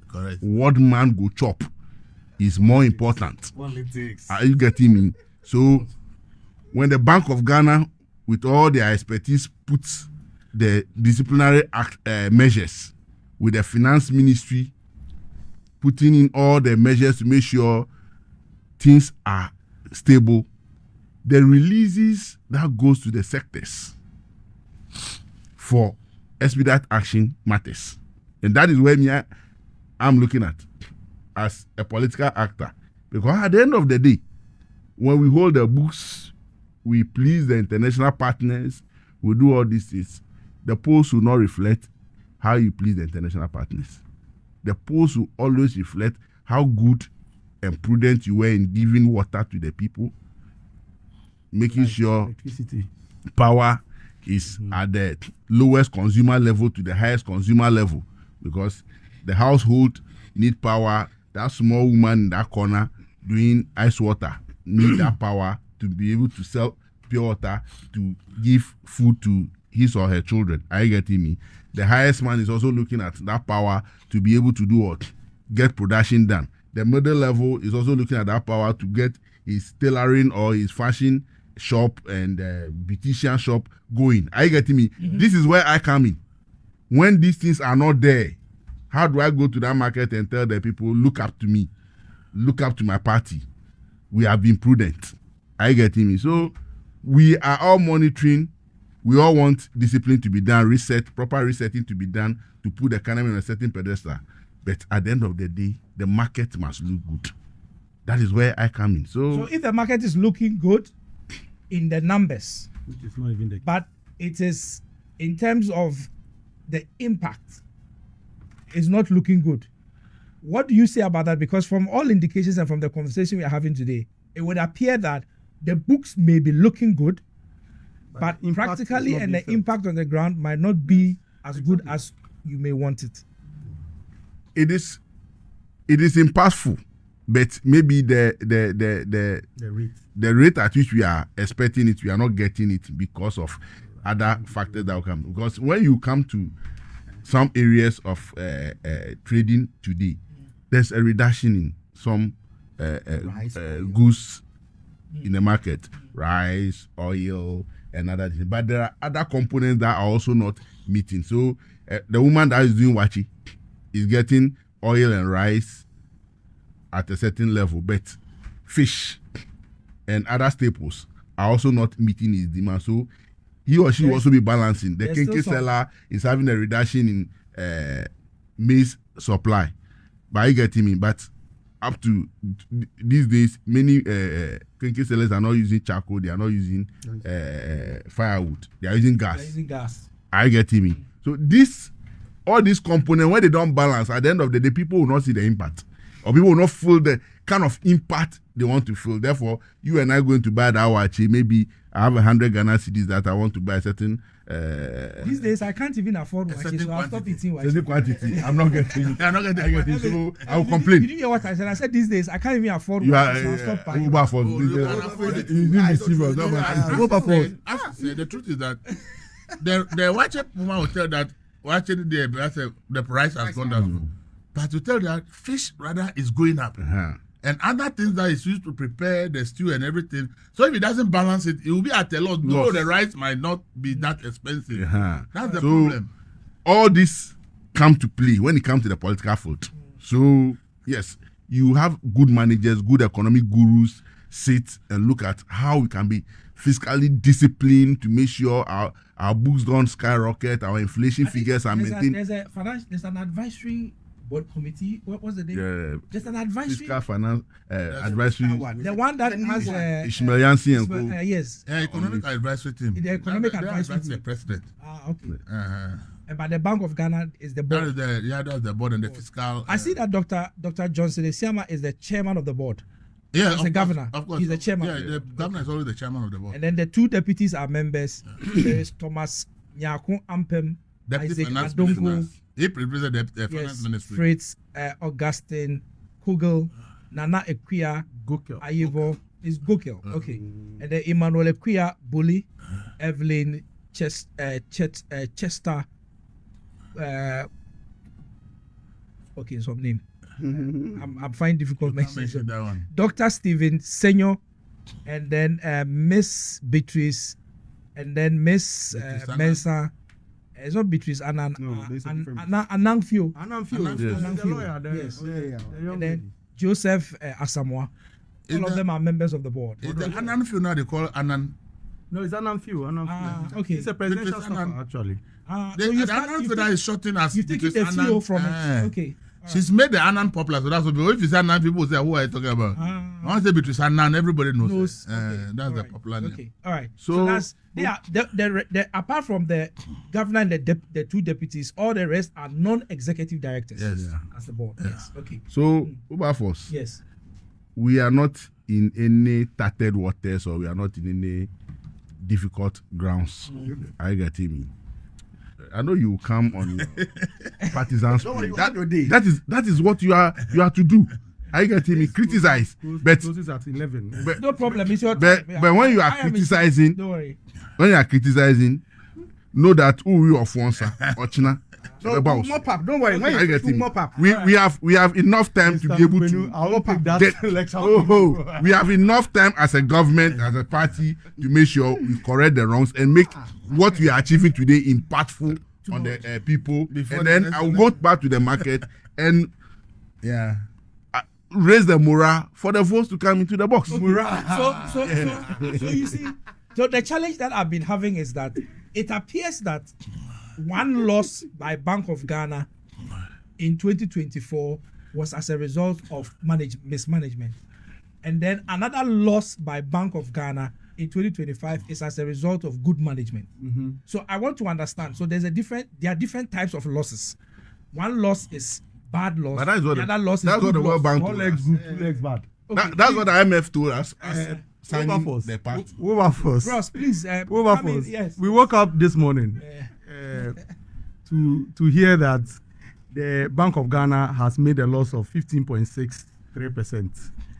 Correct. what man go chop is more important. Politics. Are you getting me? So when the Bank of Ghana, with all their expertise, puts the disciplinary measures with the finance ministry, putting in all the measures to make sure things are stable, the releases that goes to the sectors for expedite action matters. And that is where I'm looking at as a political actor. Because at the end of the day, when we hold the books, we please the international partners, we do all these things, the polls will not reflect how you please the international partners. the polls will always reflect how good and prudent you were in giving water to the people, making sure Electricity. power is at the lowest consumer level to the highest consumer level, because the household need power. That small woman in that corner doing ice water need that power to be able to sell pure water to give food to his or her children. Are you getting me? The highest man is also looking at that power to be able to do what? Get production done. The middle level is also looking at that power to get his tailoring or his fashion shop and beautician shop going. Are you getting me? This is where I come in. When these things are not there, how do I go to that market and tell the people, look up to me, look up to my party? We have been prudent. Are you getting me? So we are all monitoring. We all want discipline to be done, proper resetting to be done to put the economy on a certain pedestal. But at the end of the day, the market must look good. That is where I come in. So if the market is looking good in the numbers, Which is not even the but it is in terms of the impact, is not looking good. What do you say about that? Because from all indications and from the conversation we are having today, it would appear that the books may be looking good, but the impact practically is not and being the felt. impact on the ground might not be as good as you may want it. it is impactful, but maybe the rate. the rate at which we are expecting it, we are not getting it because of other factors that will come. Because when you come to some areas of trading today, there's a reduction in some goods in the market, rice, oil, and other things. But there are other components that are also not meeting. So the woman that is doing wachi is getting oil and rice at a certain level, but fish and other staples are also not meeting his demand. So he or she will also be balancing. The there's kinky still some- seller is having a reduction in maize supply. But you getting me? But up to these days, many kinky sellers are not using charcoal. They are not using firewood. They are using gas. Using gas. Are you getting me? So all these components, when they don't balance, at the end of the day, people will not see the impact, or people will not feel the kind of impact they want to feel. Therefore, you and I going to buy that wachi. Maybe I have 100 Ghana cedis that I want to buy a certain. These days, I can't even afford wachi, certain so I'll stop quantity. eating wachi. Certain quantity. I'm not getting. They are not getting I get it. So I will You complain. didn't hear what I said. I said these days, I can't even afford You are wachi, so I'll stop buying. Uber for you can afford it. you didn't receive us. Not my- Uber for the truth is that the watch woman will tell that watching the price has gone down. But to tell that fish rather is going up. Uh-huh. And other things that is used to prepare the stew and everything. So if it doesn't balance it, it will be at a loss. No, Loss. the rice might not be that expensive. Uh-huh. That's the So, problem. all this come to play when it comes to the political field. So yes, you have good managers, good economic gurus sit and look at how we can be fiscally disciplined to make sure our books don't skyrocket, our inflation figures are maintained. There's an advisory board committee. What was the name? The There's an advisory. fiscal finance advisory, The one that has Ishmael Yancy and co. yes. Economic advisory team. The economic They advisory advise the team. president. Okay. Uh-huh. But the Bank of Ghana is the That board. is that's the board and the fiscal. I see that Dr. Johnson Esiama is the chairman of the board, Yeah, as the governor. Of course, He's the chairman. Yeah, the governor is always the chairman of the board. and then the two deputies are members. There is Thomas Nyako Ampem, Deputy Isaac Finance Adongo, Minister. He represents the finance yes, ministry. Fritz, Augustine, Kugel, Nana Equia, Gokel. Ayevo is Gokel. Okay. And then Emmanuel Equia, Bully, Evelyn Chester. Okay, some name. I'm finding difficult Can't mentioning. mention that one. Dr. Stephen Senor, and then Miss Beatrice, and then Miss Beatrice Mensa. It's not Beatrice, No, there's a different- Anangfio. Anamfio. Yes. The lawyer. Yes. The young And lady. then Joseph Asamoah. Is All of that- them are members of the board. Is the Anan Fiu now they call Anan? No, it's Anamfio. Okay. It's a presidential Beatrice staffer, Annan. actually. So The you've Anan Fiu taken that is shortened as the Beatrice CEO Annan. from it. Eh. Okay. She's made the Annan popular, so that's what. If you say Annan, people say, "Who are you talking about?" Once they between Annan, everybody knows. That's the popular name. Okay, all right. So- So that's apart from the governor and the two deputies, all the rest are non-executive directors. Yes. As the board. Yes. Okay. So, Wilberforce, Yes. we are not in any tattered waters or we are not in any difficult grounds. I get me. I know you come on partisan spirit. That is what you are to do. I get me. Criticize, but Closes at 11. No problem. It's your but time. but when you are I am in- criticizing, Don't worry. know that who you are for Ochina. No, mop up. Don't worry. When I you get do me. mop up. We have enough time to be able to. I will take that Get- lecture. we have enough time as a government, as a party, to make sure we correct the wrongs and make what we are achieving today impactful on the people. Before And the then next I will go back to the market and raise the morale for the votes to come into the box. So you see, so the challenge that I've been having is that it appears that one loss by Bank of Ghana in 2024 was as a result of mismanagement, and then another loss by Bank of Ghana in 2025 is as a result of good management. So I want to understand. So there are different types of losses. One loss is bad loss. But that's what the the- other loss is that's what good the World loss. Bank One told leg us. good, 2 legs bad. That's what the IMF told us. Signing Wilberforce. the part. Wilberforce. Bros, please. come in, Wilberforce. yes. We woke up this morning to hear that the Bank of Ghana has made a loss of 15.63%.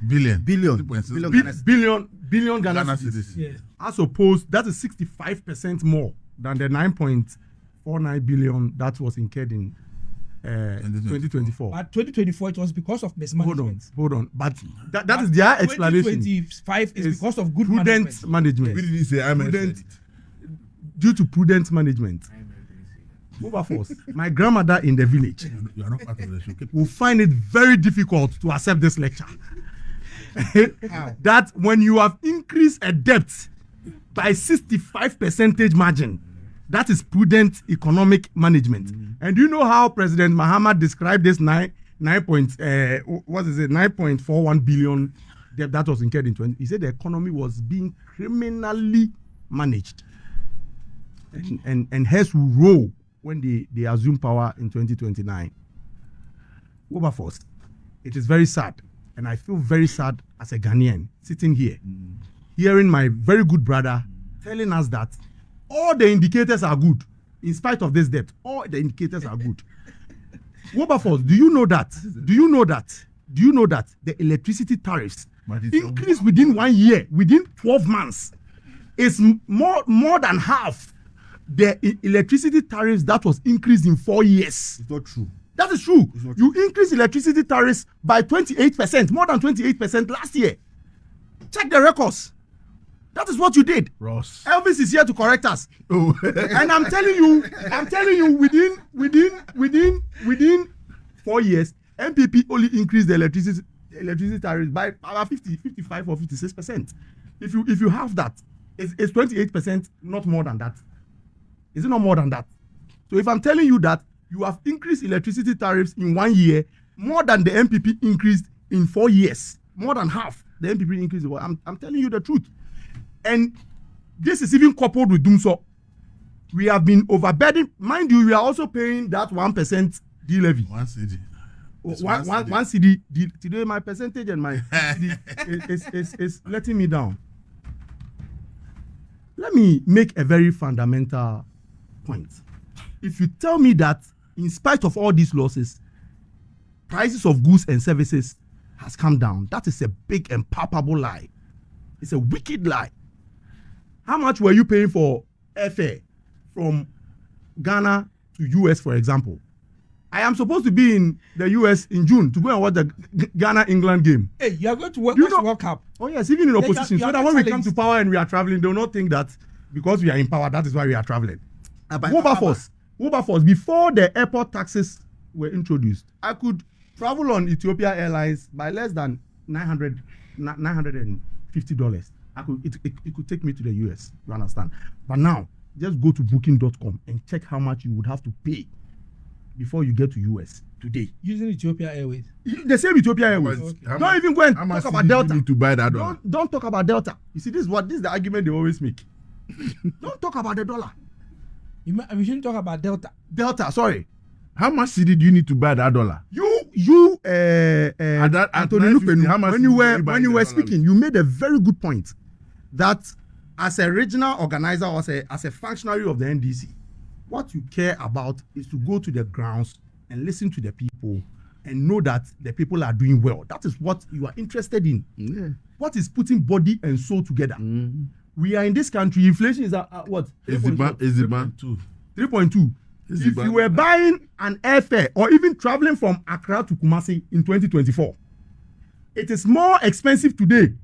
Billion. Billion. 2.6 Billion. Billion Ghana Ghana cedis. cedis. Yes. As opposed, that is 65% more than the 9.49 billion that was incurred in 2024. But 2024 it was because of mismanagement. Hold on. But that is their explanation. 2025 is It's because of good prudent management. We didn't say IMF. Prudent- said it. Due to prudent management. Wilberforce, my grandmother in the village You are not part of the show. will find it very difficult to accept this lecture. That when you have increased a debt by 65% margin, that is prudent economic management. And do you know how President Mahama described this 9.41 billion debt that was incurred in 20? He said the economy was being criminally managed, and hence will roll when they assume power in 2029. Wilberforce, it is very sad, and I feel very sad as a Ghanaian sitting here, hearing my very good brother telling us that all the indicators are good in spite of this debt. All the indicators are good. Wilberforce, do you know that the electricity tariffs But it's increased within 1 year, within 12 months, is more than half the electricity tariffs that was increased in 4 years. It's not true. That is true. You increased electricity tariffs by 28%, more than 28% last year. Check the records. That is what you did. Ross. Elvis is here to correct us. Oh. And I'm telling you, within 4 years, MPP only increased the electricity tariffs by about 55 or 56%. If you have that, it's 28%, not more than that. Is it not more than that? So if I'm telling you that you have increased electricity tariffs in 1 year more than the MPP increased in 4 years, more than half the MPP increased. I'm telling you the truth. And this is even coupled with Dumso. We have been overburdened. Mind you, we are also paying that 1% D levy. 1 CD. It's One CD. Today, my percentage and my CD is letting me down. Let me make a very fundamental point. If you tell me that in spite of all these losses, prices of goods and services has come down, that is a big and palpable lie. It's a wicked lie. How much were you paying for airfare from Ghana to US, for example? I am supposed to be in the US in June to go and watch the Ghana-England game. Hey, you are going to watch You know- World Cup. Oh yes, even in opposition. you So are that when we come challenged. to power and we are traveling, they will not think that because we are in power, that is why we are traveling. Wilberforce, before the airport taxes were introduced, I could travel on Ethiopia Airlines by less than $950. It could take me to the US. You understand? But now, just go to booking.com and check how much you would have to pay before you get to US today. Using Ethiopia Airways. The same Ethiopia Airways. Don't even go and talk about Delta. You need to buy that dollar? Don't talk about Delta. You see, this is the argument they always make. Don't talk about the dollar. We shouldn't talk about Delta. Delta, sorry. How much CD do you need to buy that dollar? Anthony Lupenu, when you were speaking, you made a very good point that as a regional organizer or as a functionary of the NDC, what you care about is to go to the grounds and listen to the people and know that the people are doing well. That is what you are interested in. Yeah. What is putting body and soul together? We are in this country, inflation is at what? Is the bank 3.2. If you were buying an airfare or even traveling from Accra to Kumasi in 2024, it is more expensive today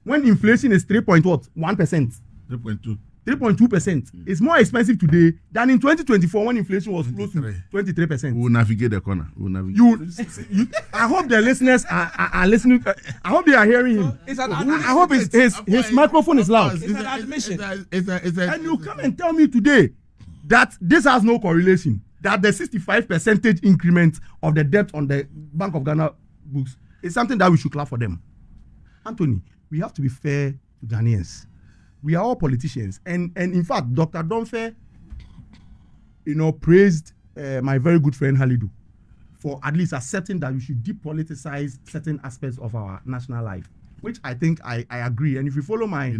when inflation is 3.1%. 3.2. 3.2%. It's more expensive today than in 2024 when inflation was close to 23%. We'll navigate the corner. I hope the listeners are listening. I hope they are hearing him. I hope his microphone is loud. It's an admission. And you come and tell me today that this has no correlation, that the 65% increment of the debt on the Bank of Ghana books is something that we should clap for them. Anthony, we have to be fair to Ghanaians. We are all politicians. And in fact, Dr. Donfe, praised my very good friend Halidu for at least accepting that we should depoliticize certain aspects of our national life, which I think I agree. And if you follow my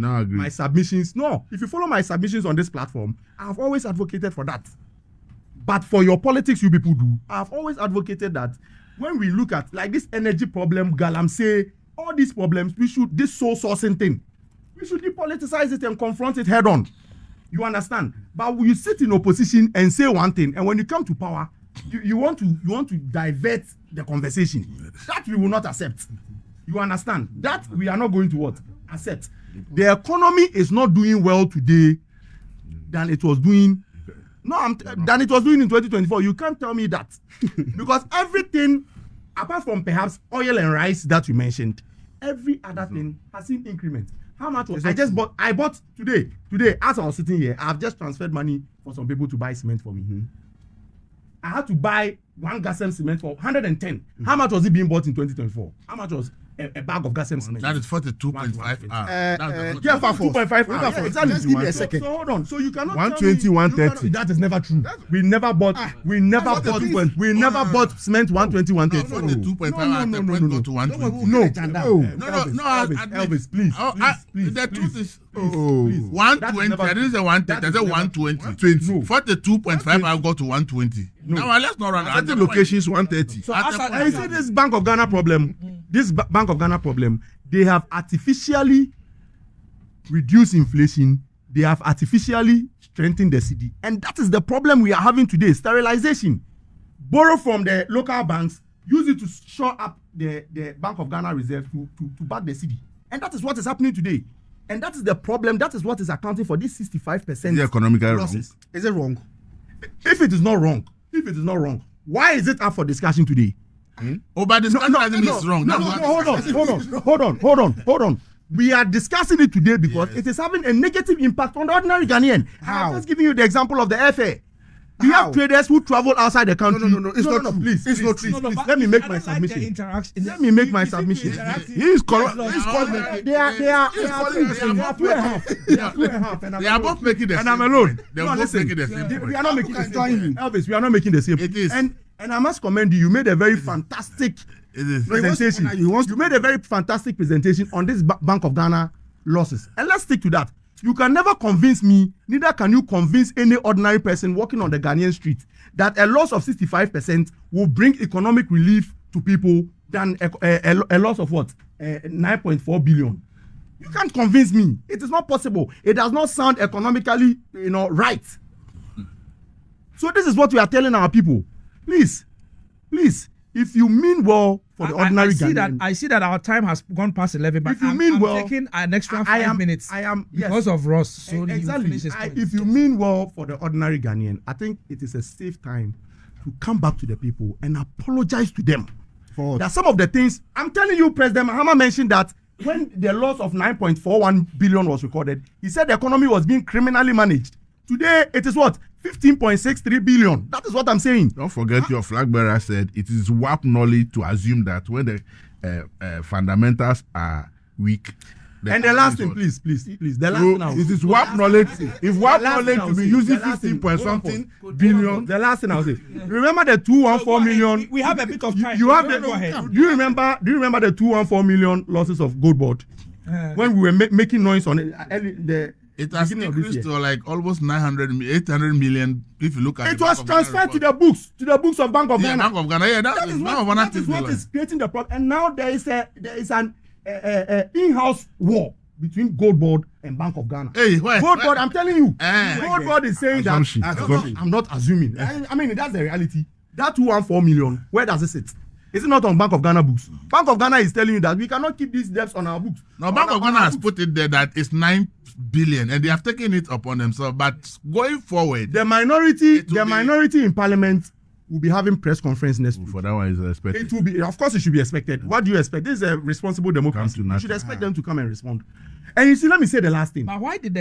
submissions, if you follow my submissions on this platform, I've always advocated for that. But for your politics, you people do. I've always advocated that when we look at like this energy problem, Galamsey, all these problems, this soul sourcing thing, we should depoliticize it and confront it head on. You understand? But you sit in opposition and say one thing, and when you come to power, you want to divert the conversation. That we will not accept. You understand? That we are not going to accept. The economy is not doing well today than it was doing. Than it was doing in 2024. You can't tell me that. Because everything, apart from perhaps oil and rice that you mentioned, every other thing has seen increment. How much was I bought today, as I was sitting here, I've just transferred money for some people to buy cement for me. I had to buy 1 Gassem cement for 110. How much was it being bought in 2024? How much was a bag of Gassem cement? That is 42.5 hours. Yeah, 2.5 hours. Exactly. Just give me a second. So hold on. So you cannot 120, 130. That is never true. We never bought cement 120, 130. 2.5 hours. Go to 120. No, Elvis, please. The truth is 120. I didn't say 130. I said 120. 42.5 hours go to 120. Now let's not run. At the locations 130. So I see this Bank of Ghana problem. This Bank of Ghana problem, they have artificially reduced inflation. They have artificially strengthened the cedi. And that is the problem we are having today, sterilization. Borrow from the local banks, use it to shore up the Bank of Ghana reserve to back the cedi. And that is what is happening today. And that is the problem. That is what is accounting for this 65% the economical losses. Wrong. Is it wrong? If it is not wrong, why is it up for discussion today? But discussion is wrong. Hold on. We are discussing it today because it is having a negative impact on the ordinary Ghanaian. I'm just giving you the example of the airfare. We have traders who travel outside the country. No, it's not true. Please, it's not true. Let me make my submission. Let me make my submission. He is correct. They are 2.5. They are both making the same. And I'm alone. They are both making the same. We are not making the same. Elvis, we are not making the same. It is. And I must commend you. You made a very fantastic presentation. You made a very fantastic presentation on this Bank of Ghana losses. And let's stick to that. You can never convince me, neither can you convince any ordinary person walking on the Ghanaian street that a loss of 65% will bring economic relief to people than a loss of what? 9.4 billion. You can't convince me. It is not possible. It does not sound economically, right. So this is what we are telling our people. Please, if you mean well for the ordinary Ghanaian. I see that our time has gone past 11, but if you mean well, taking an extra 5 minutes because of Ross. So exactly. If you mean well for the ordinary Ghanaian, I think it is a safe time to come back to the people and apologize to them. That some of the things, I'm telling you, President Mahama mentioned that when the loss of 9.41 billion was recorded, he said the economy was being criminally managed. Today, it is what? 15.63 billion. That is what I'm saying. Don't forget your flag bearer said it is warp knowledge to assume that when the fundamentals are weak. And the last thing, please. The last thing it is warp knowledge. If warp knowledge to be using 15 point something billion. The last thing I'll say. Remember the 214 million. We have a bit of time. You have Go ahead. Do you remember the 214 million losses of Gold Board when we were making noise on it? It has increased to like almost 800 million. If you look at it, was transferred to the books of Bank of Ghana. Bank of Ghana. Yeah, that is what is creating the problem. And now there is an in-house war between Gold Board and Bank of Ghana. Hey, Gold Board, I'm telling you, Gold Board is saying that. I'm not assuming. I mean, that's the reality. That 214 million, where does it sit? Is it not on Bank of Ghana books? Bank of Ghana is telling you that we cannot keep these debts on our books. Now, Bank of Ghana has put it there that it's 9 billion, and they have taken it upon themselves. But going forward, the minority in Parliament will be having press conference next week. For that one is expected. It will be, of course, it should be expected. What do you expect? This is a responsible democracy. You should expect them to come and respond. And you see, let me say the last thing. But why did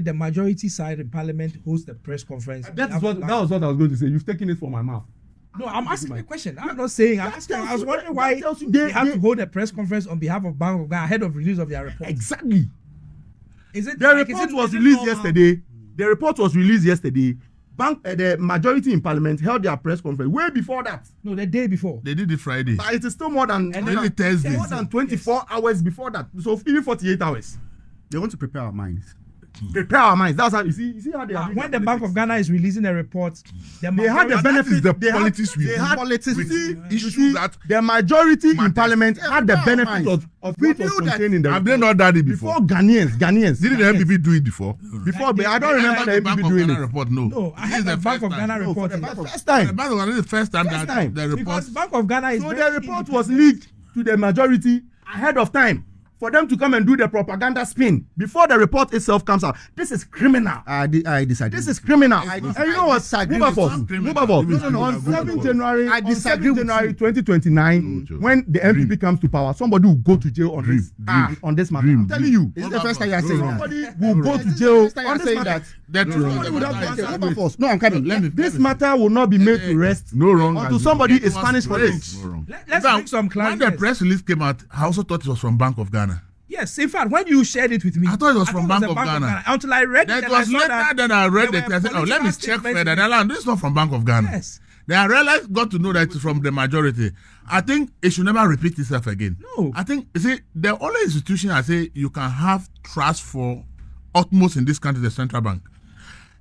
the majority side in Parliament host the press conference? That was what I was going to say. You've taken it from my mouth. No, I'm asking a question. I'm not saying. I was wondering why they have to hold a press conference on behalf of Bank of Ghana ahead of release of their report. Exactly. The report was released yesterday. The report was released yesterday. The majority in Parliament held their press conference way before that. No, the day before. They did it Friday. But it is still more than Thursday. More than 24 hours before that. So even 48 hours. They want to prepare our minds. Prepare our minds. That's how you see how they are. When the Bank of Ghana is releasing a report, they had the benefit. The majority in Parliament had the benefit of what was contained in the report. Have they not done it before? Ghanaians. Didn't the MPP do it before? But I don't remember the MPP doing it. Report, no, I had the Bank of Ghana report. The first time. The Bank of Ghana is the first time that the report. Because Bank of Ghana is. So the report was leaked to the majority ahead of time, for them to come and do the propaganda spin before the report itself comes out. This is criminal. I disagree. This is criminal. And you know what? Move on. On 7 January 2029, when the MPP comes to power, somebody will go to jail on this matter. I'm telling you. It's the first time you are saying that. Somebody will go to jail on this matter. No, I'm coming. This matter will not be made to rest until somebody is punished for this. Let's bring some clarity. When the press release came out, I also thought it was from Bank of Ghana. Yes, in fact, when you shared it with me, I thought it was from Bank of Ghana. Until I read it, it was later then I read it. I said, let me check further. This is not from Bank of Ghana. Yes. Then I realized, got to know that it's from the majority. I think it should never repeat itself again. No. I think, you see, the only institution I say you can have trust for utmost in this country is the central bank.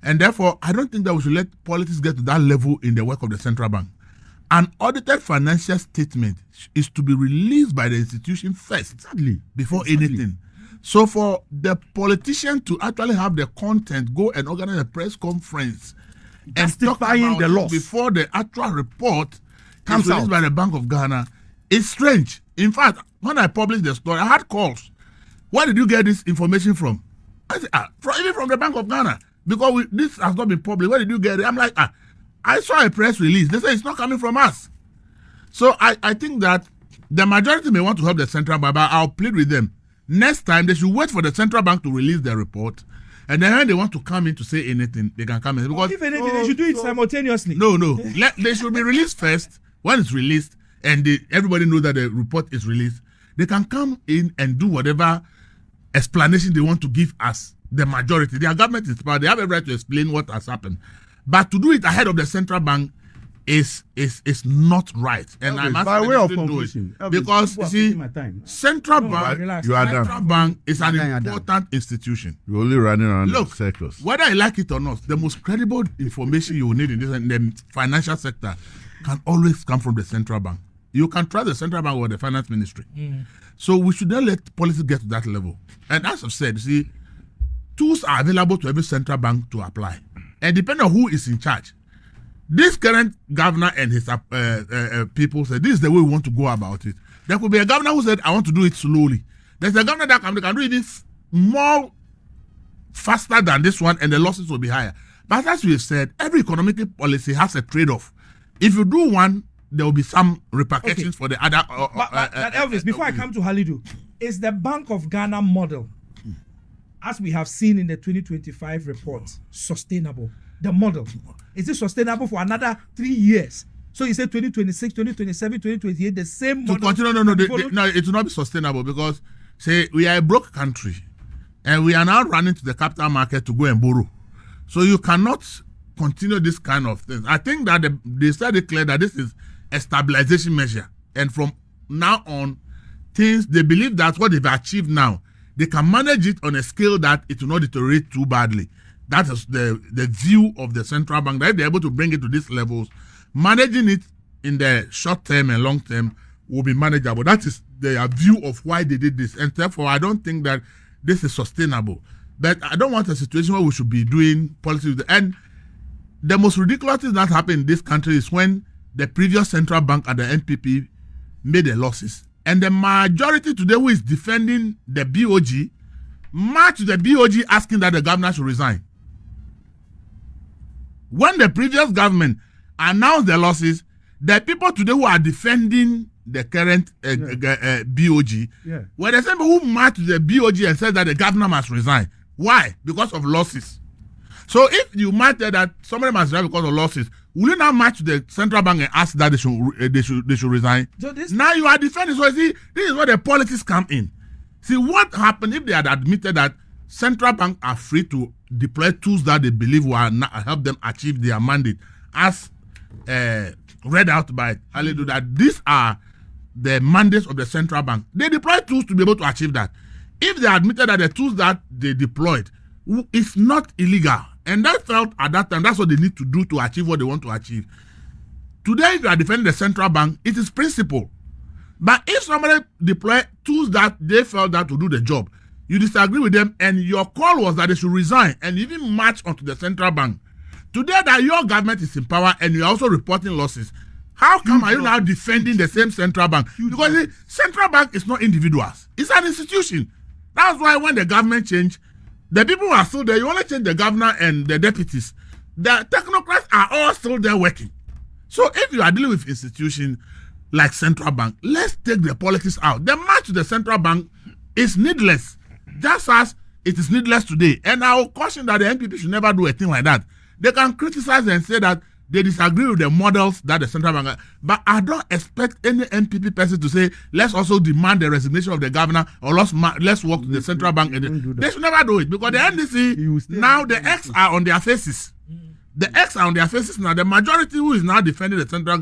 And therefore, I don't think that we should let politics get to that level in the work of the central bank. An audited financial statement is to be released by the institution first, before anything. So for the politician to actually have the content, go and organize a press conference and talk about the loss before the actual report comes released by the Bank of Ghana, it's strange. In fact, when I published the story, I had calls. Where did you get this information from? I said, even from the Bank of Ghana, because this has not been published. Where did you get it? I'm like, I saw a press release. They say it's not coming from us. So I think that the majority may want to help the central bank, but I'll plead with them. Next time, they should wait for the central bank to release their report. And then when they want to come in to say anything, they can come in. Because if anything, they should do it simultaneously. No. They should be released first. When it's released, and everybody knows that the report is released, they can come in and do whatever explanation they want to give us. The majority. Their government is power. They have a right to explain what has happened. But to do it ahead of the central bank is not right. And I'm asking by way of them to do it. conclusion, because you see, central bank is an important institution. You're only running around in circles. Whether I like it or not, the most credible information you will need in the financial sector can always come from the central bank. You can trust the central bank or the finance ministry. So we should not let policy get to that level. And as I've said, see, tools are available to every central bank to apply. And depending on who is in charge, this current governor and his people said, this is the way we want to go about it. There could be a governor who said, I want to do it slowly. There's a governor that can do it more faster than this one, and the losses will be higher. But as we have said, every economic policy has a trade-off. If you do one, there will be some repercussions for the other. But Elvis, before I come to Halidu, is the Bank of Ghana model, as we have seen in the 2025 report, sustainable? the model. Is it sustainable for another 3 years? So you say 2026, 2027, 2028, the same to model. continue, no, it will not be sustainable because, say, we are a broke country and we are now running to the capital market to go and borrow. So you cannot continue this kind of thing. I think that they said it clear that this is a stabilization measure. And from now on, things, they believe that what they've achieved now, they can manage it on a scale that it will not deteriorate too badly. That is the view of the central bank, that they're able to bring it to these levels. Managing it in the short term and long term will be manageable. That is their view of why they did this. And therefore, I don't think that this is sustainable. But I don't want a situation where we should be doing policy. And the most ridiculous thing that happened in this country is when the previous central bank and the NPP made the losses. And the majority today who is defending the BOG march the BOG asking that the governor should resign. When the previous government announced the losses, the people today who are defending the current BOG were the same people who marched the BOG and said that the governor must resign. Why? Because of losses. So if you march that somebody must resign because of losses, will you now march to the central bank and ask that they should resign? So now you are defending. So see, this is where the politics come in. See what happened if they had admitted that central banks are free to deploy tools that they believe will help them achieve their mandate, as read out by Halidu, that these are the mandates of the central bank. They deploy tools to be able to achieve that. If they admitted that the tools that they deployed is not illegal, and that felt at that time that's what they need to do to achieve what they want to achieve. Today, if you are defending the central bank, it is principle. But if somebody deploy tools that they felt that to do the job, you disagree with them, and your call was that they should resign and even march onto the central bank. Today that your government is in power and you are also reporting losses, how come are you now defending the same central bank? Because the central bank is not individuals. It's an institution. That's why when the government changed, the people who are still there, you only change the governor and the deputies. The technocrats are all still there working. So if you are dealing with institutions like central bank, let's take the politics out. The march to the central bank is needless, just as it is needless today. And I will caution that the NPP should never do a thing like that. They can criticize and say that they disagree with the models that the central bank, but I don't expect any NPP person to say, let's also demand the resignation of the governor, or let's work to the central bank. They should never do it, because the NDC, now the X are on their faces. The X are on their faces now. The majority who is now defending the central,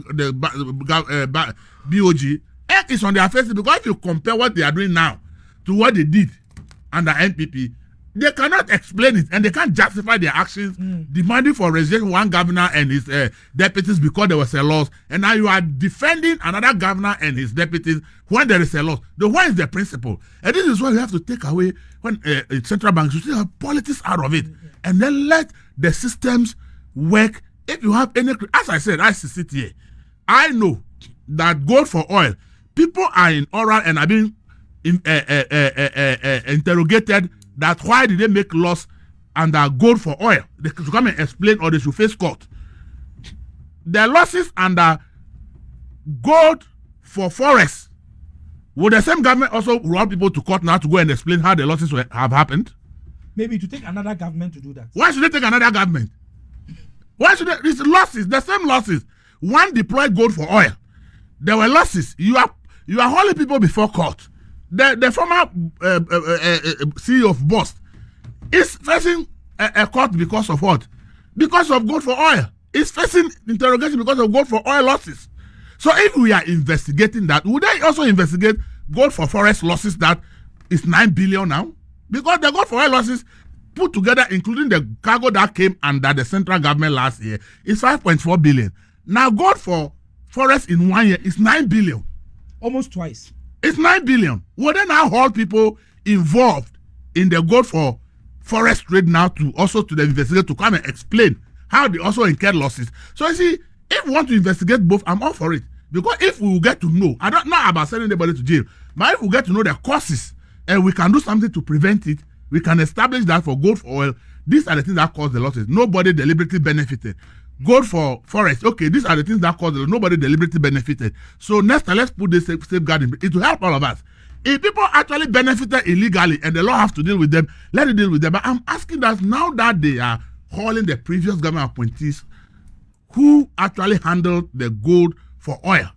BOG, X is on their faces, because if you compare what they are doing now to what they did under NPP, they cannot explain it, and they can't justify their actions demanding for resignation one governor and his deputies because there was a loss, and now you are defending another governor and his deputies when there is a loss. What is the principle? And this is what you have to take away when central banks should have politics out of it, and then let the systems work. If you have any, as I said, I sit here, I know that gold for oil, people are in oral and are being interrogated that why did they make loss under gold for oil. They should come and explain, or they should face court. The losses under gold for forex, would the same government also run people to court now to go and explain how the losses have happened? Maybe to take another government to do that. Why should they take another government? Why should they? It's losses, the same losses. One deployed gold for oil. There were losses. You are holding people before court. The former CEO of Bost is facing a court because of what? Because of gold for oil. He's facing interrogation because of gold for oil losses. So if we are investigating that, would they also investigate gold for forest losses that is 9 billion now? Because the gold for oil losses put together, including the cargo that came under the central government last year, is 5.4 billion. Now gold for forest in 1 year is 9 billion. Almost twice. It's 9 billion. Would they now hold people involved in the gold for forest trade now to also to the investigator to come and explain how they also incurred losses? So you see, if we want to investigate both, I'm all for it. Because if we will get to know, I don't know about sending anybody to jail, but if we get to know the causes and we can do something to prevent it, we can establish that for gold for oil, these are the things that cause the losses. Nobody deliberately benefited. Gold for forest, okay, these are the things that cause nobody deliberately benefited. So next time, let's put this safeguard in. It will help all of us. If people actually benefited illegally and the law has to deal with them, let it deal with them. But I'm asking that now that they are hauling the previous government appointees who actually handled the gold for oil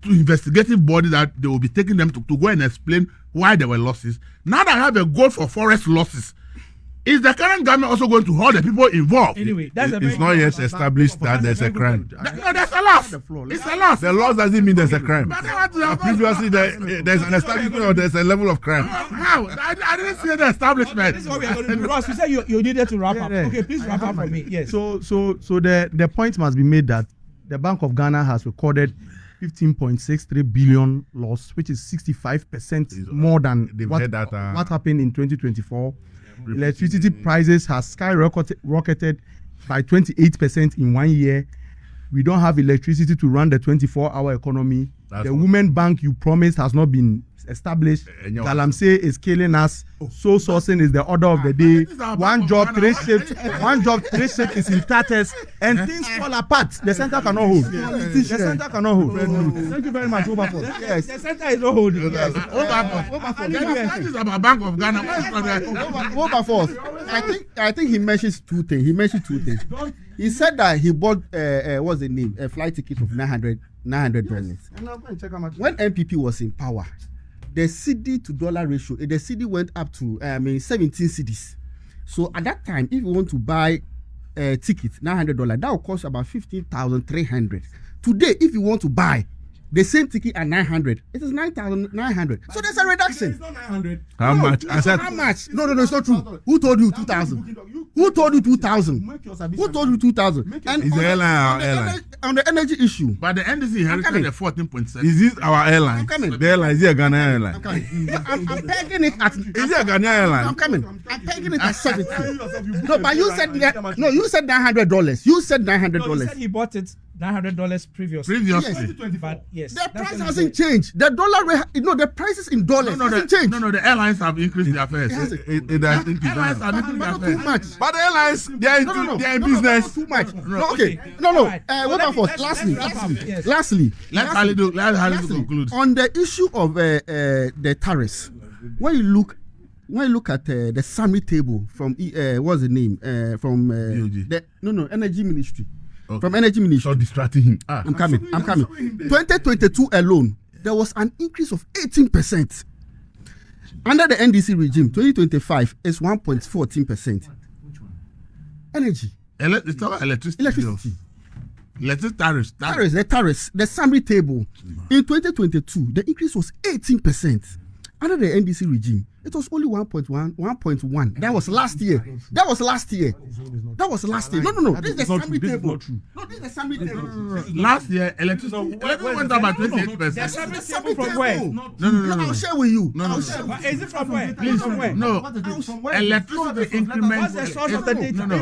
to investigative body that they will be taking them to go and explain why there were losses. Now that I have a gold for forest losses, is the current government also going to hold the people involved? Anyway, that's It's not yet established that there's a crime. No, that's a loss. It's a loss. The law doesn't mean there's a crime. But I want to- Previously, there's an establishment or there's a level of crime. How? I didn't see the establishment. This is what we are going to do. Ross, you said you needed to wrap up. Yeah. Okay, please wrap up for me. Yes. So the point must be made that the Bank of Ghana has recorded 15.63 billion loss, which is 65% more than They've what had that, what happened in 2024. Electricity prices has skyrocketed by 28% in 1 year. We don't have electricity to run the 24-hour economy. That's The what- women bank you promised has not been established. And Galamsey is killing us. Sole sourcing is the order of the day. One job, three shifts. One job, three shifts is in tatters, and things fall apart. The center cannot hold. The center cannot hold. Thank you very much, Wilberforce. Yes. The center is not holding. Yes. That is about Bank of Ghana. What is that? Wilberforce, I think he mentions two things. He said that he bought what's the name? A flight ticket of $900. When MPP was in power, the CD to dollar ratio, the CD went up to 17 cedis. So at that time, if you want to buy a ticket, $900, that will cost about 15,300. Today, if you want to buy the same ticket at 900, it is 9,900. So there's a reduction. How much? I said, How much? No, it's not true. Who told you 2,000? Who told you 2,000? Who told you 2,000? And Is the airline our airline? on the energy issue, But the NDC inherited the 14.7. Is this our airline? I'm coming. The airline, is it a Ghanaian airline? I'm pegging it at. Is it a Ghanaian airline? I'm coming. I'm pegging it at 70. No, but you said that. No, you said $900. You said No, he $900. said he bought it $900 previously. Previously. But yes, The that's price what he hasn't said. changed. The dollar rate, the prices in dollars hasn't changed. The airlines have increased their fares. It hasn't. It has increased. Airlines have increased But their not too fares. much. But the airlines, they are in business. Too much. No, Okay. okay. No. All right. What Let me- about let's lastly? wrap up. Yes. Lastly. Let Halidu conclude. On the issue of the tariffs, when you look at the summary table from what's the name from EOG. the energy ministry, Okay. from energy ministry. So distracting him. I'm coming. 2022 alone, there was an increase of 18%. Under the NDC regime, 2025 is 1.14%. Energy, It's about electricity. electricity, Electricity tariffs. tariffs, the summary table. In 2022, the increase was 18%. Under the NDC regime, it was only 1.1. That was last year. No. This is the summary table. No, this is the summary table. Last year, electricity went up by 28%. The summary Summary table from where? table. No. I'll share with you. No. Is it from where? Please, from where? No, electricity increment. What's the source of the data? No.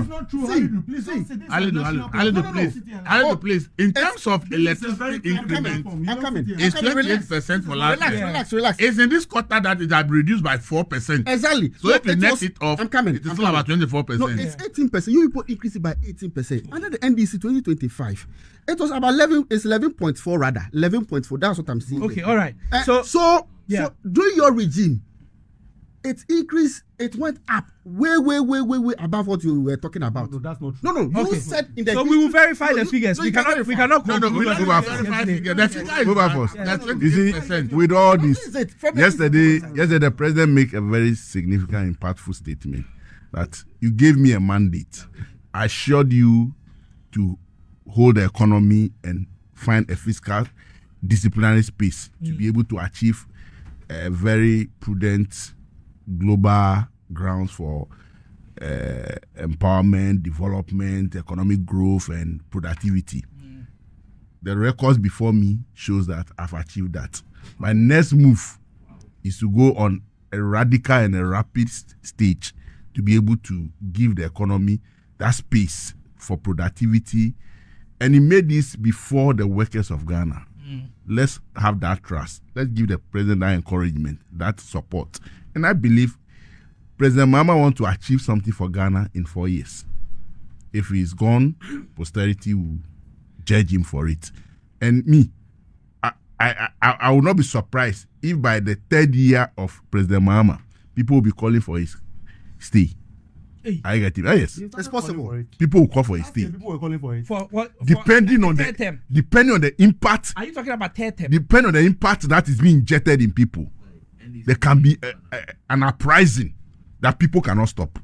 Halidu, please. In terms of electricity increment, I'm coming. it's 28% for last year. Relax. It's in this quarter that it has reduced by 4%. Exactly. So if you net it off, I'm coming. it is still about 24%. No, it's 18%. You people increase it by 18%. Under the NDC 2025, it was about 11. It's 11.4 rather. 11.4. That's what I'm saying. Okay, all right. So yeah. during your regime, it increased. It went up way above what you were talking about. No, that's not true. No. Okay. You said in the. So we will verify the figures. no, We you can't cannot. No, we don't Wilberforce. verify figure. The figure is Wilberforce. that's You see, 28%. with all this, What is it? From yesterday the president made a very significant, impactful statement that you gave me a mandate. I assured you to hold the economy and find a fiscal disciplinary space to be able to achieve a very prudent global grounds for empowerment, development, economic growth, and productivity. The records before me shows that I've achieved that. My next move is to go on a radical and a rapid stage to be able to give the economy that space for productivity. And he made this before the workers of Ghana. Let's have that trust. Let's give the president that encouragement, that support. And I believe President Mahama wants to achieve something for Ghana in 4 years. If he's gone, posterity will judge him for it. And me, I will not be surprised if by the third year of President Mahama, people will be calling for his stay. I get it. Yes, It's possible. people will call for a stay. People were calling for it. For what? Depending for on third term. the impact, Are you talking about third term? depending on the impact that is being injected in people, there can be an uprising that people cannot stop.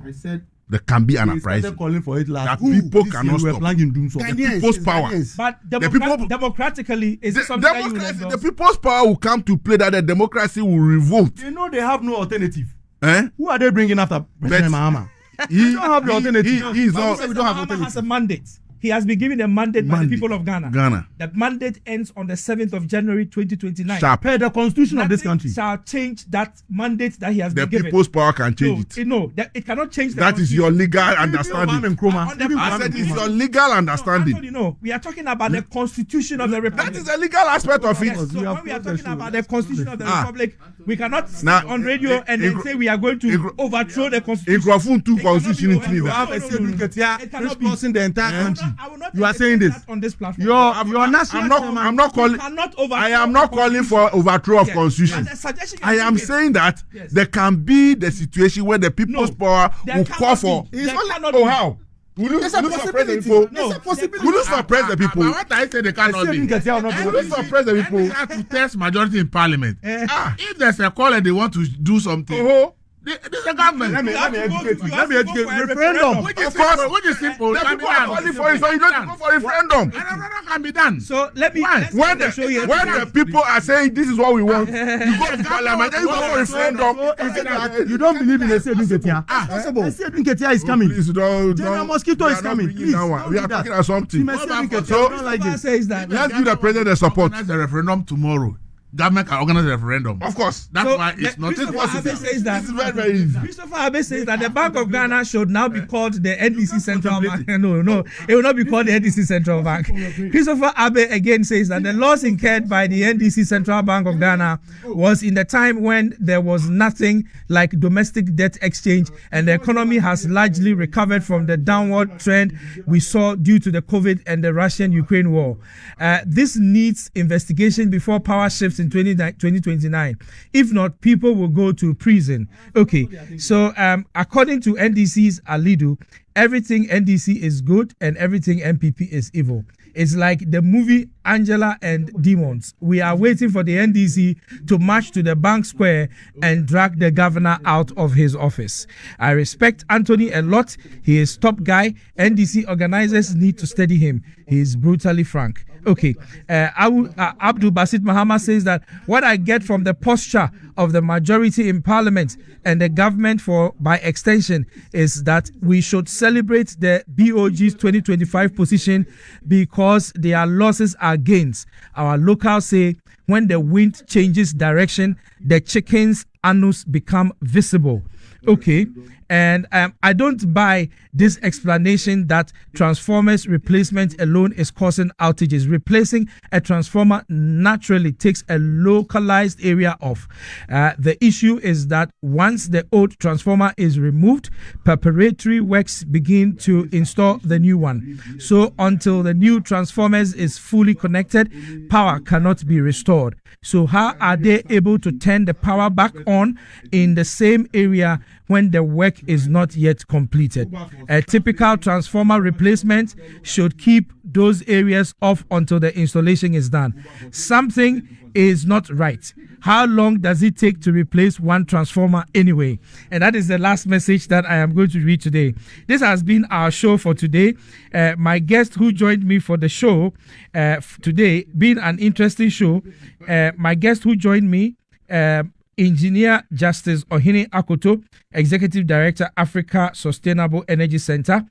I said There can be an they started uprising. calling for it last. That people this cannot year we were stop. planning doom so. Ghanaians, people's it's power. Ghanaians. But people- democratically, is The, it something that you would democracy, the endorse? people's power will come to play that the democracy will revolt. They know they have no alternative. Eh? Who are they bringing after President Mahama? He, don't have the alternative. he is But not Mr. we don't have Mahama alternative. has a mandate. He has been given a mandate by the Mandate. people of Ghana. Ghana. The mandate ends on the 7th of January 2029. Sharp. Per the constitution of this Nothing country. shall change that mandate that he has The been given. people's power can change it. No, it cannot change the That is your legal understanding. On the- I said it's your legal understanding. Actually, no. We are talking about the constitution of the republic. That is a legal aspect of it. Yes, so when we are talking about the constitution of the republic, we cannot sit Now, on radio and then say we are going to overthrow the constitution. Nkrofo two It cannot constitution be in You Trinidad. have a state Ketia It cannot be. enforcing the entire country. I will not You are entertain saying this. that on this platform. Your national I'm not calling. cannot overthrow I am not the calling for overthrow of Yes. constitution. And the suggestion you I are am making- saying that Yes. there can be the situation where the people's No, power there will cannot call for. be. There cannot Oh, be. how? Will you There's a suppress the possibility. people? There's a possibility. Will you suppress the people? But what I say they cannot Saving be. Ketia will not Will be. you suppress the people? They have to test majority in parliament. Ah. If there's a call and they want to do something, Oh, there's a government. Let me You have to go educate to- you. you Let me have to go educate for a you. referendum. Which of is course. simple. Which is simple. the Can be people are done. calling for it, so you don't have to go for referendum. And referendum can be done. So let me. Why? let's When let me show you. when the people are saying this is what we want, you go to parliament and you go for referendum. You don't believe in a state Ketia? possible. A state Ketia is coming. Please don't. General Mosquito we is are not coming. bringing Please, that one. don't We do are that. talking about something. Team SC Ketia, So- I don't like Papa this. says that. Let's give the president the support. Organize a referendum tomorrow. Government can organize a referendum. Of course. That's So, why it's not Christopher possible. Abe says that. This is very, very easy. Christopher Abe says that the Bank of Ghana should now be called the NDC Central Bank. No, it will not be called the NDC Central Bank. Christopher Abe again says that the loss incurred by the NDC Central Bank of Ghana was in the time when there was nothing like domestic debt exchange and the economy has largely recovered from the downward trend we saw due to the COVID and the Russian-Ukraine war. This needs investigation before power shifts in 2029. If not, people will go to prison. Okay, so according to NDC's Alidu, everything NDC is good and everything MPP is evil. It's like the movie Angela and Demons. We are waiting for the NDC to march to the bank square and drag the governor out of his office. I respect Anthony a lot. He is top guy. NDC organizers need to study him. He is brutally frank. Okay, Abdul Basit Mahama says that what I get from the posture of the majority in parliament and the government by extension is that we should celebrate the BOG's 2025 position because their losses are gains. Our locals say when the wind changes direction, the chicken's anus become visible. Okay, and I don't buy this explanation that transformers replacement alone is causing outages. Replacing a transformer naturally takes a localized area off. The issue is that once the old transformer is removed, preparatory works begin to install the new one. So until the new transformers is fully connected, power cannot be restored. So how are they able to turn the power back on in the same area when the work is not yet completed? A typical transformer replacement should keep those areas off until the installation is done. Something is not right. How long does it take to replace one transformer anyway? And that is the last message that I am going to read today. This has been our show for today. My guest who joined me for the show today, being an interesting show, my guest who joined me, Engineer Justice Ohene Akoto, Executive Director, Africa Sustainable Energy Center,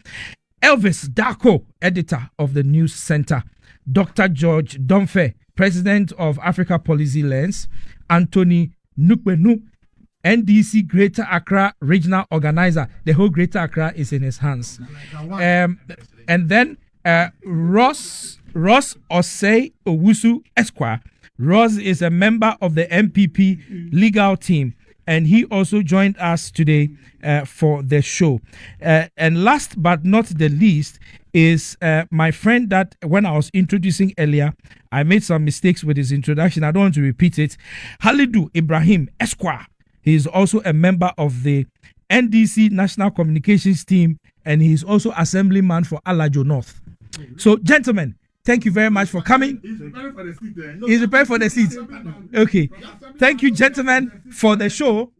Elvis Darko, Editor of the News Center, Dr. George Domfe, President of Africa Policy Lens, Anthony Nukbenu, NDC Greater Accra Regional Organizer. The whole Greater Accra is in his hands. And then Ross Osei Owusu Esquire. Ross is a member of the MPP legal team, and he also joined us today for the show. And last but not the least is my friend that when I was introducing earlier, I made some mistakes with his introduction. I don't want to repeat it. Halidu Ibrahim Esquire. He is also a member of the NDC National Communications Team, and he's also Assemblyman for Alajo North. So, gentlemen, thank you very much for coming. He's preparing for the seat there. He's prepared for the seat. Okay. Thank you, gentlemen, for the show.